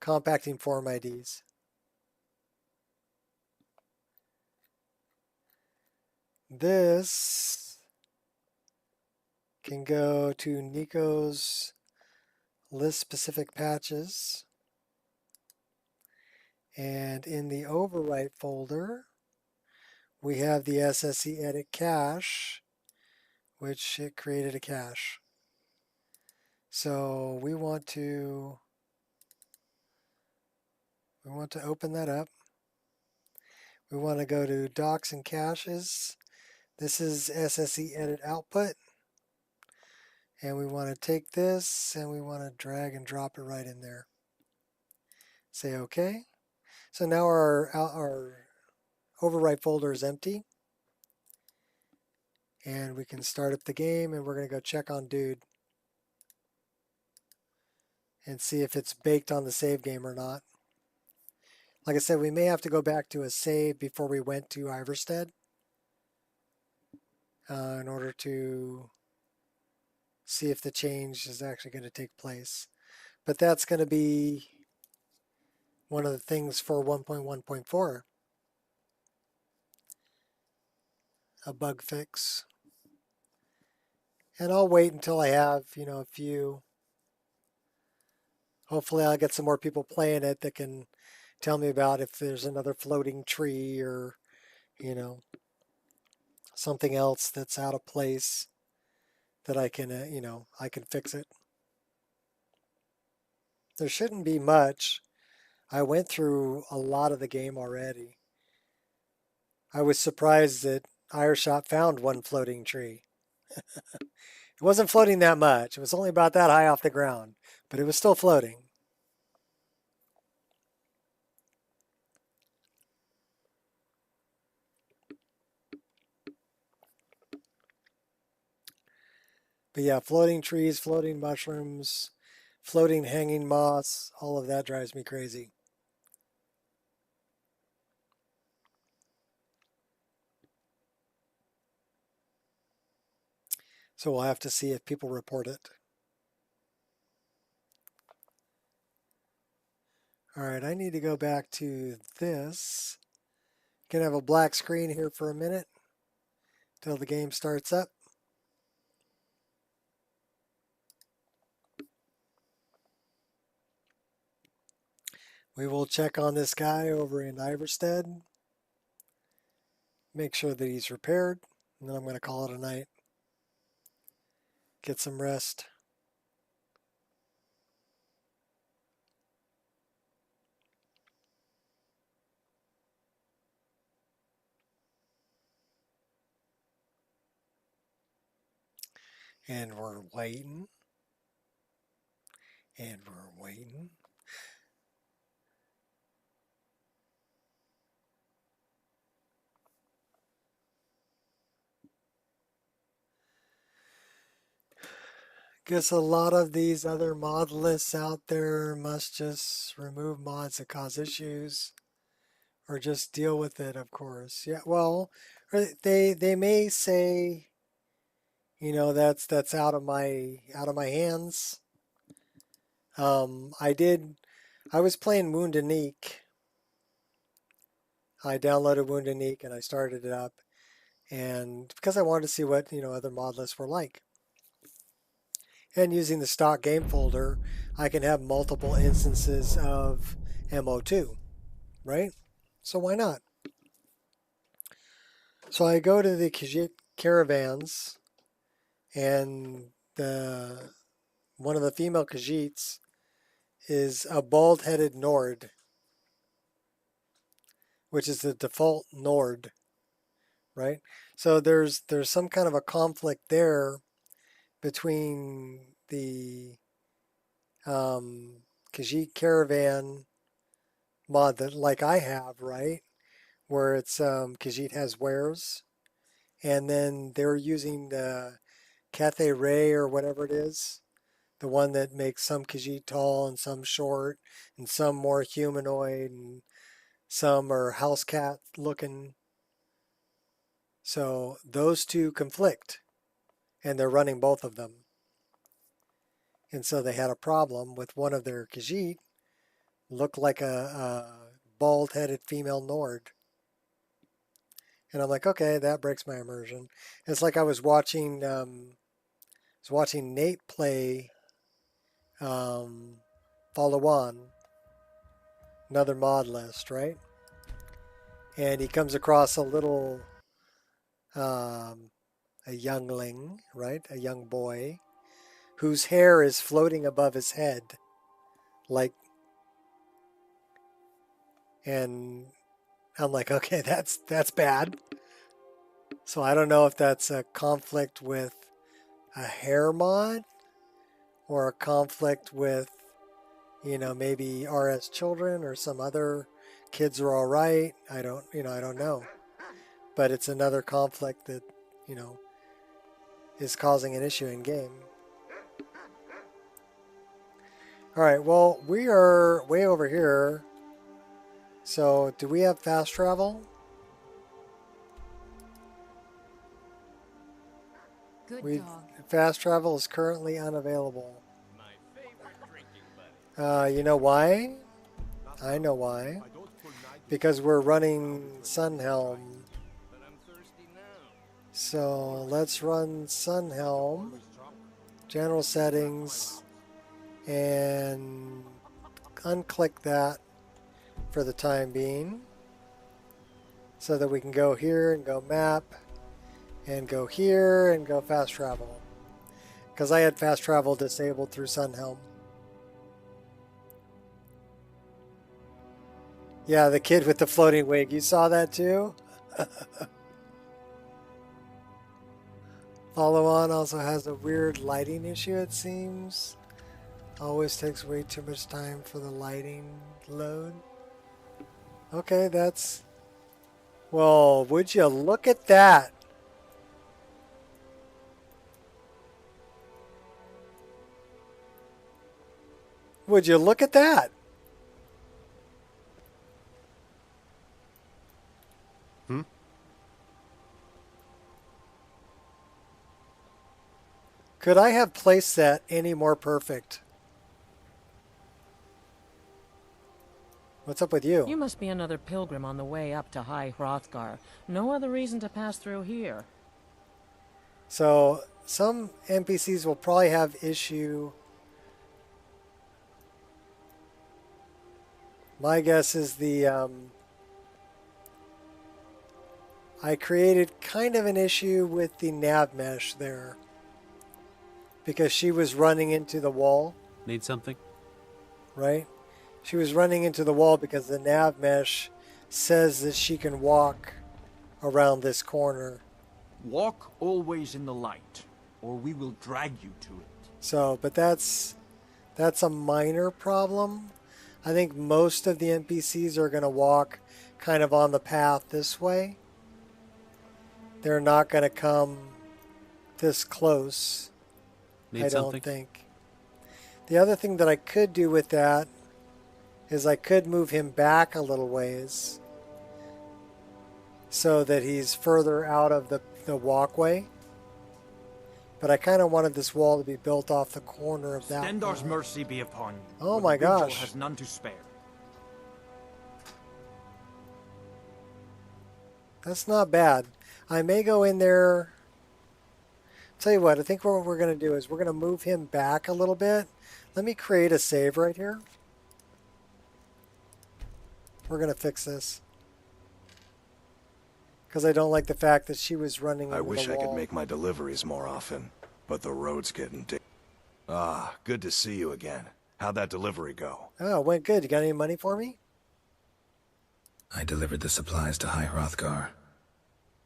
compacting form IDs. This can go to Nico's list specific patches. And in the overwrite folder, we have the SSE edit cache, which it created a cache. So we want to open that up. We want to go to docs and caches. This is SSE edit output. And we want to take this and we want to drag and drop it right in there. Say OK. So now our overwrite folder is empty. And we can start up the game and we're going to go check on Dude and see if it's baked on the save game or not. Like I said, we may have to go back to a save before we went to Iverstead in order to see if the change is actually going to take place. But that's going to be one of the things for 1.1.4, a bug fix. And I'll wait until I have, a few. Hopefully I'll get some more people playing it that can tell me about if there's another floating tree or, something else that's out of place that I can, I can fix it. There shouldn't be much. I went through a lot of the game already. I was surprised that Ireshot found one floating tree. It wasn't floating that much. It was only about that high off the ground, but it was still floating. But yeah, floating trees, floating mushrooms, floating hanging moss, all of that drives me crazy. So we'll have to see if people report it. All right, I need to go back to this. Gonna have a black screen here for a minute till the game starts up. We will check on this guy over in Iverstead. Make sure that he's repaired, and then I'm going to call it a night. Get some rest. And we're waiting. And we're waiting. Guess a lot of these other mod lists out there must just remove mods that cause issues, or just deal with it, of course. Yeah, well, they may say, you know, that's out of my hands. I was playing Wound and Unique. I downloaded Wound and Unique and I started it up, and because I wanted to see what, you know, other mod lists were like. And using the stock game folder, I can have multiple instances of MO2, right? So why not? So I go to the Khajiit caravans, and one of the female Khajiits is a bald-headed Nord, which is the default Nord, right? So there's some kind of a conflict there between the Khajiit caravan mod that, like I have, right, where it's Khajiit has wares, and then they're using the Cathay Ray or whatever it is, the one that makes some Khajiit tall and some short and some more humanoid and some are house cat looking. So those two conflict, and they're running both of them. And so they had a problem with one of their Khajiit looked like a bald-headed female Nord. And I'm like, okay, that breaks my immersion. It's like I was watching Nate play Follow On, another mod list, right? And he comes across a little, a youngling, right? A young boy whose hair is floating above his head, like, and I'm like, okay, that's bad. So I don't know if that's a conflict with a hair mod or a conflict with, you know, maybe RS children or some other kids are all right. I don't know. But it's another conflict that, you know, is causing an issue in game. All right, well, we are way over here. So do we have fast travel? Good dog. Fast travel is currently unavailable. You know why? I know why. Because we're running Sunhelm. So let's run Sunhelm, general settings, and unclick that for the time being so that we can go here and go map and go here and go fast travel, because I had fast travel disabled through Sunhelm. Yeah, the kid with the floating wig, you saw that too? Follow on also has a weird lighting issue, it seems. Always takes way too much time for the lighting load. Okay, that's... Well, would you look at that? Would you look at that? Could I have placed that any more perfect? What's up with you? You must be another pilgrim on the way up to High Hrothgar. No other reason to pass through here. So, some NPCs will probably have issue. My guess is the... I created kind of an issue with the nav mesh there. Because she was running into the wall. Need something? Right? She was running into the wall because the nav mesh says that she can walk around this corner. Walk always in the light, or we will drag you to it. So, but that's a minor problem. I think most of the NPCs are going to walk kind of on the path this way. They're not going to come this close. I don't think. The other thing that I could do with that is I could move him back a little ways so that he's further out of the walkway. But I kind of wanted this wall to be built off the corner of that. Stendar's mercy be upon you. Oh my gosh. Has none to spare. That's not bad. I may go in there. Tell you what, I think what we're going to do is we're going to move him back a little bit. Let me create a save right here. We're going to fix this. Because I don't like the fact that she was running into the wall. I wish I could make my deliveries more often, but the road's getting good to see you again. How'd that delivery go? Oh, it went good. You got any money for me? I delivered the supplies to High Hrothgar.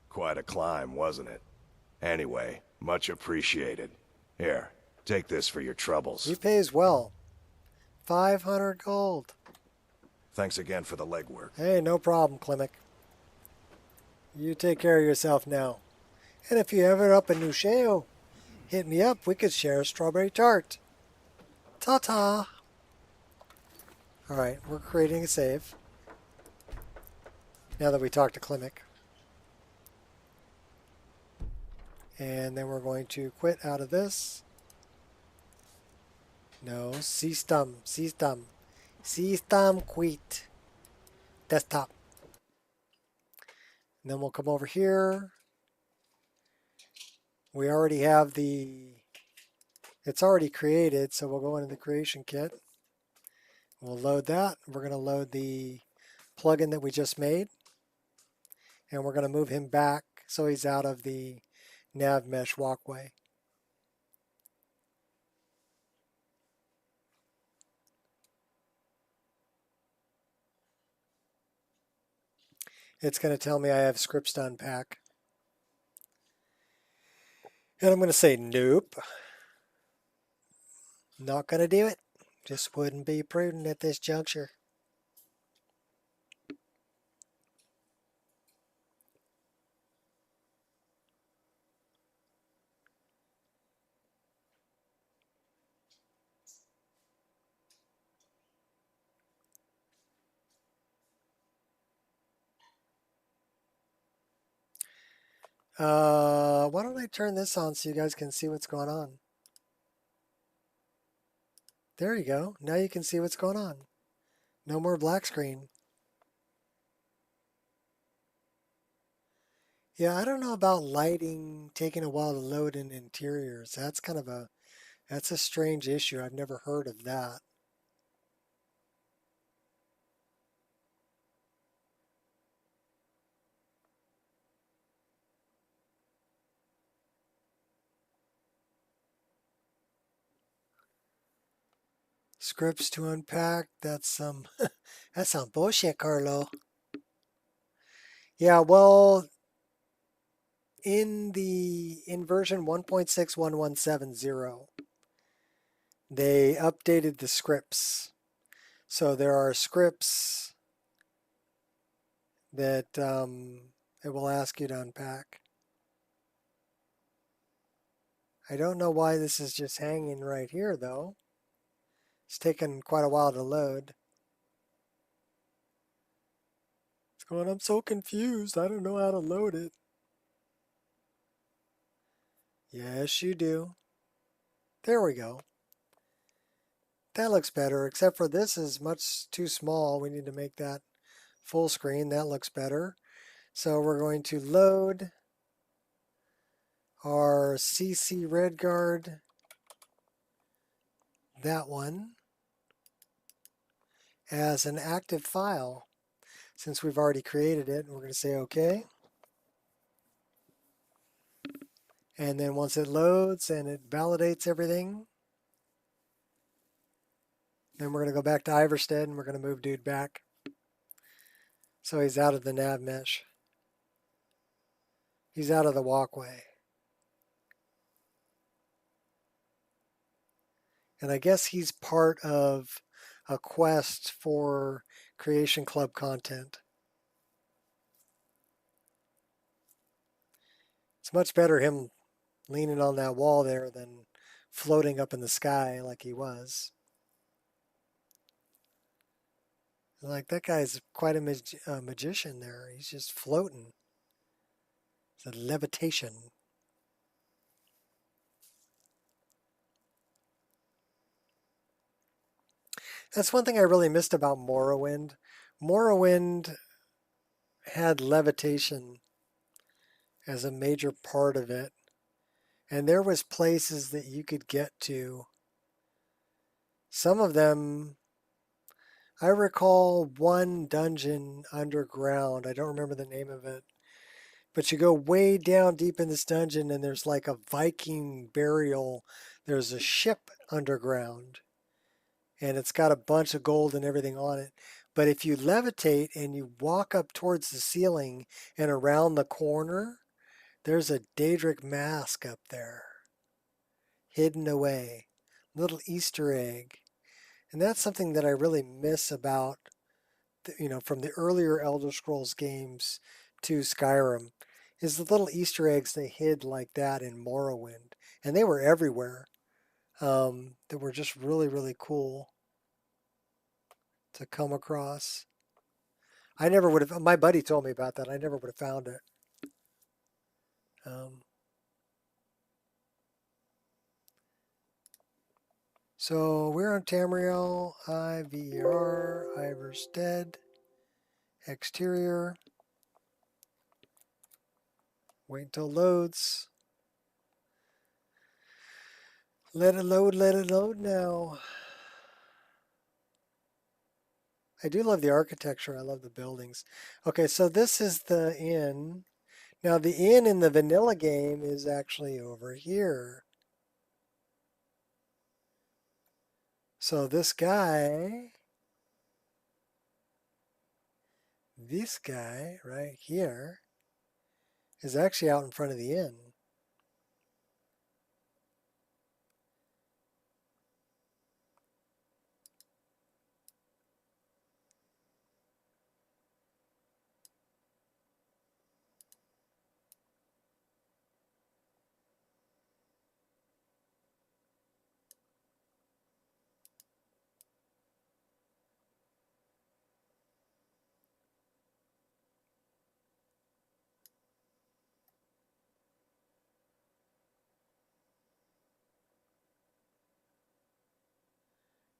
Quite a climb, wasn't it? Anyway, much appreciated. Here, take this for your troubles. He pays well. 500 gold. Thanks again for the legwork. Hey, no problem, Klimek. You take care of yourself now. And if you ever up in Nusheo, hit me up. We could share a strawberry tart. Ta-ta. Alright, we're creating a save. Now that we talked to Klimek. And then we're going to quit out of this. No, system quit. Desktop. And then we'll come over here. We already have it's already created, so we'll go into the creation kit. We'll load that. We're going to load the plugin that we just made. And we're going to move him back so he's out of the nav mesh walkway. It's going to tell me I have scripts to unpack. And I'm going to say nope. Not going to do it. Just wouldn't be prudent at this juncture. Why don't I turn this on so you guys can see what's going on? There you go. Now you can see what's going on. No more black screen. Yeah, I don't know about lighting taking a while to load in interiors. That's kind of that's a strange issue. I've never heard of that. Scripts to unpack. That's some that's some bullshit, Carlo. Yeah, well, in version 1.61170, they updated the scripts. So there are scripts that it will ask you to unpack. I don't know why this is just hanging right here, though. It's taken quite a while to load. It's going, I'm so confused. I don't know how to load it. Yes, you do. There we go. That looks better, except for this is much too small. We need to make that full screen. That looks better. So we're going to load our CC Redguard, that one, as an active file. Since we've already created it, we're going to say OK. And then once it loads and it validates everything, then we're going to go back to Iverstead and we're going to move dude back. So he's out of the nav mesh. He's out of the walkway. And I guess he's part of a quest for Creation Club content. It's much better him leaning on that wall there than floating up in the sky like he was. Like, that guy's quite a magician there. He's just floating. It's a levitation. That's one thing I really missed about Morrowind. Morrowind had levitation as a major part of it. And there was places that you could get to. Some of them, I recall one dungeon underground. I don't remember the name of it. But you go way down deep in this dungeon and there's like a Viking burial. There's a ship underground. And it's got a bunch of gold and everything on it. But if you levitate and you walk up towards the ceiling and around the corner, there's a Daedric mask up there, hidden away, little Easter egg. And that's something that I really miss about, from the earlier Elder Scrolls games to Skyrim, is the little Easter eggs they hid like that in Morrowind. And they were everywhere. That were just really, really cool to come across. I never would have, my buddy told me about that. I never would have found it. So we're on Tamriel, IVR, Iverstead, exterior. Wait until it loads. Let it load now. I do love the architecture. I love the buildings. Okay, so this is the inn. Now the inn in the vanilla game is actually over here. So this guy right here is actually out in front of the inn.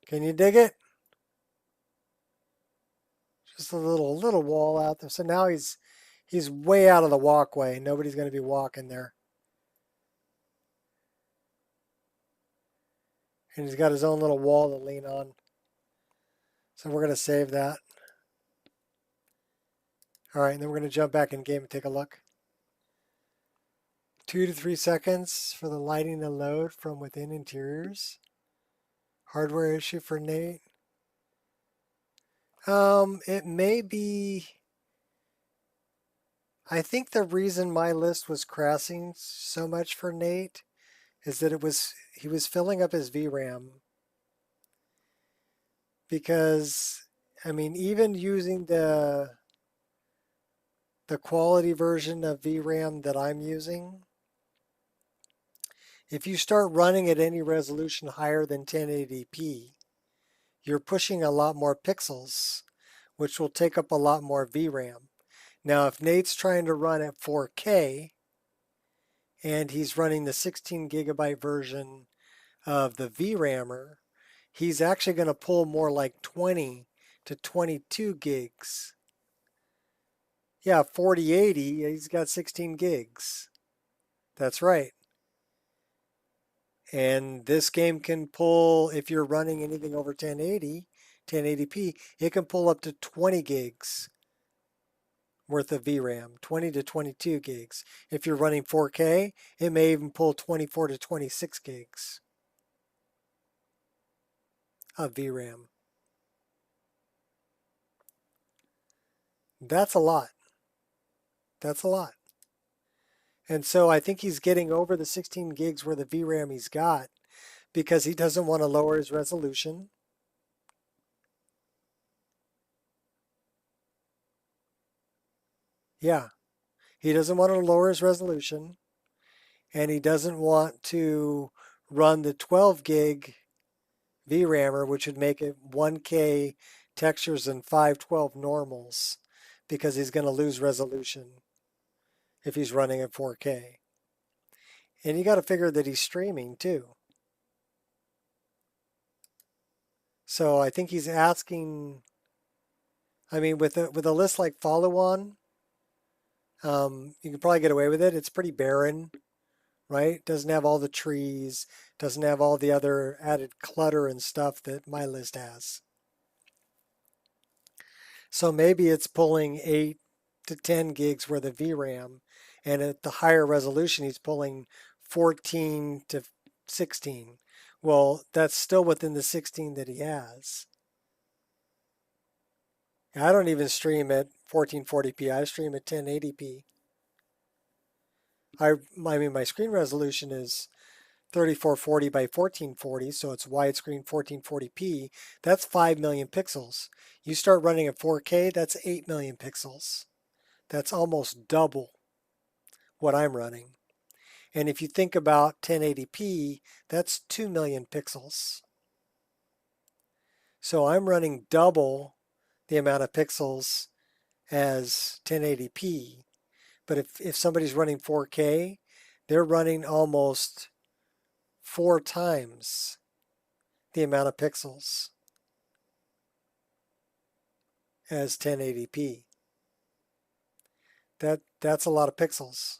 Can you dig it? Just a little wall out there. So now he's way out of the walkway. Nobody's going to be walking there. And he's got his own little wall to lean on. So we're going to save that. All right, and then we're going to jump back in game and take a look. 2 to 3 seconds for the lighting to load from within interiors. Hardware issue for Nate. It may be, I think the reason my list was crashing so much for Nate is that he was filling up his VRAM. Because, I mean, even using the quality version of VRAM that I'm using, if you start running at any resolution higher than 1080p, you're pushing a lot more pixels, which will take up a lot more VRAM. Now, if Nate's trying to run at 4K, and he's running the 16 gigabyte version of the VRAMr, he's actually going to pull more like 20 to 22 gigs. Yeah, 4080, he's got 16 gigs. That's right. And this game can pull, if you're running anything over 1080p, it can pull up to 20 gigs worth of VRAM, 20 to 22 gigs. If you're running 4K, it may even pull 24 to 26 gigs of VRAM. That's a lot. That's a lot. And so I think he's getting over the 16 gigs worth of VRAM he's got because he doesn't want to lower his resolution. Yeah, he doesn't want to lower his resolution, and he doesn't want to run the 12 gig VRAMr, which would make it 1K textures and 512 normals, because he's going to lose resolution if he's running at 4K. And you got to figure that he's streaming too. So I think he's asking, I mean, with a list like Follow On, you can probably get away with it. It's pretty barren, right? Doesn't have all the trees, doesn't have all the other added clutter and stuff that my list has. So maybe it's pulling 8 to 10 gigs worth of VRAM, and at the higher resolution, he's pulling 14 to 16. Well, that's still within the 16 that he has. I don't even stream at 1440p. I stream at 1080p. I mean, my screen resolution is 3440 by 1440, so it's widescreen 1440p. That's 5 million pixels. You start running at 4K, that's 8 million pixels. That's almost double what I'm running. And if you think about 1080p, that's 2 million pixels. So I'm running double the amount of pixels as 1080p. But if somebody's running 4K, they're running almost 4 times the amount of pixels as 1080p. That's a lot of pixels.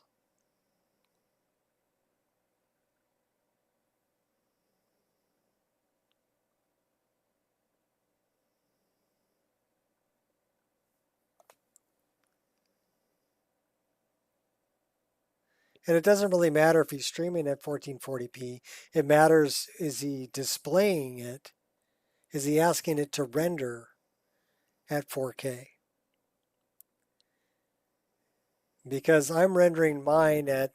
And it doesn't really matter if he's streaming at 1440p. It matters, is he displaying it? Is he asking it to render at 4K? Because I'm rendering mine at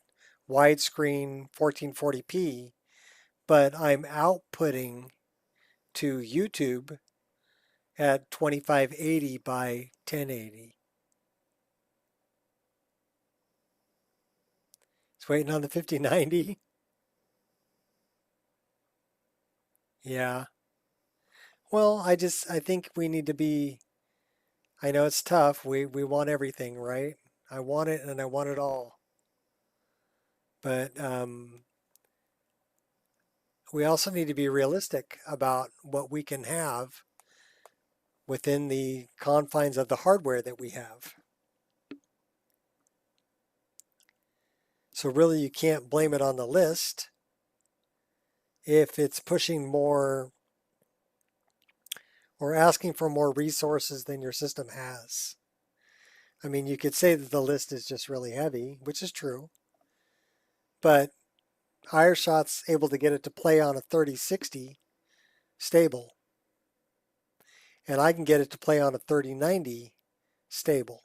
widescreen 1440p, but I'm outputting to YouTube at 2580 by 1080. It's waiting on the 5090. Yeah. Well, I think we need to be, I know it's tough. We want everything, right? I want it and I want it all. But we also need to be realistic about what we can have within the confines of the hardware that we have. So really you can't blame it on the list if it's pushing more or asking for more resources than your system has. I mean, you could say that the list is just really heavy, which is true, but Ireshot's able to get it to play on a 3060 stable, and I can get it to play on a 3090 stable.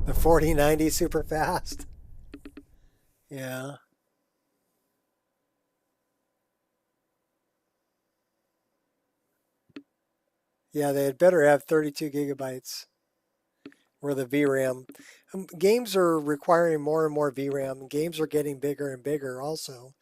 The 4090 super fast. Yeah. Yeah, they had better have 32 gigabytes worth of VRAM. Games are requiring more and more VRAM. Games are getting bigger and bigger also.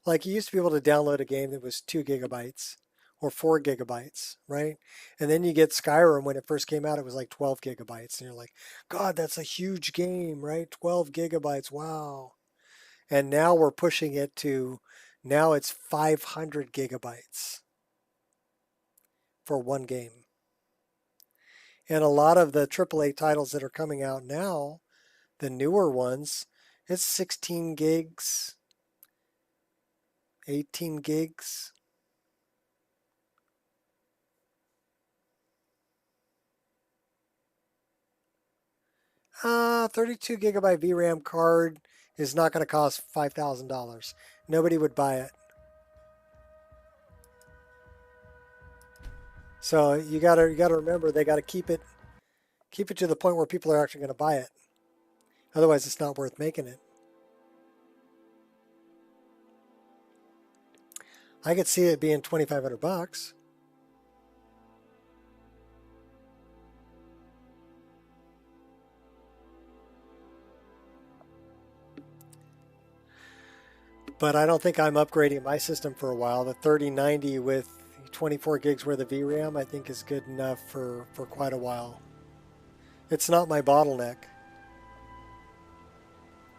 Like you used to be able to download a game that was 2 gigabytes or 4 gigabytes, right? And then you get Skyrim. When it first came out, it was like 12 gigabytes. And you're like, God, that's a huge game, right? 12 gigabytes, wow. And now we're pushing it to, now it's 500 gigabytes for one game. And a lot of the AAA titles that are coming out now, the newer ones, it's 16 gigs, 18 gigs. 32 gigabyte VRAM card is not going to cost $5,000. Nobody would buy it. So you got to remember they got to keep it to the point where people are actually going to buy it. Otherwise, it's not worth making it. I could see it being $2,500. But I don't think I'm upgrading my system for a while. The 3090 with 24 gigs worth of VRAM I think is good enough for quite a while. It's not my bottleneck.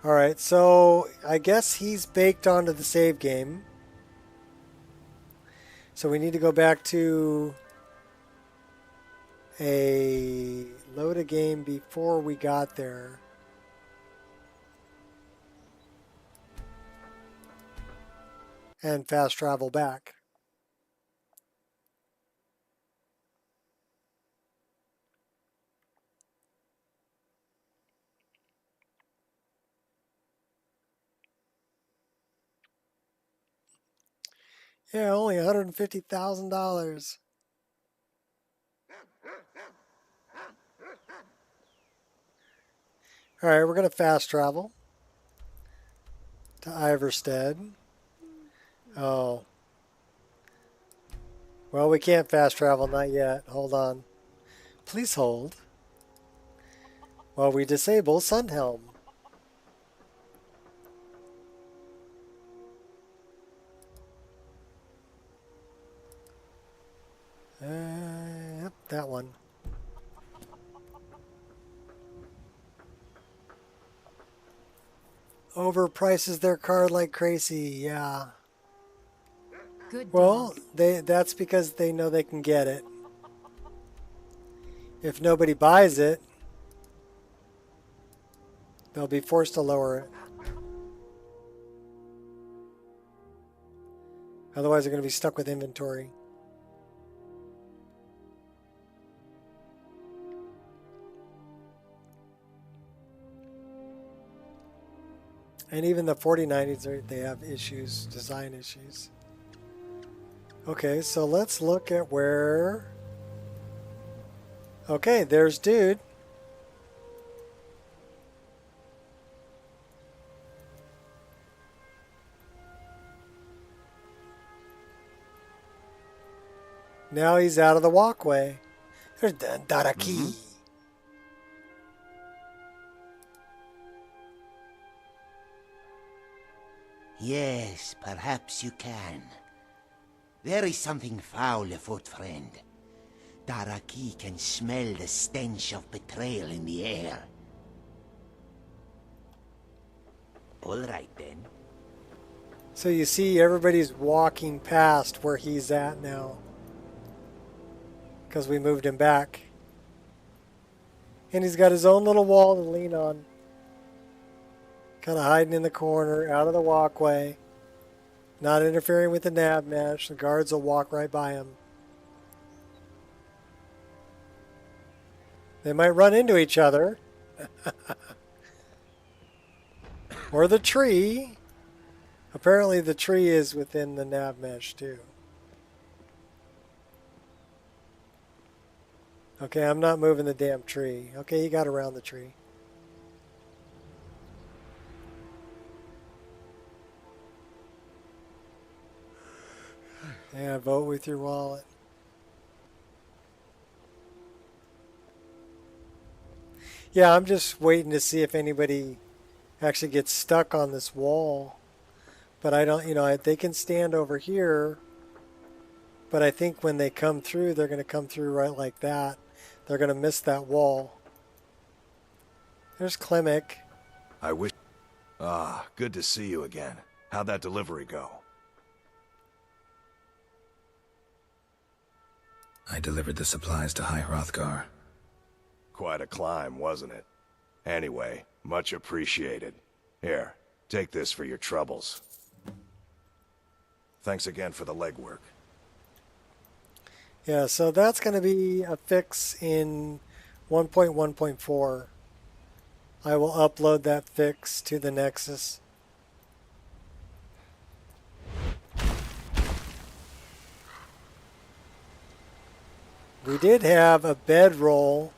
Alright, so I guess he's baked onto the save game. So we need to go back to load a game before we got there. And fast travel back. Yeah, only $150,000. All right, we're going to fast travel to Iverstead. Oh. Well, we can't fast travel, not yet. Hold on. Please hold. While we disable Sunhelm. Yep, that one. Overprices their card like crazy, yeah. Good well, that's because they know they can get it. If nobody buys it, they'll be forced to lower it. Otherwise, they're going to be stuck with inventory. And even the 4090s, they have issues, design issues. Okay, so let's look at where... Okay, there's Dude. Now he's out of the walkway. There's Daraki. Yes, perhaps you can. There is something foul afoot, friend. Daraki can smell the stench of betrayal in the air. All right, then. So you see everybody's walking past where he's at now. Because we moved him back. And he's got his own little wall to lean on. Kind of hiding in the corner, out of the walkway. Not interfering with the nav mesh. The guards will walk right by him. They might run into each other. Or the tree. Apparently the tree is within the nav mesh too. Okay, I'm not moving the damn tree. Okay, he got around the tree. Yeah, vote with your wallet. Yeah, I'm just waiting to see if anybody actually gets stuck on this wall. But I don't, they can stand over here. But I think when they come through, they're going to come through right like that. They're going to miss that wall. There's Klimek. I wish... Ah, good to see you again. How'd that delivery go? I delivered the supplies to High Hrothgar. Quite a climb, wasn't it? Anyway, much appreciated. Here, take this for your troubles. Thanks again for the legwork. Yeah, so that's going to be a fix in 1.1.4. I will upload that fix to the Nexus. We did have a bedroll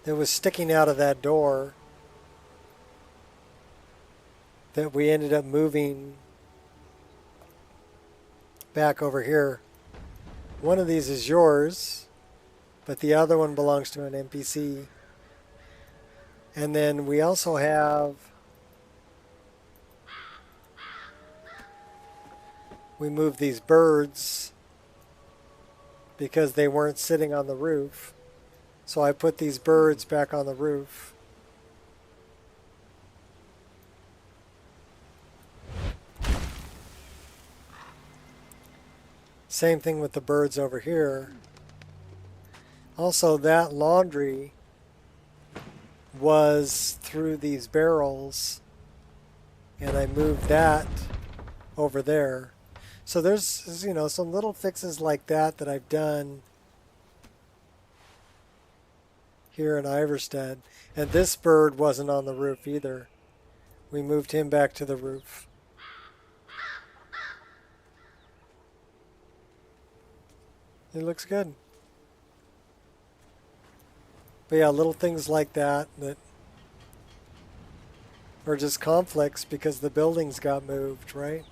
that was sticking out of that door that we ended up moving back over here. One of these is yours, but the other one belongs to an NPC. And then we also have, we moved these birds because they weren't sitting on the roof. So I put these birds back on the roof. Same thing with the birds over here. Also, that laundry was through these barrels, and I moved that over there. So there's, some little fixes like that that I've done here in Iverstead. And this bird wasn't on the roof either. We moved him back to the roof. It looks good. But yeah, little things like that are just conflicts because the buildings got moved, right?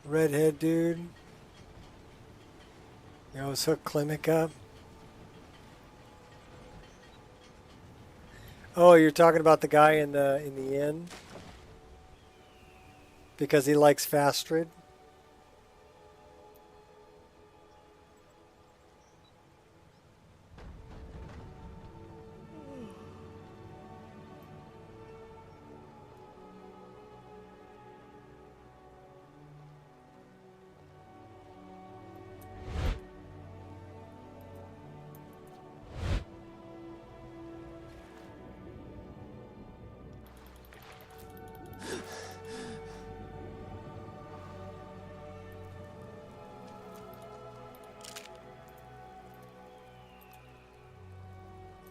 Redhead dude. Let's hook Klimek up. Oh, you're talking about the guy in the inn? Because he likes Fastrid?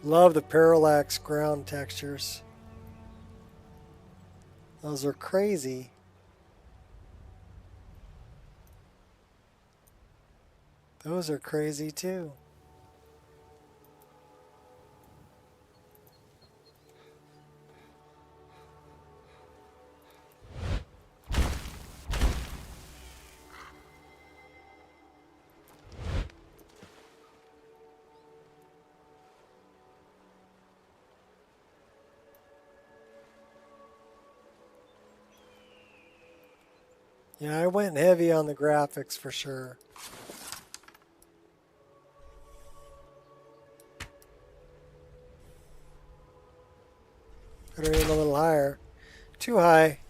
Love the parallaxed ground textures. Those are crazy. Those are crazy too. Yeah, I went heavy on the graphics for sure. Better aim a little higher. Too high.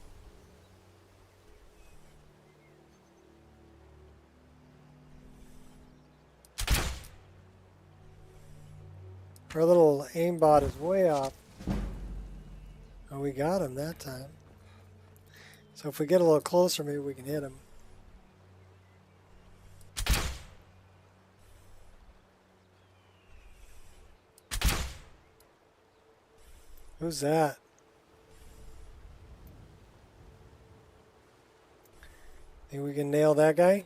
Our little aimbot is way off. Oh, we got him that time. So if we get a little closer, maybe we can hit him. Who's that? Think we can nail that guy?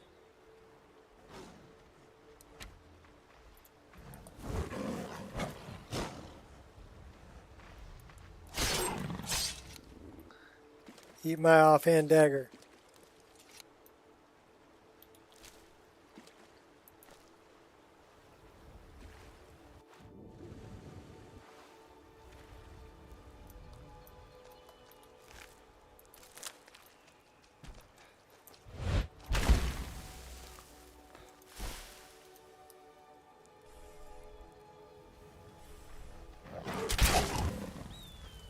Eat my offhand dagger.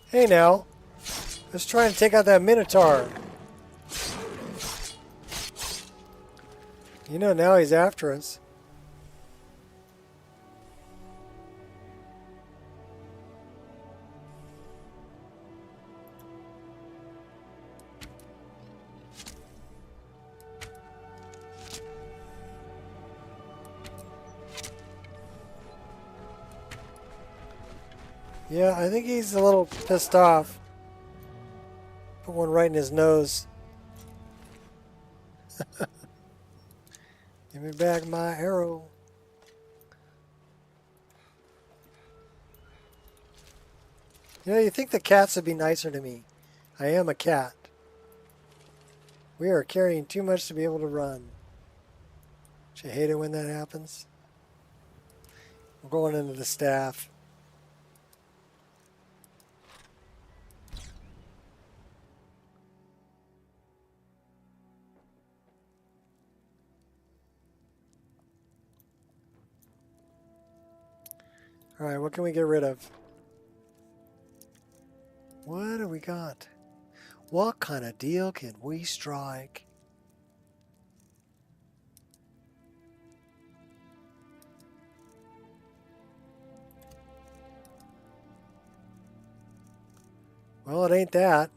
Hey now, let's try and take out that Minotaur. You know, now he's after us. Yeah, I think he's a little pissed off. Put one right in his nose. Give me back my arrow. You know, you think the cats would be nicer to me. I am a cat. We are carrying too much to be able to run. Don't you hate it when that happens? We're going into the staff. Alright, what can we get rid of? What do we got? What kind of deal can we strike? Well, it ain't that.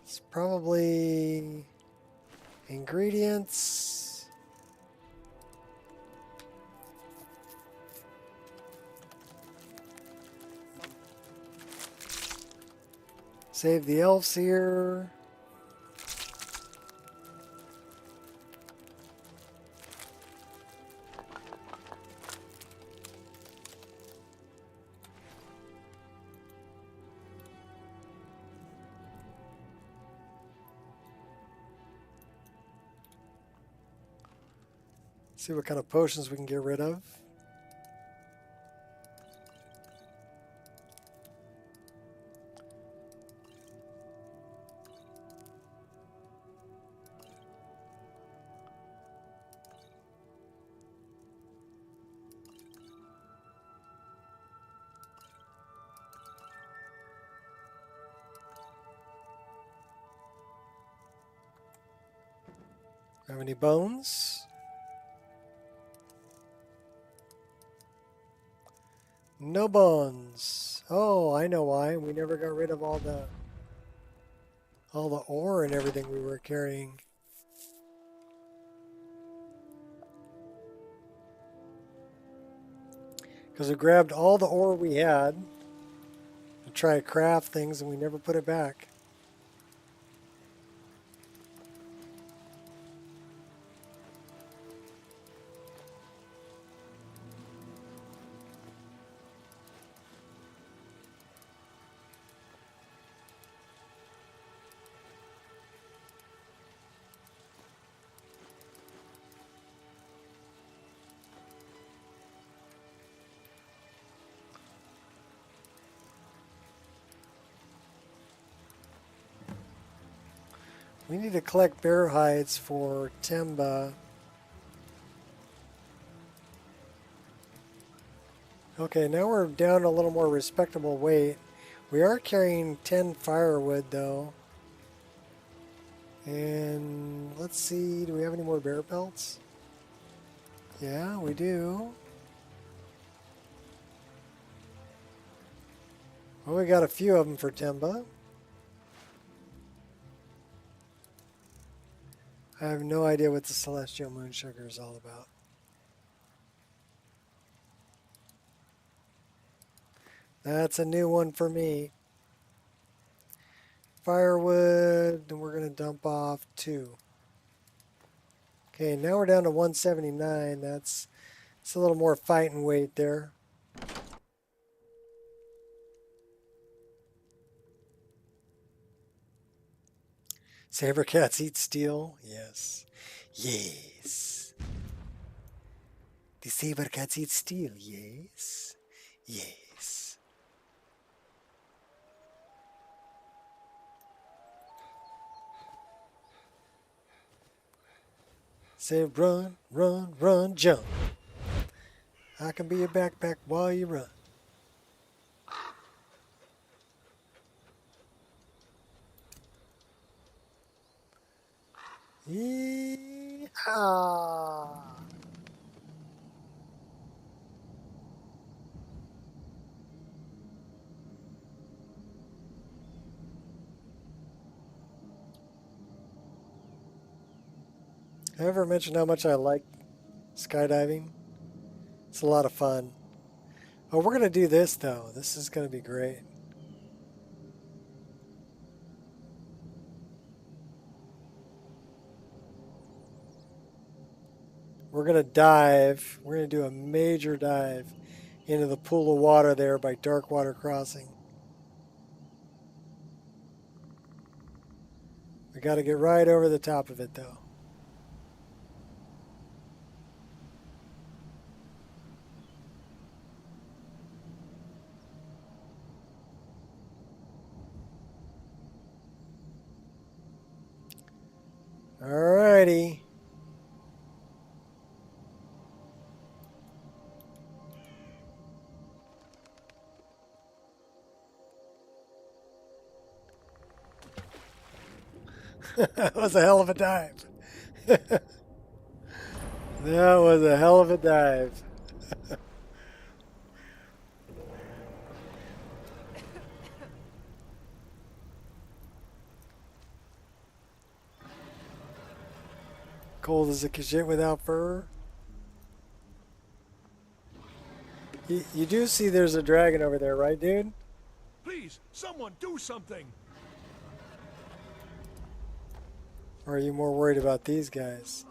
It's probably ingredients. Save the elves here. See what kind of potions we can get rid of. Have any bones? No bones. Oh, I know why. We never got rid of all the ore and everything we were carrying. Because we grabbed all the ore we had to try to craft things and we never put it back. We need to collect bear hides for Temba. Okay, now we're down a little more respectable weight. We are carrying 10 firewood though. And let's see, do we have any more bear pelts? Yeah, we do. Well, we got a few of them for Temba. I have no idea what the Celestial Moon Sugar is all about. That's a new one for me. Firewood, and we're going to dump off 2. Okay, now we're down to 179. It's a little more fighting weight there. Saber cats eat steel? Yes. Yes. The saber cats eat steel? Yes. Yes. Say run, run, run, jump. I can be your backpack while you run. Yeehaw! I ever mentioned how much I like skydiving? It's a lot of fun. Oh, we're going to do this, though. This is going to be great. We're going to dive. We're going to do a major dive into the pool of water there by Darkwater Crossing. We got to get right over the top of it, though. Alrighty. That was a hell of a dive. That was a hell of a dive. Cold as a shit without fur. You do see there's a dragon over there, right, dude? Please, someone do something. Or are you more worried about these guys?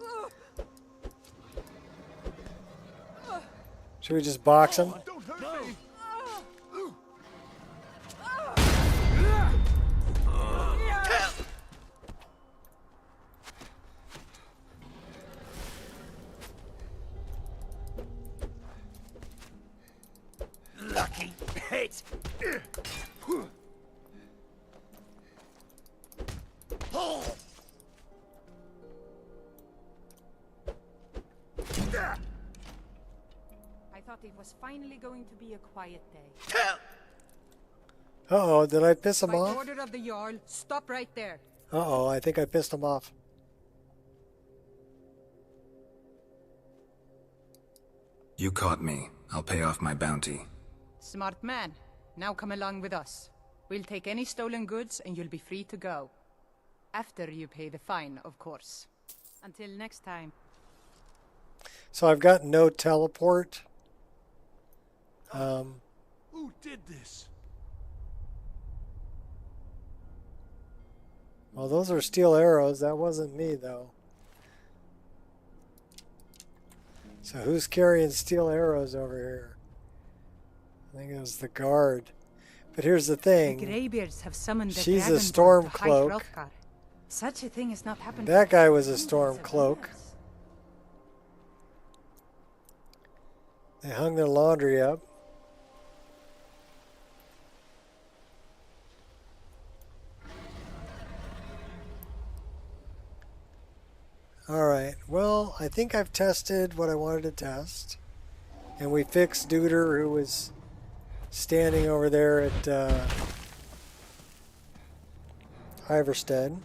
Should we just box them? Don't hurt me. Lucky hit. I thought it was finally going to be a quiet day. Uh-oh, did I piss him By off? order of the Jarl, stop right there. Uh-oh, I think I pissed him off. You caught me. I'll pay off my bounty. Smart man. Now come along with us. We'll take any stolen goods and you'll be free to go. After you pay the fine, of course. Until next time. So I've got no teleport. Who did this? Well, those are steel arrows. That wasn't me, though. So who's carrying steel arrows over here? I think it was the guard. But here's the thing. The Greybeards have summoned the She's a Dragonborn storm to High cloak. Hrothgar. Such a thing has not happened. That guy was a storm cloak. They hung their laundry up. Alright, well, I think I've tested what I wanted to test. And we fixed Duder, who was standing over there at Iverstead.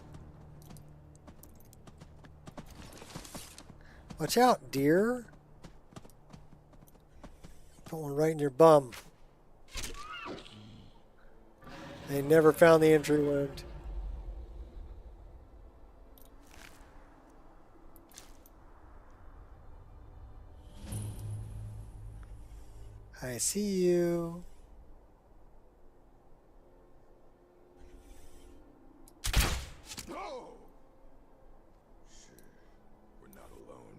Watch out, deer. Put one right in your bum. They never found the entry wound. I see you. No! We're not alone.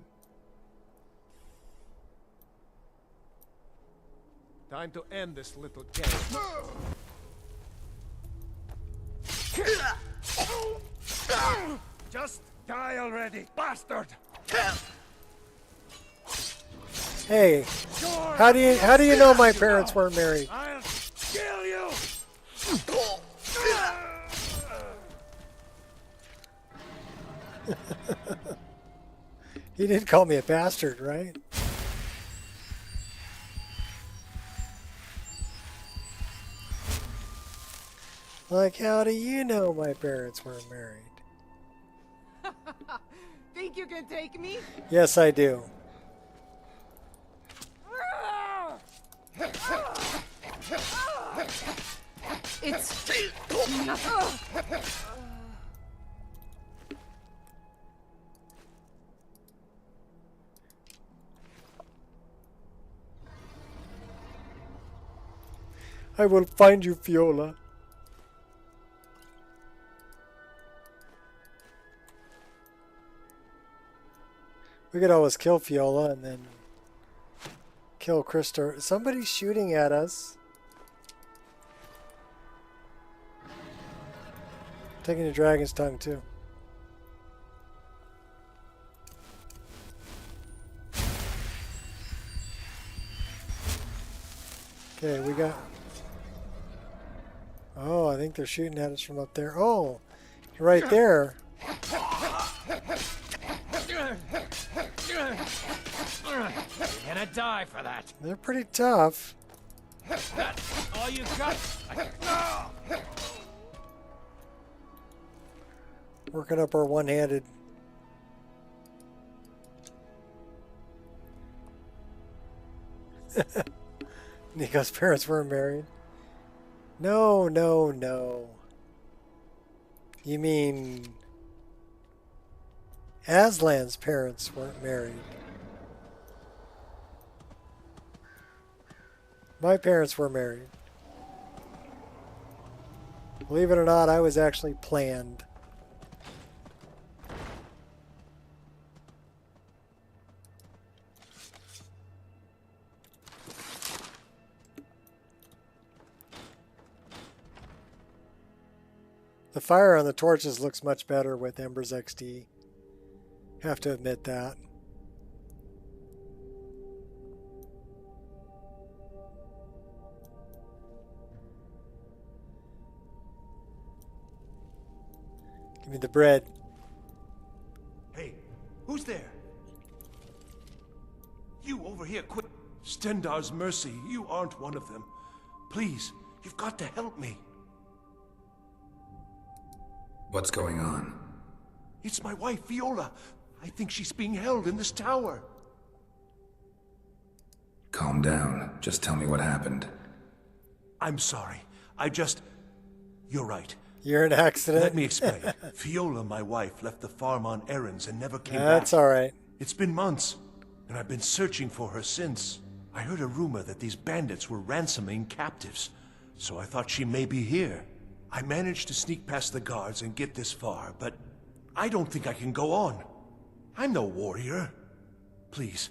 Time to end this little game. Just die already, bastard! Hey, how do you know my parents weren't married? I'll kill you! He didn't call me a bastard, right? Like, how do you know my parents weren't married? Think you can take me? Yes, I do. It's... I will find you, Fiola. We could always kill Fiola and then kill Christopher. Somebody's shooting at us. Taking the dragon's tongue too. Okay, we got... Oh, I think they're shooting at us from up there. Oh, right there. You're gonna die for that. They're pretty tough. That's all you got. Working up our one-handed. Nico's parents weren't married. No, no, no. You mean Aslan's parents weren't married. My parents were married. Believe it or not, I was actually planned. The fire on the torches looks much better with Embers XD. Have to admit that. Give me the bread. Hey, who's there? You over here, quick. Stendar's mercy, you aren't one of them. Please, you've got to help me. What's going on? It's my wife, Viola. I think she's being held in this tower. Calm down. Just tell me what happened. I'm sorry. You're right. You're an accident. Let me explain. Viola, my wife, left the farm on errands and never came back. That's all right. It's been months, and I've been searching for her since. I heard a rumor that these bandits were ransoming captives, so I thought she may be here. I managed to sneak past the guards and get this far, but I don't think I can go on. I'm no warrior. Please,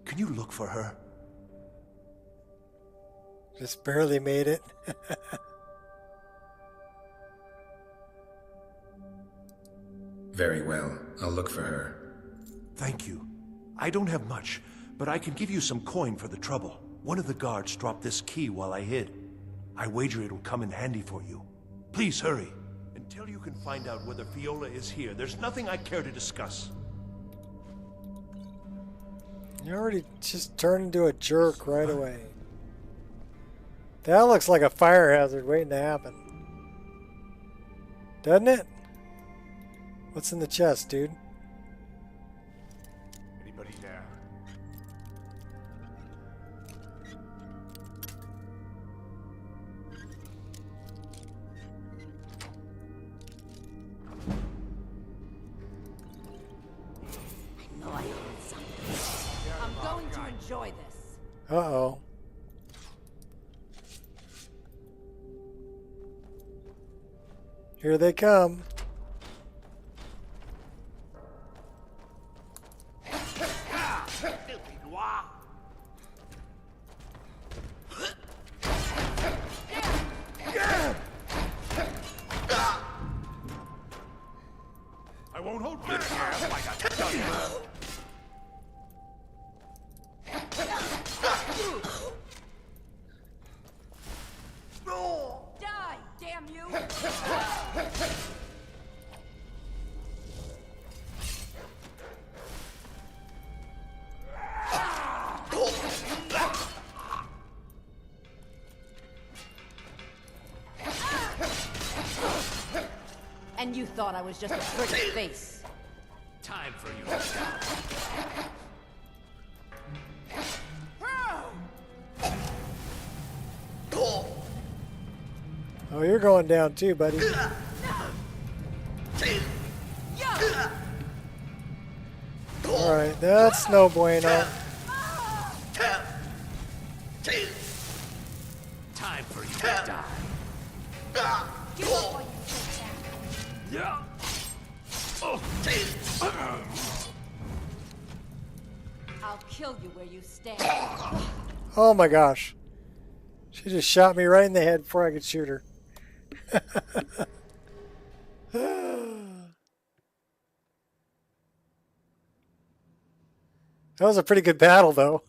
can you look for her? Just barely made it. Very well. I'll look for her. Thank you. I don't have much, but I can give you some coin for the trouble. One of the guards dropped this key while I hid. I wager it'll come in handy for you. Please hurry. Until you can find out whether Viola is here, there's nothing I care to discuss. You already just turned into a jerk right away. That looks like a fire hazard waiting to happen. Doesn't it? What's in the chest, dude? Anybody there? I know I heard something. I'm going to enjoy this. Uh-oh. Here they come. And you thought I was just a pretty face. Time for you to die. Oh, you're going down too, buddy. Alright, that's no bueno. Time for you to die. I'll kill you where you stand. Oh my gosh. She just shot me right in the head before I could shoot her. That was a pretty good battle, though.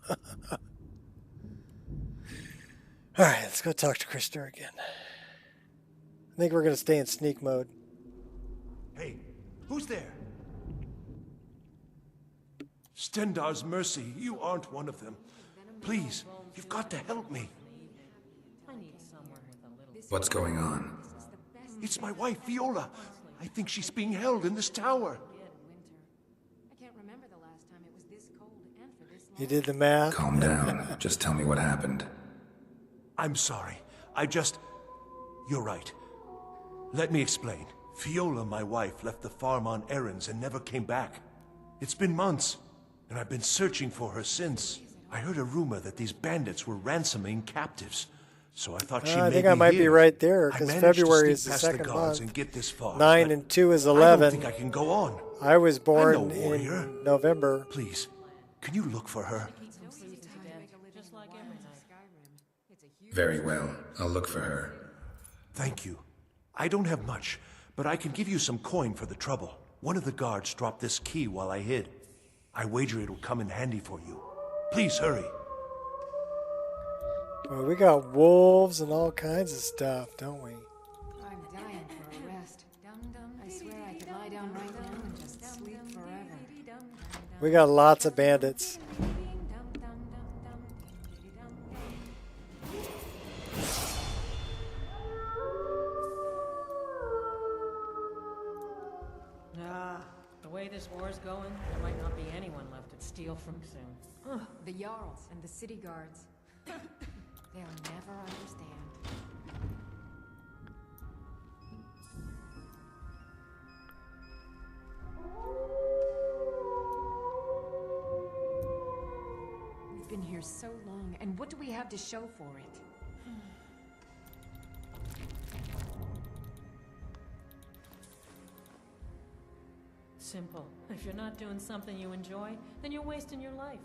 Alright, let's go talk to Krista again. I think we're going to stay in sneak mode. Hey, who's there? Stendar's mercy, you aren't one of them. Please, you've got to help me. What's going on? It's my wife, Viola. I think she's being held in this tower. You did the math? Calm down. Just tell me what happened. I'm sorry. You're right. Let me explain. Viola, my wife, left the farm on errands and never came back. It's been months, and I've been searching for her since. I heard a rumor that these bandits were ransoming captives, so I thought she may be here. I think I might be right there, because February is the second month. And get this far, 9 and 2 is 11. I don't think I can go on. I was born I'm no warrior. in November. Please, can you look for her? Very well. I'll look for her. Thank you. I don't have much, but I can give you some coin for the trouble. One of the guards dropped this key while I hid. I wager it'll come in handy for you. Please hurry. Well, we got wolves and all kinds of stuff, don't we? I'm dying for a rest. I swear I could lie down right now and just sleep forever. We got lots of bandits. The way this war's going, there might not be anyone left to steal from soon. The Jarls and the city guards. They'll never understand. We've been here so long, and what do we have to show for it? Simple. If you're not doing something you enjoy, then you're wasting your life.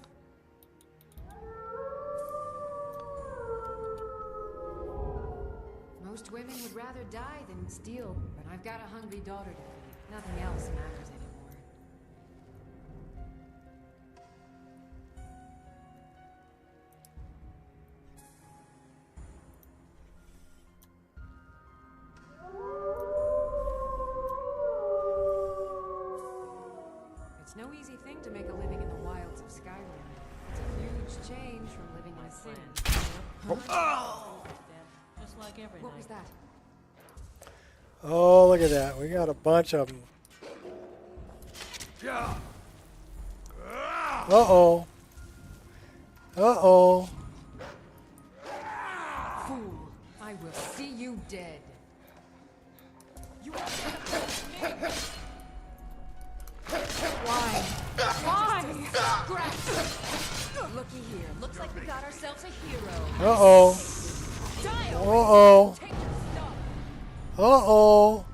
Most women would rather die than steal, but I've got a hungry daughter to feed. Nothing else matters anymore. It's no easy thing to make a living in the wilds of Skyrim. It's a huge change from living in a city. Oh! Just like every What was that? Oh, look at that. We got a bunch of them. Uh-oh. Uh-oh. Fool, I will see you dead. You Why? Looky here. Looks like we got ourselves a hero. Uh-oh. Uh-oh. Uh-oh.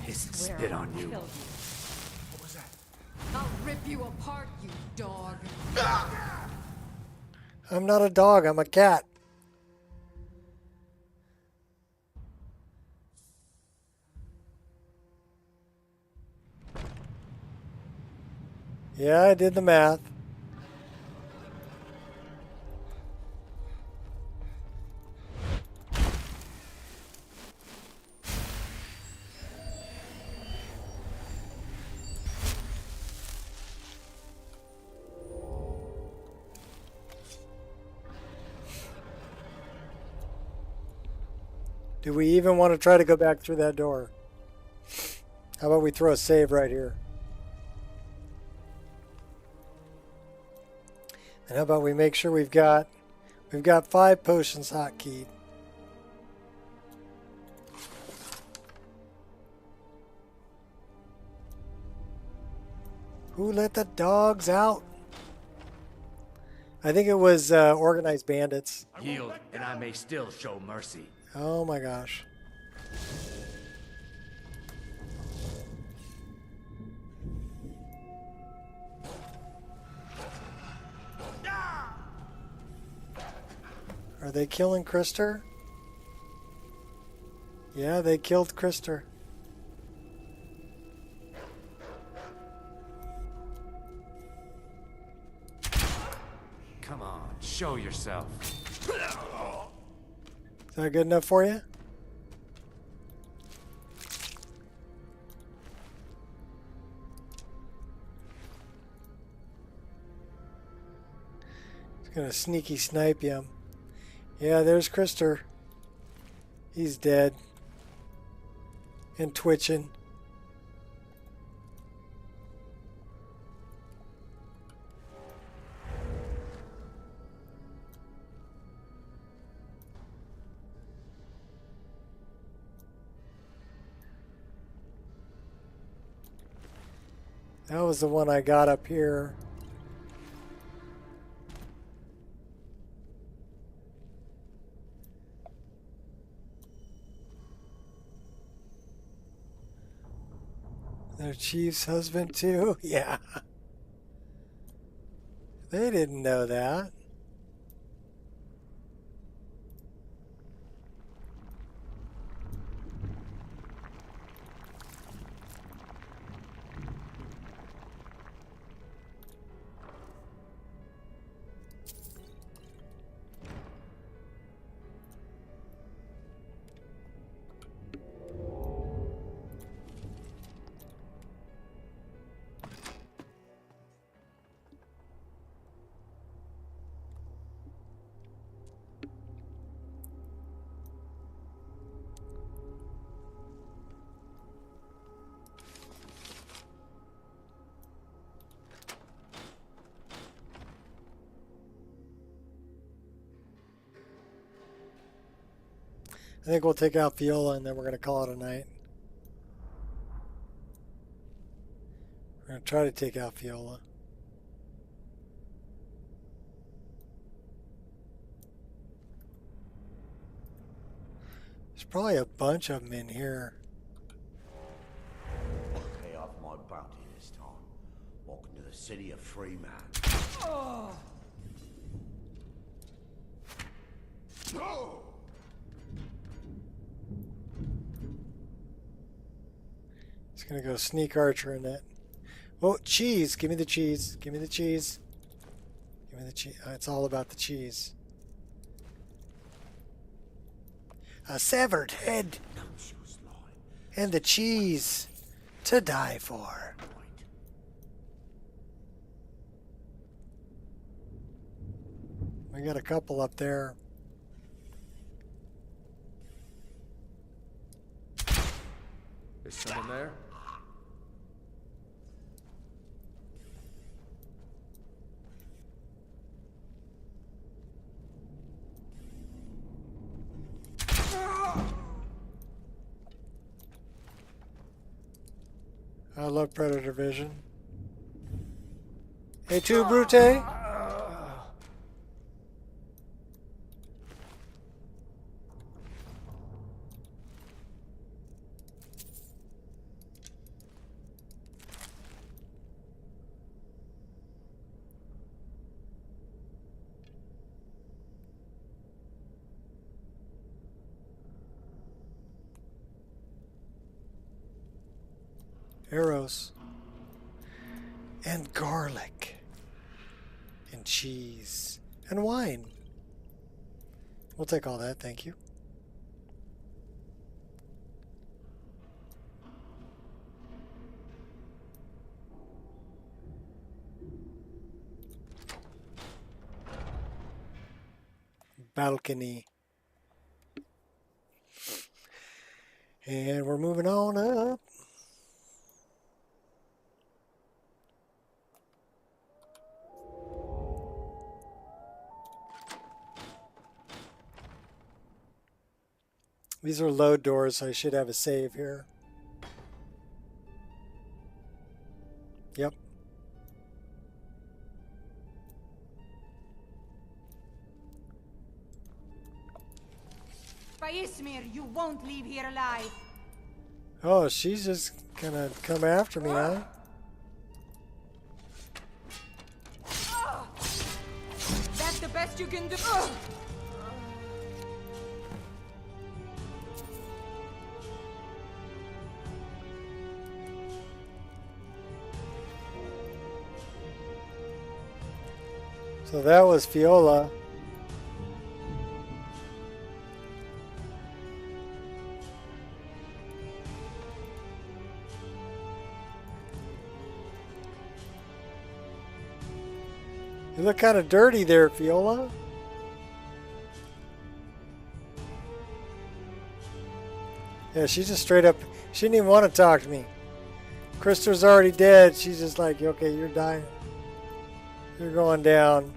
Spit on you. What was that? I'll rip you apart, you dog. I'm not a dog, I'm a cat. Yeah, I did the math. Do we even want to try to go back through that door? How about we throw a save right here? And how about we make sure we've got 5 potions hotkeyed. Who let the dogs out? I think it was organized bandits. Yield, and I may still show mercy. Oh my gosh. Are they killing Krister? Yeah, they killed Krister. Come on, show yourself. Is that good enough for you? He's gonna sneaky snipe him. Yeah, there's Krister. He's dead. And twitching. That was the one I got up here. Their chief's husband too? Yeah. They didn't know that. I think we'll take out Viola and then we're going to call it a night. We're going to try to take out Viola. There's probably a bunch of them in here. Pay off my bounty this time. Walk into the city of free man. Oh. Oh. It's going to go sneak archer in that. Oh, cheese. Give me the cheese. Give me the cheese. Give me the cheese. It's all about the cheese. A severed head. And the cheese to die for. We got a couple up there. Is someone there? I love Predator Vision. Hey, tu Brute? Arrows. And garlic. And cheese. And wine. We'll take all that, thank you. Balcony. And we're moving on up. These are load doors, so I should have a save here. Yep. Ismir, you won't leave here alive. Oh, she's just gonna come after me, huh? That's the best you can do. So that was Fiola. You look kind of dirty there, Fiola. Yeah, she's just straight up. She didn't even want to talk to me. Krister's already dead. She's just like, okay, you're dying. You're going down.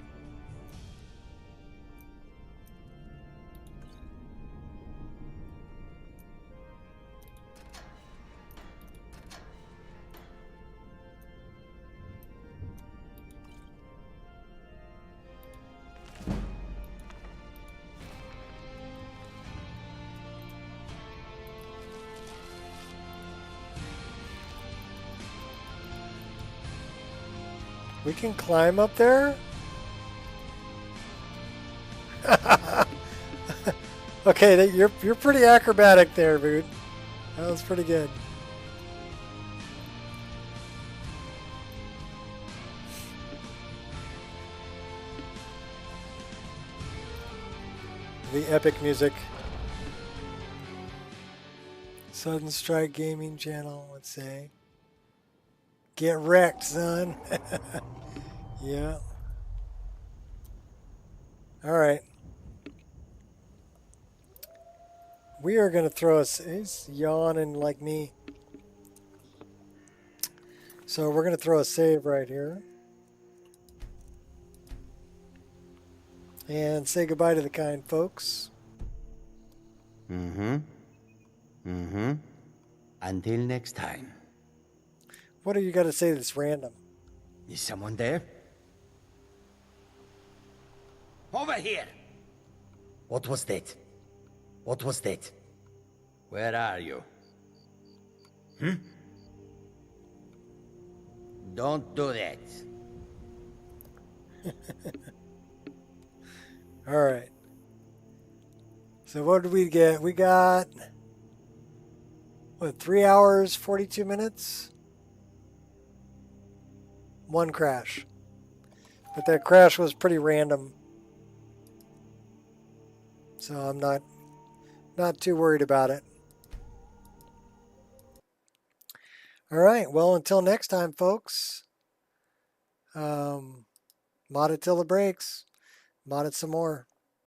We can climb up there? Okay, you're pretty acrobatic there, dude. That was pretty good. The epic music. Sudden Strike Gaming Channel, let's say. Get wrecked, son. Yeah. All right. We are going to throw us. He's yawning like me. So we're going to throw a save right here. And say goodbye to the kind folks. Until next time. What do you got to say that's random? Is someone there? Over here! What was that? What was that? Where are you? Don't do that. All right. So what did we get? We got, what, 3 hours, 42 minutes? One crash. But that crash was pretty random. So I'm not too worried about it. All right. Well, until next time, folks. Mod it till it breaks. Mod it some more.